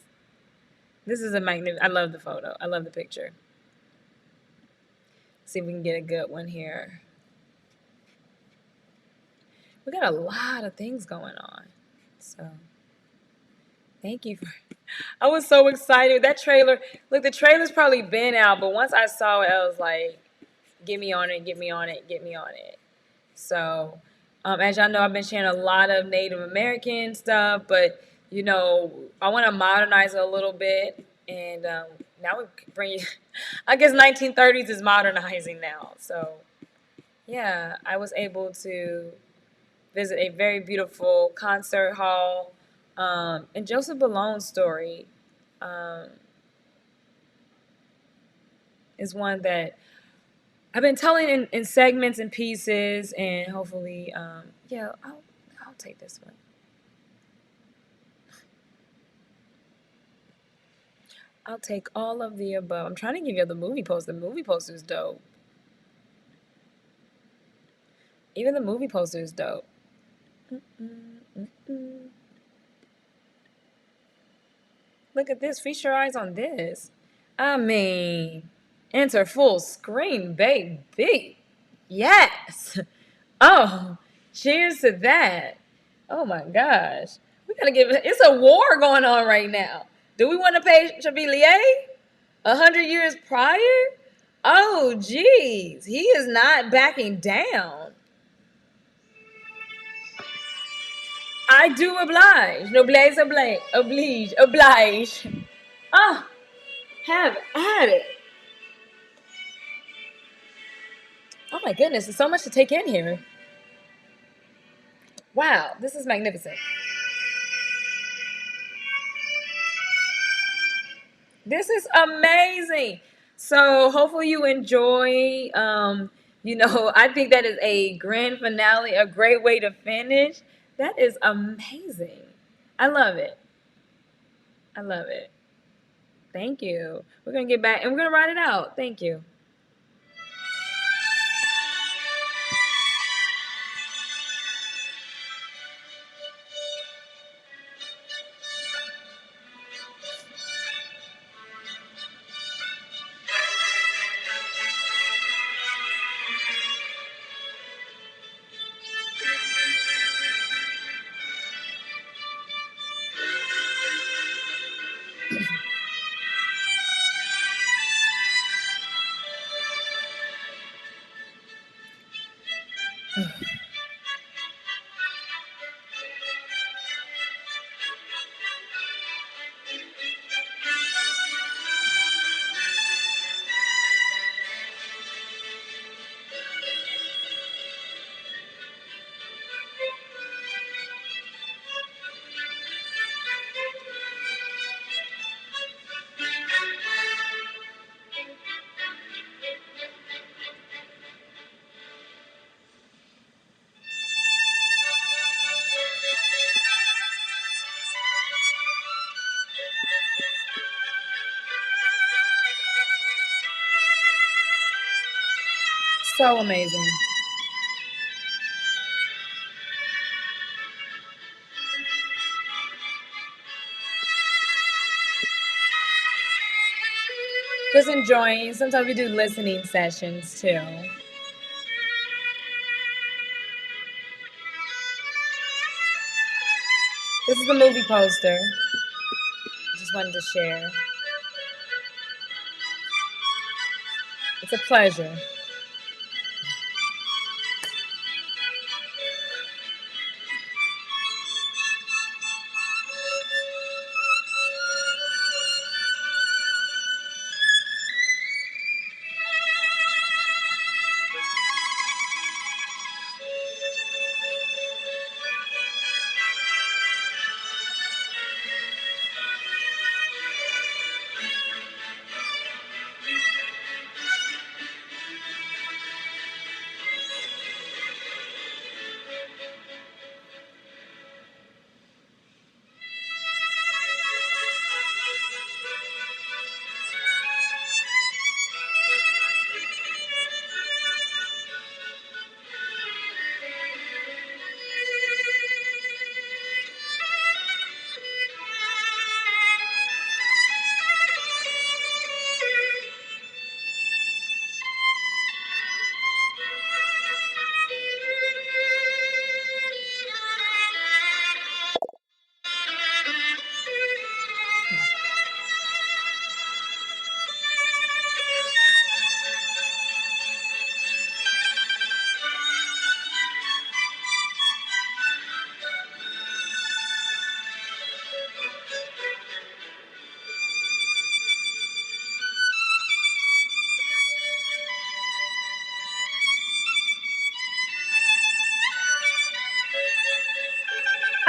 This is a magnificent. I love the photo. I love the picture. See if we can get a good one here. We got a lot of things going on. So thank you for. I was so excited. That trailer. Look, the trailer's probably been out, but once I saw it, I was like, get me on it, get me on it, get me on it. So, as y'all know, I've been sharing a lot of Native American stuff, but, I want to modernize it a little bit. And now we bring, I guess 1930s is modernizing now. So, yeah, I was able to visit a very beautiful concert hall. And Joseph Balone's story is one that I've been telling in segments and pieces, and hopefully, I'll take this one. I'll take all of the above. I'm trying to give you the movie poster. The movie poster is dope. Even the movie poster is dope. Look at this. Feast your eyes on this. I mean, enter full screen, baby. Yes. Oh, cheers to that. Oh my gosh. We gotta it's a war going on right now. Do we want to pay Chevalier 100 years prior? Oh, geez. He is not backing down. I do oblige. Noblesse oblige. Ah, have at it. Oh my goodness, there's so much to take in here. Wow, this is magnificent. This is amazing. So hopefully you enjoy. I think that is a grand finale, a great way to finish. That is amazing. I love it. I love it. Thank you. We're gonna get back and we're gonna write it out. Thank you. So amazing. Just enjoying. Sometimes we do listening sessions too. This is the movie poster. Just wanted to share. It's a pleasure.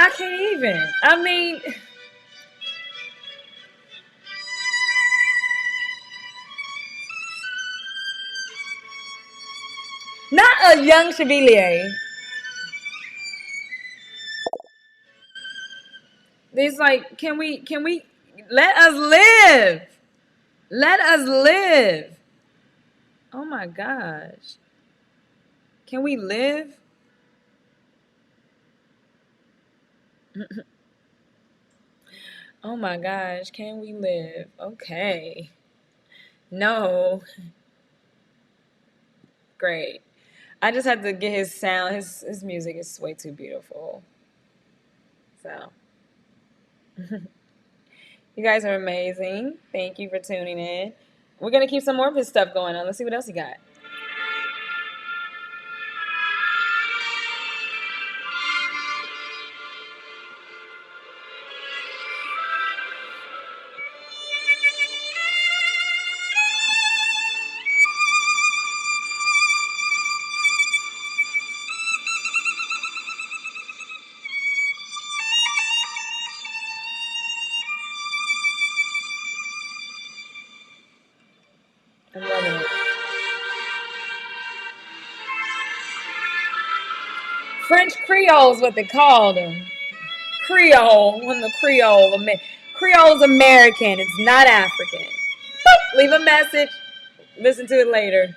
I can't even. I mean, not a young Chevalier. It's like, can we let us live? Let us live. Oh my gosh. Can we live? Oh my gosh, can we live? Okay. No. Great. I just had to get his sound. His music is way too beautiful. So you guys are amazing. Thank you for tuning in. We're gonna keep some more of his stuff going on. Let's see what else he got. French Creole is what they called him. Creole, one of the Creole. Creole's American. It's not African. Boop, leave a message. Listen to it later.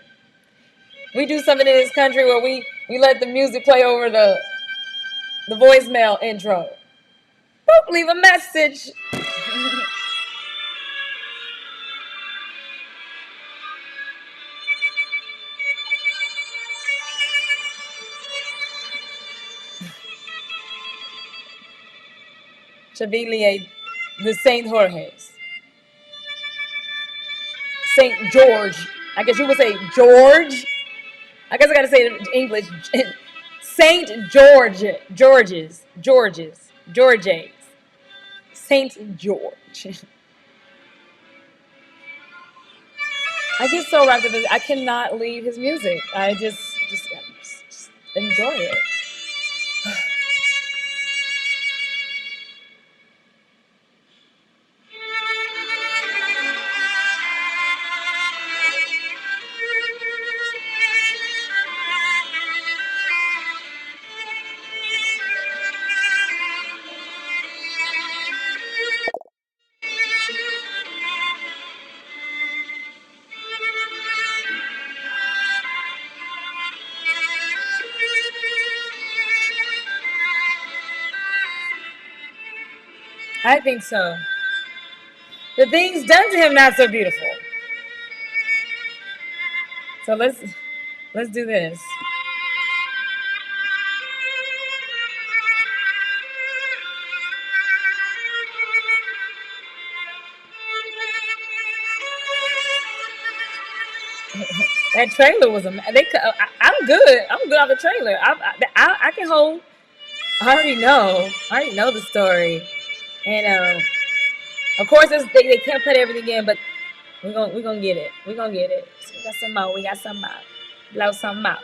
We do something in this country where we let the music play over the voicemail intro. Boop, leave a message. Chevalier de Saint Jorge's. Saint George. I guess you would say George. I guess I gotta say it in English. Saint George. Georges. Saint George. I get so wrapped up in I cannot leave his music. I just enjoy it. I think so. The things done to him not so beautiful. So let's do this. That trailer was I'm good. I'm good off the trailer. I can hold. I already know the story, and of course they can't put everything in, but we're gonna get it. We're gonna get it. So we got some more. Blow some out.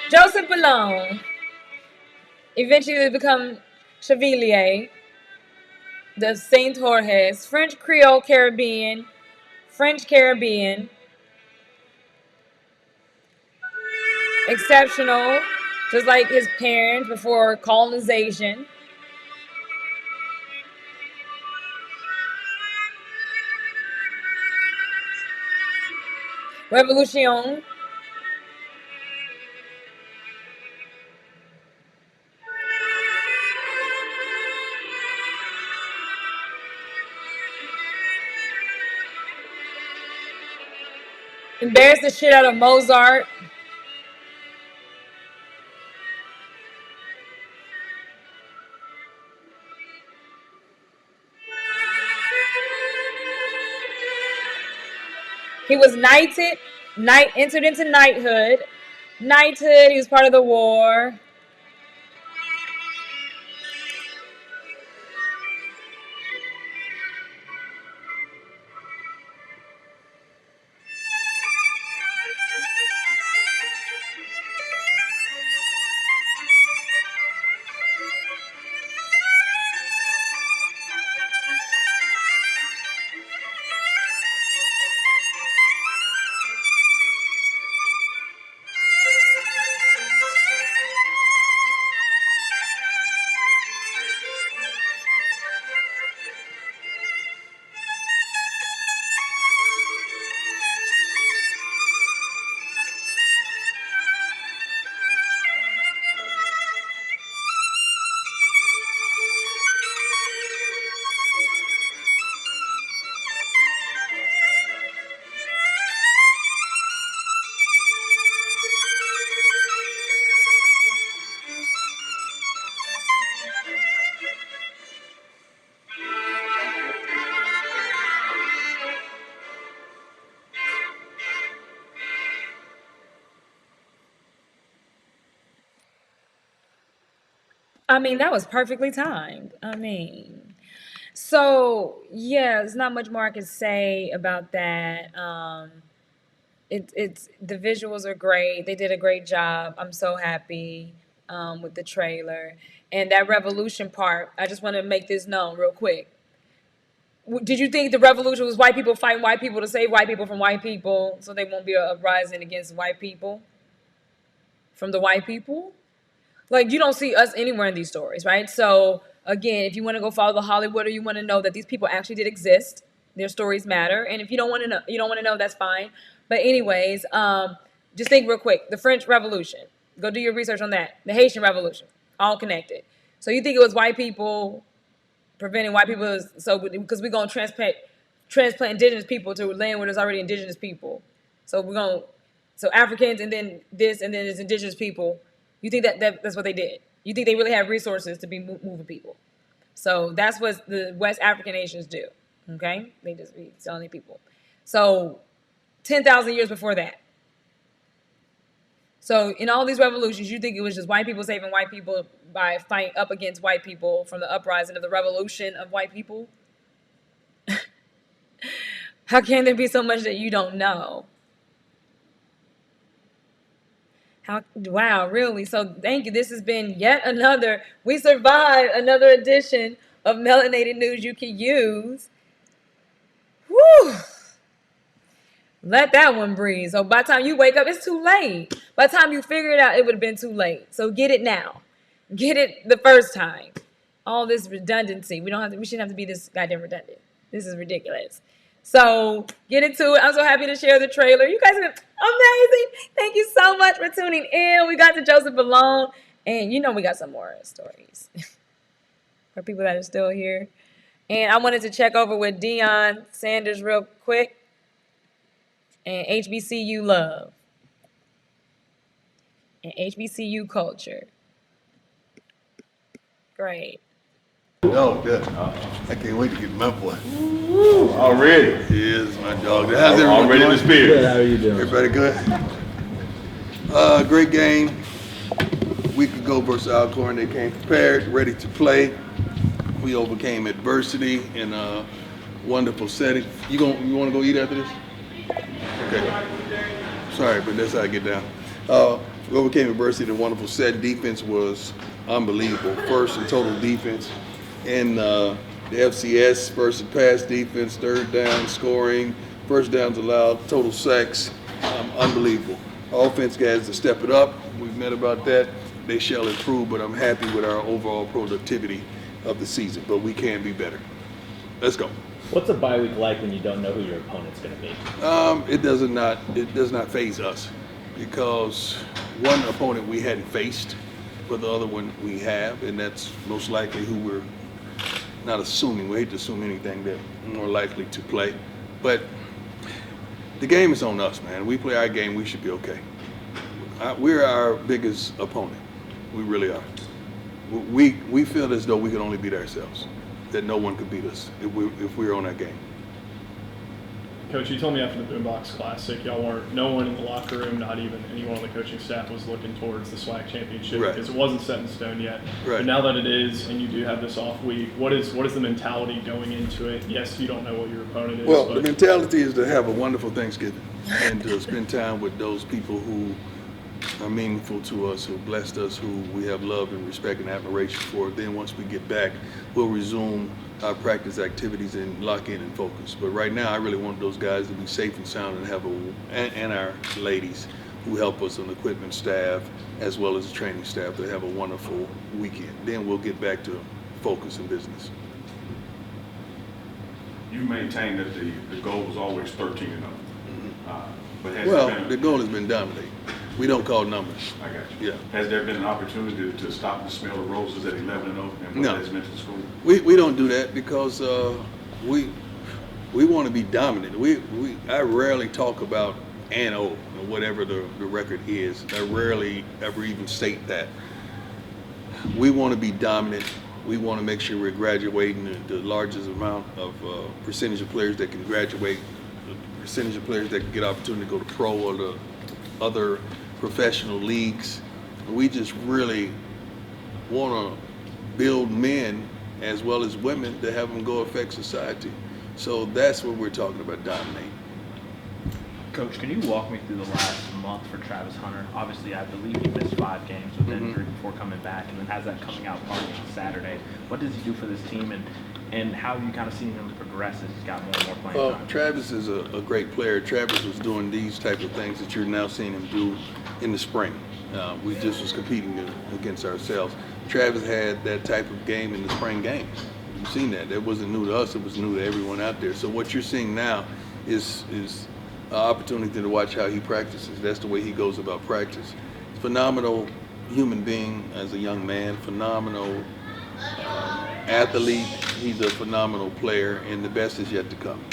Joseph Ballon eventually become Chevalier de Saint Jorge's, French Creole Caribbean, French Caribbean, exceptional, just like his parents before colonization. Revolution. Embarrassed the shit out of Mozart. He was knighted, entered into knighthood. Knighthood, he was part of the war. I mean, that was perfectly timed. So yeah, there's not much more I can say about that. it's the visuals are great. They did a great job. I'm so happy with the trailer and that revolution part. I just want to make this known real quick. Did you think the revolution was white people fighting white people to save white people from white people, so they won't be a uprising against white people from the white people? Like, you don't see us anywhere in these stories, right? So again, if you want to go follow the Hollywood, or you want to know that these people actually did exist, their stories matter. And if you don't want to know, that's fine. But anyways, just think real quick: the French Revolution. Go do your research on that. The Haitian Revolution, all connected. So you think it was white people preventing white people, because we're gonna transplant indigenous people to land where there's already indigenous people. So Africans and then this and then it's indigenous people. You think that's what they did? You think they really have resources to be moving people? So that's what the West African nations do. Okay, they just be selling people. So 10,000 years before that. So in all these revolutions, you think it was just white people saving white people by fighting up against white people from the uprising of the revolution of white people? How can there be so much that you don't know? Wow, really? So thank you. This has been yet another, we survived another edition of Melanated News You Can Use. Whew. Let that one breathe. So by the time you wake up, it's too late. By the time you figure it out, it would have been too late. So get it now. Get it the first time. All this redundancy. We shouldn't have to be this goddamn redundant. This is ridiculous. So get into it. I'm so happy to share the trailer. You guys have been amazing. Thank you so much for tuning in. We got to Joseph Elon. And we got some more stories for people that are still here. And I wanted to check over with Deion Sanders real quick. And HBCU love. And HBCU culture. Great. Dog, I can't wait to get my boy. Already? Yes, my dog. How's everyone already in the spirit. Good, how are you doing? Everybody good? Great game. A week ago versus Alcorn, they came prepared, ready to play. We overcame adversity in a wonderful setting. You want to go eat after this? Okay. Sorry, but that's how I get down. We overcame adversity in a wonderful set. Defense was unbelievable. First in total defense in the FCS, first in pass defense, third down scoring, first downs allowed, total sacks, unbelievable. Offense guys to step it up. We've met about that. They shall improve, but I'm happy with our overall productivity of the season, but we can be better. Let's go. What's a bye week like when you don't know who your opponent's going to be? It does not faze us, because one opponent we hadn't faced, but the other one we have, and that's most likely who we're not assuming. We hate to assume anything, that we're more likely to play. But the game is on us, man. We play our game, we should be okay. We're our biggest opponent. We really are. We feel as though we can only beat ourselves, that no one could beat us if we're on our game. Coach, you told me after the Boombox Classic, no one in the locker room, not even anyone on the coaching staff, was looking towards the SWAC championship, right, because it wasn't set in stone yet. Right. But now that it is, and you do have this off week, what is the mentality going into it? Yes, you don't know what your opponent is. Well, the mentality is to have a wonderful Thanksgiving and to spend time with those people who are meaningful to us, who blessed us, who we have love and respect and admiration for. Then once we get back, we'll resume our practice activities and lock in and focus. But right now, I really want those guys to be safe and sound and have and our ladies who help us on the equipment staff as well as the training staff to have a wonderful weekend. Then we'll get back to focus and business. You maintain that the goal was always 13 and 0. But the goal has been dominating. We don't call numbers. I got you. Yeah. Has there been an opportunity to stop the smell of roses at 11 and 0 and put that as mental school? We don't do that because we want to be dominant. I rarely talk about and or whatever the record is. I rarely ever even state that. We want to be dominant. We want to make sure we're graduating the largest amount of percentage of players that can graduate, the percentage of players that can get opportunity to go to pro or the other professional leagues. We just really want to build men as well as women to have them go affect society. So that's what we're talking about, dominating. Coach, can you walk me through the last month for Travis Hunter? Obviously, I believe he missed 5 games with injury before coming back, and then has that coming out party on Saturday. What does he do for this team, and how have you kind of seen him progress as he's got more and more playing time? Travis is a great player. Travis was doing these type of things that you're now seeing him do in the spring. We just was competing against ourselves. Travis had that type of game in the spring games. You've seen that. That wasn't new to us. It was new to everyone out there. So what you're seeing now is an opportunity to watch how he practices. That's the way he goes about practice. Phenomenal human being as a young man. Phenomenal athlete. He's a phenomenal player, and the best is yet to come.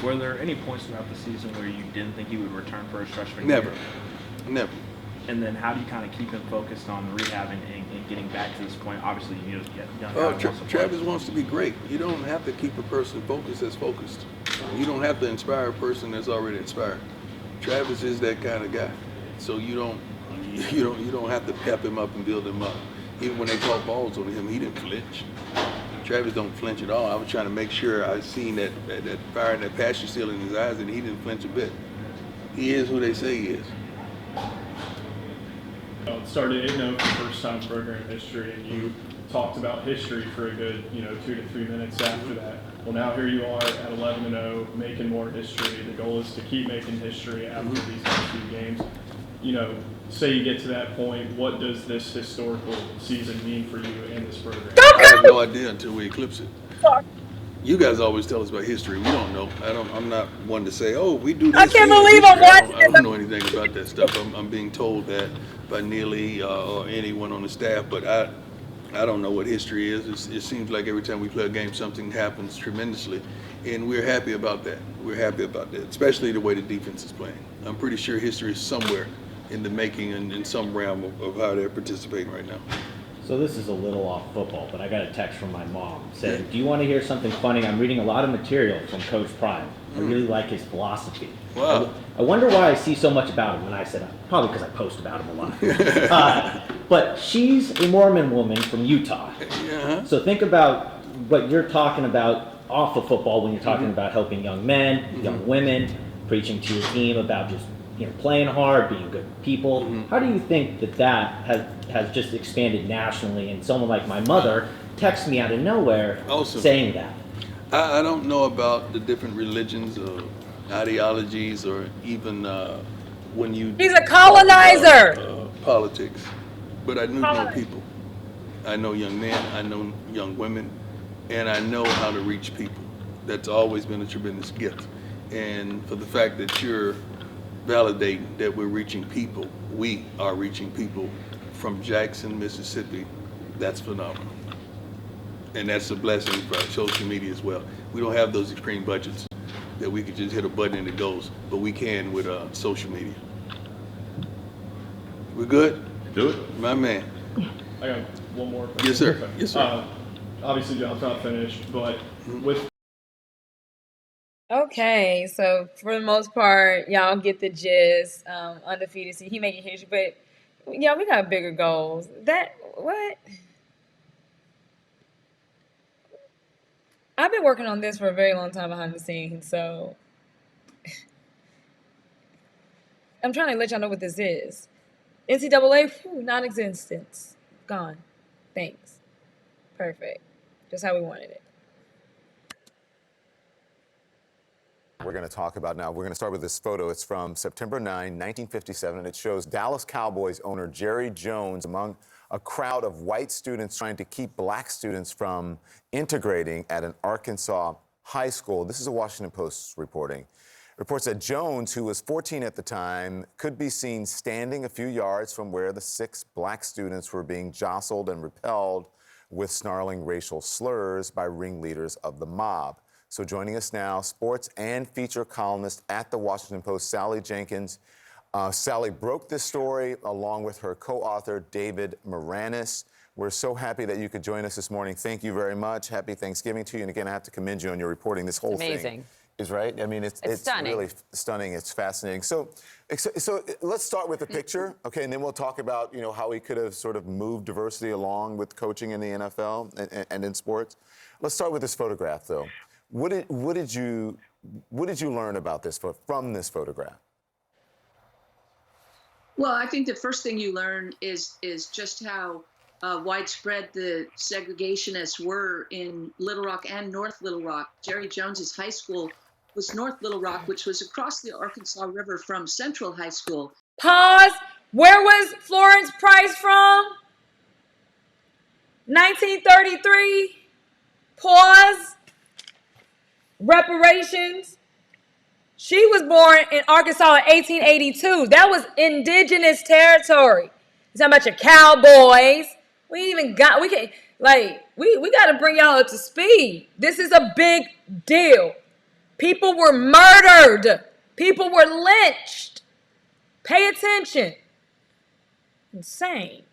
Were there any points throughout the season where you didn't think he would return for his freshman Never. year? Never. And then how do you kind of keep him focused on rehabbing and getting back to this point? Obviously, you know, young guy Travis wants to be great. You don't have to keep a person focused that's focused. You don't have to inspire a person that's already inspired. Travis is that kind of guy. So you don't have to pep him up and build him up. Even when they caught balls on him, he didn't flinch. Travis don't flinch at all. I was trying to make sure I seen that fire and that passion still in his eyes, and he didn't flinch a bit. He is who they say he is. It started 8-0 for first time in program history, and you talked about history for a good 2 to 3 minutes after that. Well, now here you are at 11-0, making more history. The goal is to keep making history after these next few games. You know, say you get to that point, what does this historical season mean for you and this program? I have no idea until we eclipse it. You guys always tell us about history. We don't know. I'm not one to say, oh, we do this. I can't believe I'm watching I don't know anything about that stuff. I'm being told that by Neely or anyone on the staff, but I don't know what history is. It seems like every time we play a game, something happens tremendously, and we're happy about that. We're happy about that, especially the way the defense is playing. I'm pretty sure history is somewhere in the making and in some realm of how they're participating right now. So this is a little off football, but I got a text from my mom saying, do you want to hear something funny? I'm reading a lot of material from Coach Prime. I really like his philosophy. Wow. I wonder why I see so much about him. And I said, probably because I post about him a lot. But she's a Mormon woman from Utah. So think about what you're talking about off of football when you're talking about helping young men, young women, preaching to your team about just playing hard, being good people. How do you think that has just expanded nationally, and someone like my mother texts me out of nowhere saying that? I don't know about the different religions or ideologies or even when you... He's a colonizer! Politics. But I know people. I know young men, I know young women, and I know how to reach people. That's always been a tremendous gift. And for the fact that you're validating that we're reaching people, we are reaching people from Jackson, Mississippi, that's phenomenal. And that's a blessing for our social media as well. We don't have those extreme budgets that we could just hit a button and it goes, but we can with social media. We good? Do it. My man. I got one more question. Yes, sir. Yes, sir. Obviously, John's not finished, but with... Okay, so for the most part, y'all get the gist. Undefeated, see, he making history, but yeah, we got bigger goals. What? I've been working on this for a very long time behind the scenes, so I'm trying to let y'all know what this is. NCAA, non-existence, gone. Thanks. Perfect. Just how we wanted it. We're going to talk about now. We're going to start with this photo. It's from September 9, 1957, and it shows Dallas Cowboys owner Jerry Jones among a crowd of white students trying to keep black students from integrating at an Arkansas high school. This is a Washington Post reporting. Reports that Jones, who was 14 at the time, could be seen standing a few yards from where the 6 black students were being jostled and repelled with snarling racial slurs by ringleaders of the mob. So joining us now, sports and feature columnist at the Washington Post, Sally Jenkins. Sally broke this story along with her co-author, David Moranis. We're so happy that you could join us this morning. Thank you very much. Happy Thanksgiving to you. And again, I have to commend you on your reporting. This whole thing is right. I mean, it's really stunning. It's fascinating. So let's start with the picture, okay, and then we'll talk about how we could have sort of moved diversity along with coaching in the NFL and in sports. Let's start with this photograph, though. What did you what did you learn about this from this photograph? Well, I think the first thing you learn is just how widespread the segregationists were in Little Rock and North Little Rock. Jerry Jones's high school was North Little Rock, which was across the Arkansas River from Central High School. Pause. Where was Florence Price from? 1933. Pause. Reparations. She was born in Arkansas in 1882. That was indigenous territory. You talking about your cowboys? We ain't even got. We can we got to bring y'all up to speed. This is a big deal. People were murdered. People were lynched. Pay attention. Insane.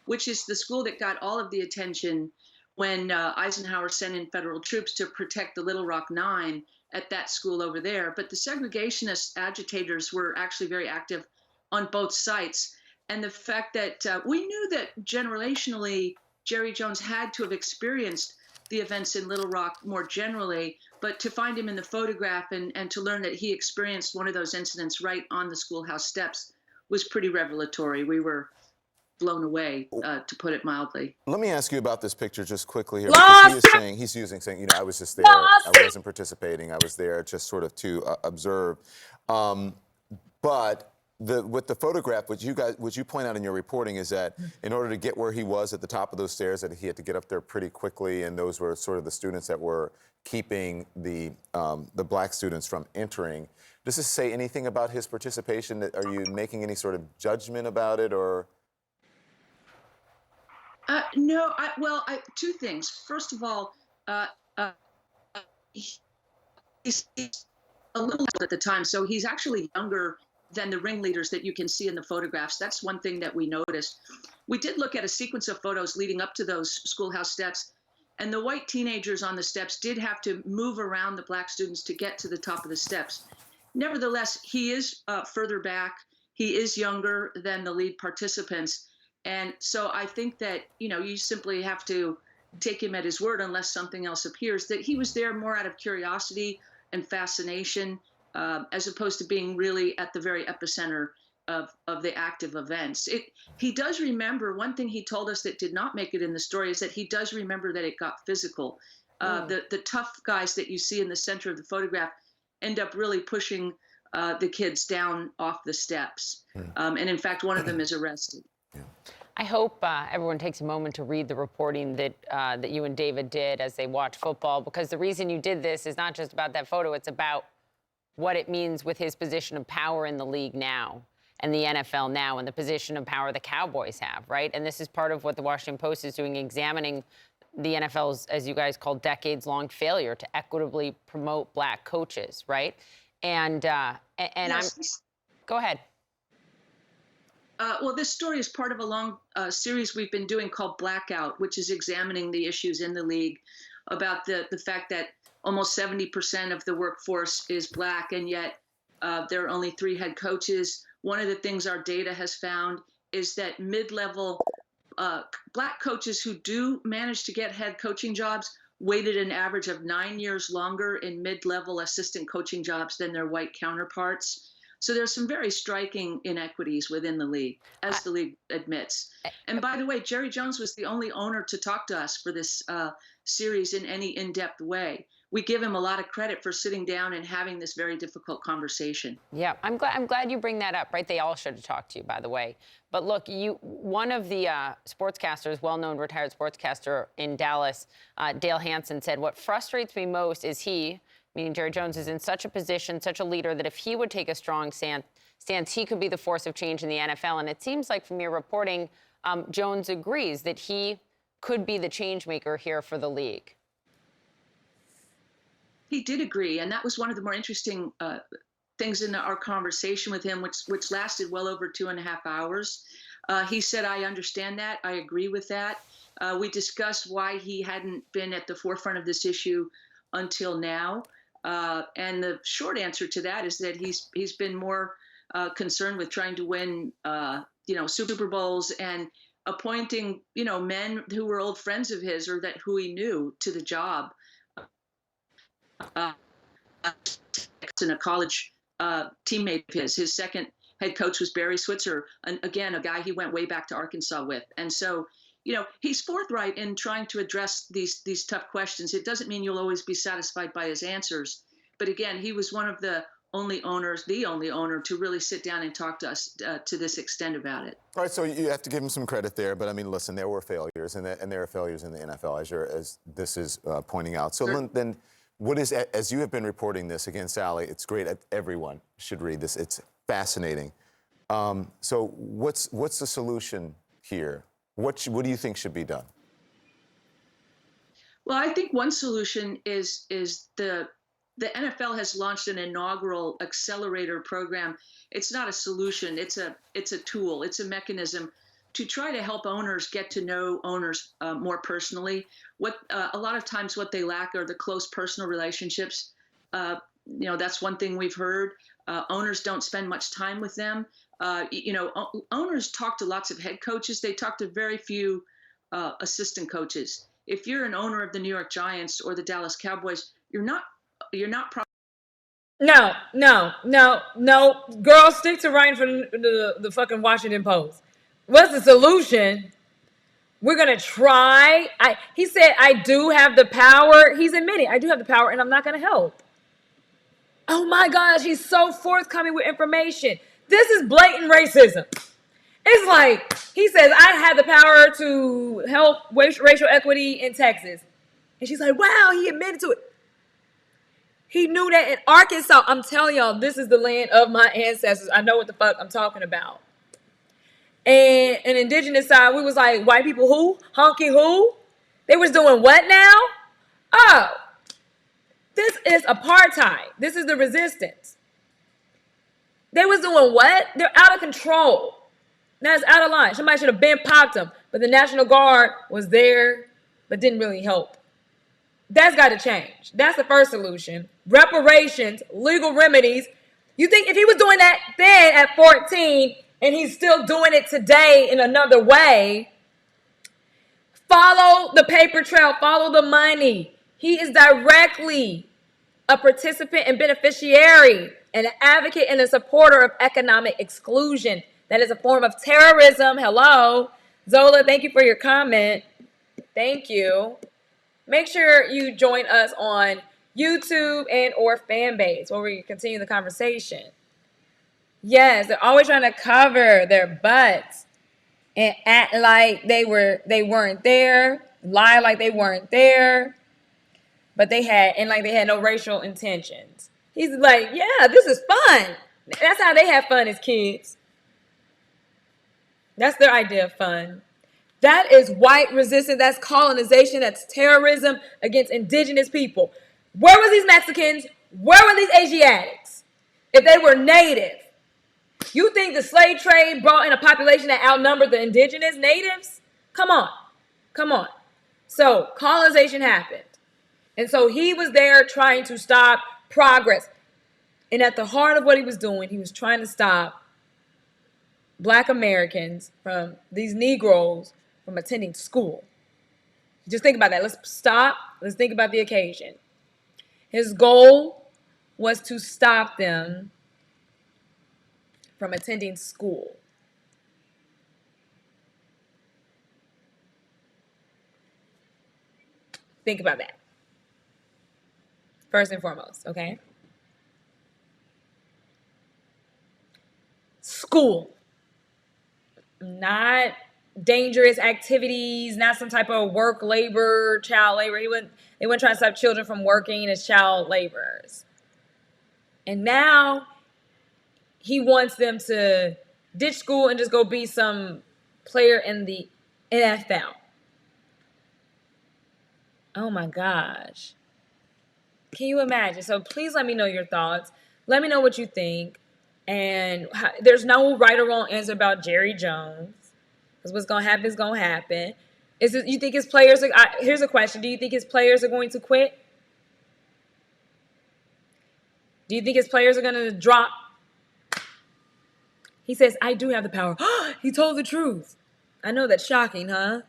Which is the school that got all of the attention when Eisenhower sent in federal troops to protect the Little Rock Nine at that school over there. But the segregationist agitators were actually very active on both sites. And the fact that we knew that generationally, Jerry Jones had to have experienced the events in Little Rock more generally, but to find him in the photograph and to learn that he experienced one of those incidents right on the schoolhouse steps was pretty revelatory. We were blown away, to put it mildly. Let me ask you about this picture just quickly here. Lost. Because he's saying, you know, I was just there. I wasn't participating. I was there just sort of to observe. But with the photograph, which you point out in your reporting, is that in order to get where he was at the top of those stairs, that he had to get up there pretty quickly, and those were sort of the students that were keeping the black students from entering. Does this say anything about his participation? Are you making any sort of judgment about it, or? No, two things. First of all, he's a little at the time, so he's actually younger than the ringleaders that you can see in the photographs. That's one thing that we noticed. We did look at a sequence of photos leading up to those schoolhouse steps, and the white teenagers on the steps did have to move around the black students to get to the top of the steps. Nevertheless, he is further back. He is younger than the lead participants. And so I think that, you know, you simply have to take him at his word unless something else appears, that he was there more out of curiosity and fascination, as opposed to being really at the very epicenter of the active events. He does remember, one thing he told us that did not make it in the story is that he does remember that it got physical. The tough guys that you see in the center of the photograph end up really pushing the kids down off the steps. And in fact, one of them is arrested. I hope everyone takes a moment to read the reporting that you and David did as they watch football, because the reason you did this is not just about that photo, it's about what it means with his position of power in the league now and the NFL now and the position of power the Cowboys have, right? And this is part of what the Washington Post is doing, examining the NFL's, as you guys call, decades-long failure to equitably promote black coaches, right? And yes. Go ahead. Well, this story is part of a long series we've been doing called Blackout, which is examining the issues in the league about the fact that almost 70% of the workforce is black, and yet there are only 3 head coaches. One of the things our data has found is that mid-level black coaches who do manage to get head coaching jobs waited an average of 9 years longer in mid-level assistant coaching jobs than their white counterparts. So there's some very striking inequities within the league, as the league admits. And by the way, Jerry Jones was the only owner to talk to us for this series in any in-depth way. We give him a lot of credit for sitting down and having this very difficult conversation. Yeah, I'm glad you bring that up, right? They all should have talked to you, by the way. But look, one of the sportscasters, well-known retired sportscaster in Dallas, Dale Hansen, said, "What frustrates me most is he," meaning Jerry Jones, is in such a position, such a leader, that if he would take a strong stance, he could be the force of change in the NFL. And it seems like from your reporting, Jones agrees that he could be the change maker here for the league. He did agree, and that was one of the more interesting things in our conversation with him, which lasted well over 2.5 hours. He said, "I understand that. I agree with that." We discussed why he hadn't been at the forefront of this issue until now. And the short answer to that is that he's been more concerned with trying to win, Super Bowls and appointing, men who were old friends of his or who he knew to the job. And a college teammate of his second head coach was Barry Switzer, and again, a guy he went way back to Arkansas with. And so, he's forthright in trying to address these tough questions. It doesn't mean you'll always be satisfied by his answers. But again, he was one of the only owner to really sit down and talk to us to this extent about it. All right, so you have to give him some credit there, but I mean, listen, there were failures, and there are failures in the NFL, as this is pointing out. So Sure. then, what is, as you have been reporting this, again, Sally, it's great. Everyone should read this. It's fascinating. So what's the solution here? What do you think should be done? Well, I think one solution is the NFL has launched an inaugural accelerator program. It's not a solution. It's a tool. It's a mechanism to try to help owners get to know owners more personally. What a lot of times what they lack are the close personal relationships. That's one thing we've heard. Owners don't spend much time with them. Owners talk to lots of head coaches. They talk to very few assistant coaches. If you're an owner of the New York Giants or the Dallas Cowboys, you're not. No. Girl, stick to writing for the fucking Washington Post. What's the solution? We're gonna try. He said, I do have the power. He's admitting, I do have the power, and I'm not gonna help. Oh my gosh, he's so forthcoming with information. This is blatant racism. It's like, he says, I have the power to help racial equity in Texas. And she's like, wow, he admitted to it. He knew that in Arkansas. I'm telling y'all, this is the land of my ancestors. I know what the fuck I'm talking about. And an indigenous side, we was like, white people who? Honky who? They was doing what now? Oh, this is apartheid. This is the resistance. They was doing what? They're out of control. That's out of line. Somebody should have been popped them. But the National Guard was there, but didn't really help. That's got to change. That's the first solution. Reparations, legal remedies. You think if he was doing that then at 14 and he's still doing it today in another way, follow the paper trail, follow the money. He is directly a participant and beneficiary and an advocate and a supporter of economic exclusion. That is a form of terrorism. Hello. Zola, thank you for your comment. Thank you. Make sure you join us on YouTube and or Fanbase where we continue the conversation. Yes, they're always trying to cover their butts and act like they weren't there, lie like they weren't there, but they had no racial intentions. He's like, yeah, this is fun. That's how they have fun as kids. That's their idea of fun. That is white resistance. That's colonization. That's terrorism against indigenous people. Where were these Mexicans? Where were these Asiatics? If they were native. You think the slave trade brought in a population that outnumbered the indigenous natives? Come on. So colonization happened. And so he was there trying to stop progress. And at the heart of what he was doing, he was trying to stop Black Americans from these Negroes from attending school. Just think about that. Let's stop. Let's think about the occasion. His goal was to stop them from attending school. Think about that. First and foremost, okay? School. Not dangerous activities, not some type of work labor, child labor. They wouldn't try to stop children from working as child laborers. And now he wants them to ditch school and just go be some player in the NFL. Oh my gosh. Can you imagine? So please let me know your thoughts. Let me know what you think. And there's no right or wrong answer about Jerry Jones. Because what's going to happen is going to happen. You think his players here's a question. Do you think his players are going to quit? Do you think his players are going to drop? He says, I do have the power. He told the truth. I know that's shocking, huh?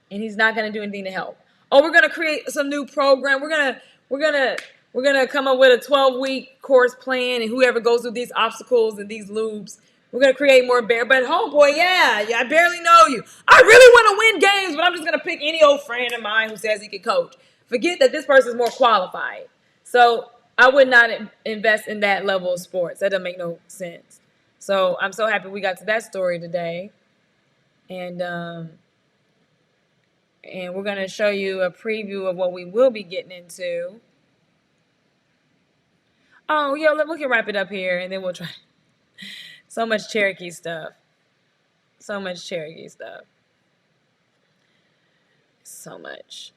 And he's not going to do anything to help. Oh, we're going to create some new program. We're going to We're going to come up with a 12-week course plan, and whoever goes through these obstacles and these loops, we're going to create more bear. But homeboy, yeah, I barely know you. I really want to win games, but I'm just going to pick any old friend of mine who says he can coach. Forget that this person's more qualified. So I would not invest in that level of sports. That doesn't make no sense. So I'm so happy we got to that story today. And we're going to show you a preview of what we will be getting into. Oh, yeah, we can wrap it up here, and then we'll try. So much Cherokee stuff. So much Cherokee stuff. So much.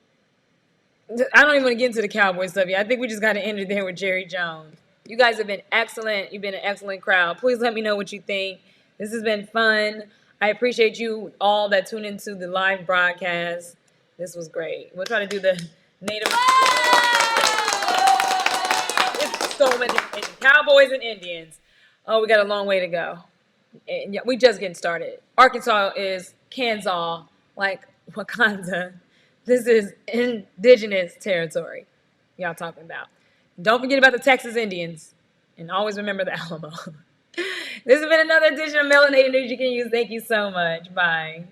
I don't even want to get into the Cowboy stuff yet. I think we just got to end it there with Jerry Jones. You guys have been excellent. You've been an excellent crowd. Please let me know what you think. This has been fun. I appreciate you all that tune into the live broadcast. This was great. We'll try to do the Native. It's so many Cowboys and Indians. Oh, we got a long way to go. And we just getting started. Arkansas is Kansas, like Wakanda. This is indigenous territory y'all talking about. Don't forget about the Texas Indians. And always remember the Alamo. This has been another edition of Melanated News You Can Use. Thank you so much. Bye.